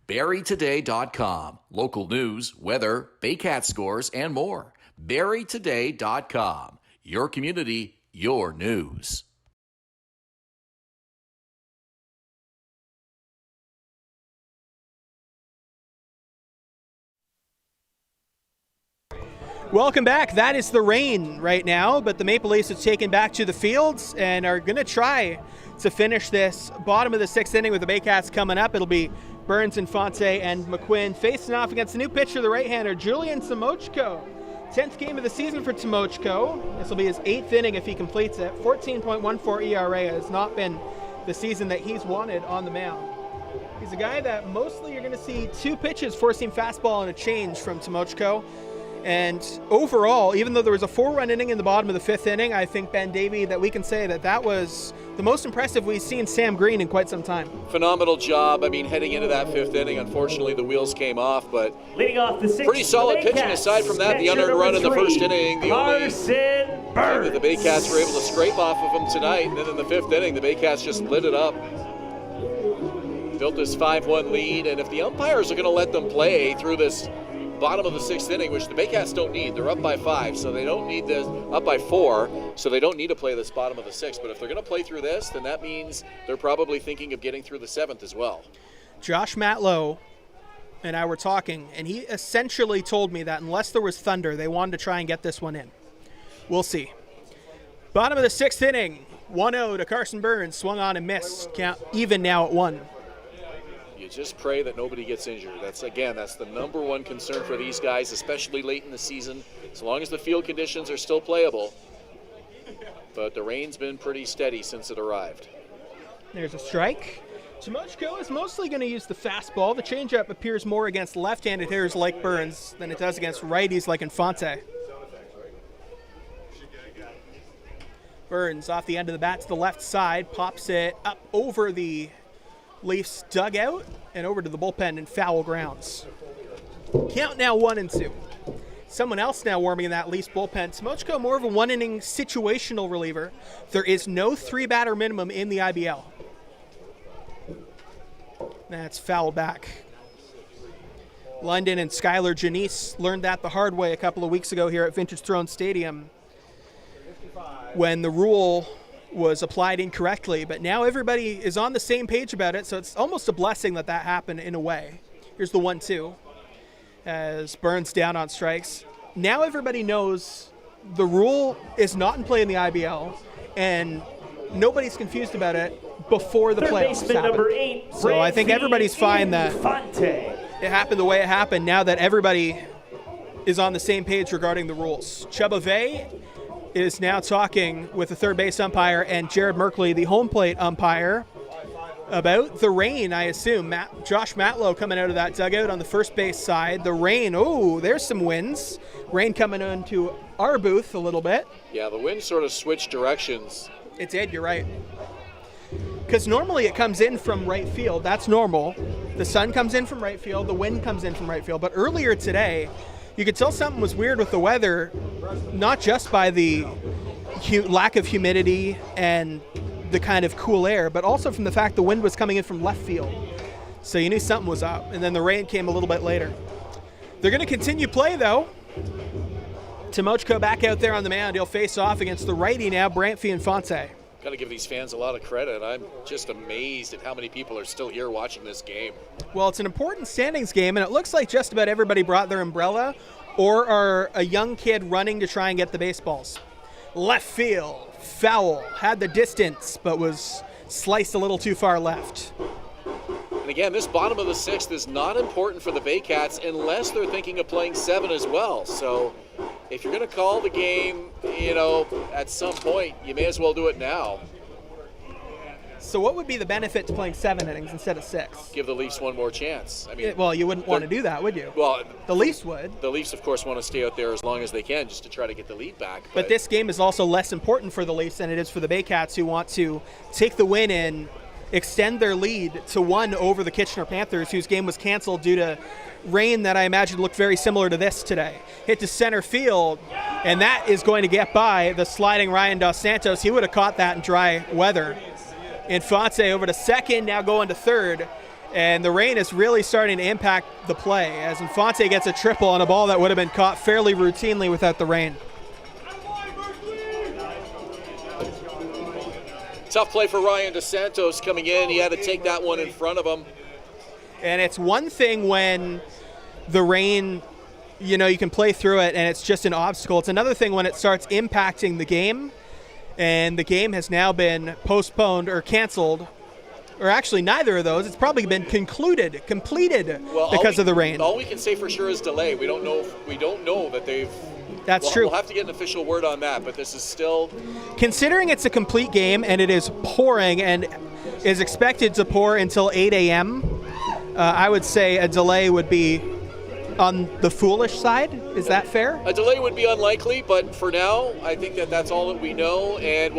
BarrieToday.com. Local news, weather, Baycat scores, and more. BarrieToday.com. Your community, your news. Welcome back. That is the rain right now, but the Maple Leafs have taken back to the fields and are going to try to finish this bottom of the 6th inning with the Baycats coming up. It'll be Burns, Infante, and McQuinn facing off against the new pitcher, the right-hander, Julian Samochko. 10th game of the season for Samochko. This will be his 8th inning if he completes it. 14.14 ERA has not been the season that he's wanted on the mound. He's a guy that mostly you're going to see 2 pitches, four-seam fastball, and a change from Samochko. And overall, even though there was a 4-run inning in the bottom of the 5th inning, I think, Ben Davy, that we can say that that was the most impressive we've seen Sam Green in quite some time. Phenomenal job. I mean, heading into that 5th inning, unfortunately the wheels came off, but leading off the 6th, pretty solid pitching aside from that. The unearned run in the 1st inning, the only thing that the Baycats were able to scrape off of them tonight. And then in the 5th inning, the Baycats just lit it up. Built this 5-1 lead, and if the umpires are going to let them play through this bottom of the 6th inning, which the Baycats don't need. They're up by 5, so they don't need this, up by 4, so they don't need to play this bottom of the 6th. But if they're going to play through this, then that means they're probably thinking of getting through the 7th as well. Josh Matlow and I were talking, and he essentially told me that unless there was thunder, they wanted to try and get this one in. We'll see. Bottom of the 6th inning, 1-0 to Carson Burns, swung on and missed. Count even now at 1. You just pray that nobody gets injured. That's the #1 concern for these guys, especially late in the season, as long as the field conditions are still playable. But the rain's been pretty steady since it arrived. There's a strike. Samochko is mostly going to use the fastball. The changeup appears more against left-handed hitters like Burns than it does against righties like Infante. Burns off the end of the bat to the left side, pops it up over the Leafs dugout and over to the bullpen in foul grounds. Count now 1-2. Someone else now warming in that Leafs bullpen. Samochko, more of a 1-inning situational reliever. There is no 3-batter minimum in the IBL. That's foul back. London and Skylar Janice learned that the hard way a couple of weeks ago here at Vintage Throne Stadium when the rule was applied incorrectly, but now everybody is on the same page about it, so it's almost a blessing that that happened in a way. Here's the 1-2 as Burns down on strikes. Now everybody knows the rule is not in play in the IBL, and nobody's confused about it before the playoffs happen. Number 8, so I think everybody's fine that it happened the way it happened now that everybody is on the same page regarding the rules. Chubba Vey is now talking with the third base umpire and Jared Merkley, the home plate umpire, about the rain, I assume. Josh Matlow coming out of that dugout on the first base side. The rain, there's some winds. Rain coming into our booth a little bit. Yeah, the wind sort of switched directions. It did, you're right. Because normally it comes in from right field. That's normal. The sun comes in from right field. The wind comes in from right field. But earlier today, you could tell something was weird with the weather, not just by the lack of humidity and the kind of cool air, but also from the fact the wind was coming in from left field. So you knew something was up, and then the rain came a little bit later. They're going to continue play, though. Samochko back out there on the mound. He'll face off against the righty now, Brantfee Infante. Got to give these fans a lot of credit. I'm just amazed at how many people are still here watching this game. Well, it's an important standings game, and it looks like just about everybody brought their umbrella or are a young kid running to try and get the baseballs. Left field, foul, had the distance, but was sliced a little too far left. And again, this bottom of the 6th is not important for the Baycats unless they're thinking of playing 7 as well. So if you're going to call the game, at some point, you may as well do it now. So what would be the benefit to playing 7 innings instead of 6? Give the Leafs one more chance. I mean, Well, you wouldn't want to do that, would you? Well, the Leafs would. The Leafs, of course, want to stay out there as long as they can just to try to get the lead back. But this game is also less important for the Leafs than it is for the Baycats, who want to take the win and extend their lead to 1 over the Kitchener Panthers, whose game was canceled due to rain that I imagine looked very similar to this today. Hit to center field, and that is going to get by the sliding Ryan Dos Santos. He would have caught that in dry weather. Infante over to second, now going to third. And the rain is really starting to impact the play as Infante gets a triple on a ball that would have been caught fairly routinely without the rain. Tough play for Ryan Dos Santos coming in. He had to take that one in front of him. And it's one thing when the rain, you can play through it and it's just an obstacle. It's another thing when it starts impacting the game, and the game has now been postponed or canceled, or actually neither of those. It's probably been completed because of the rain. All we can say for sure is delay. We don't know that they've. That's true. We'll have to get an official word on that, but this is still. Considering it's a complete game and it is pouring and is expected to pour until 8 a.m., I would say a delay would be on the foolish side. Is that fair? A delay would be unlikely, but for now, I think that's all that we know. And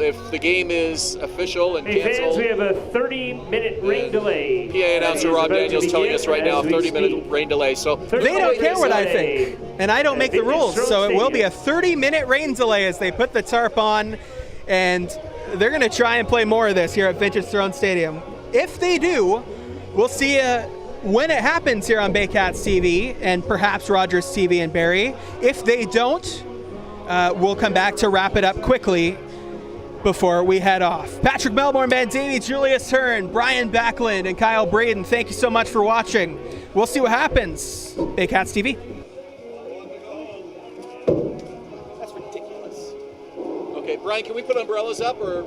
if the game is official and canceled. Fans, we have a 30-minute rain delay. PA announcer Rob Daniels telling us right now, 30-minute rain delay. So they don't care what I think, and I don't make the rules. So it will be a 30-minute rain delay as they put the tarp on, and they're going to try and play more of this here at Vintage Throne Stadium. If they do, we'll see when it happens here on Baycats TV and perhaps Rogers TV and Barrie. If they don't, we'll come back to wrap it up quickly before we head off. Patrick Melbourne, Ben Davy, Julius Hern, Brian Backland, and Kyle Braden, thank you so much for watching. We'll see what happens. Baycats TV. That's ridiculous. Okay, Brian, can we put umbrellas up or?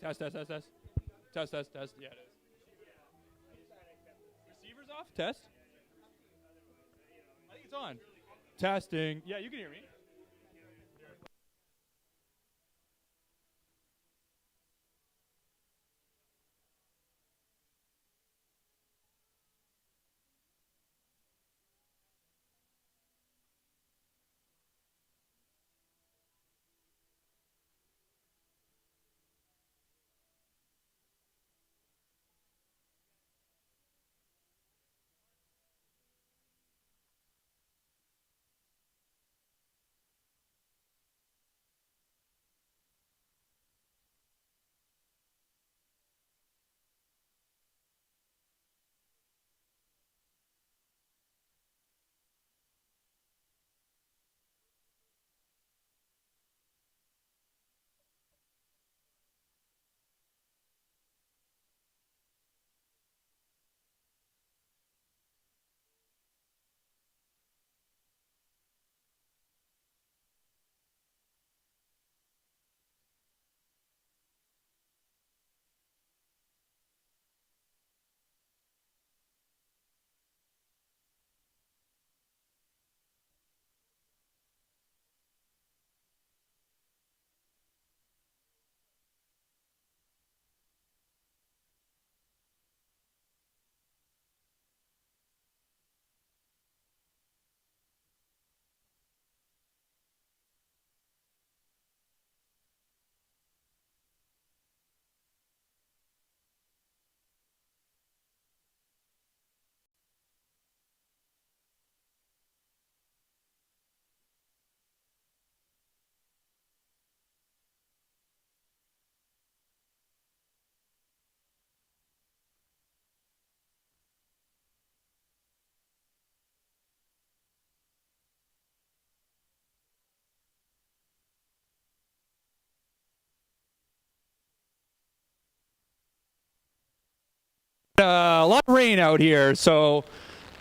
Test. Test. Yeah, it is. Receivers off. Test. I think it's on. Testing. Yeah, you can hear me. A lot of rain out here. So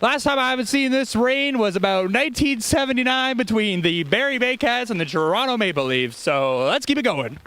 last time I haven't seen this rain was about 1979 between the Barrie Baycats and the Toronto Maple Leafs. So let's keep it going.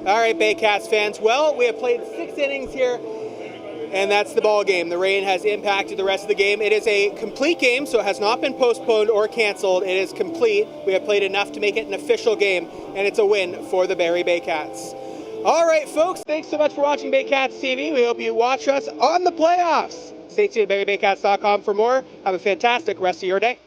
All right, Baycats fans. Well, we have played 6 innings here, and that's the ball game. The rain has impacted the rest of the game. It is a complete game, so it has not been postponed or canceled. It is complete. We have played enough to make it an official game, and it's a win for the Barrie Baycats. All right, folks, thanks so much for watching Baycats TV. We hope you watch us on the playoffs. Stay tuned at BarrieBaycats.com for more. Have a fantastic rest of your day.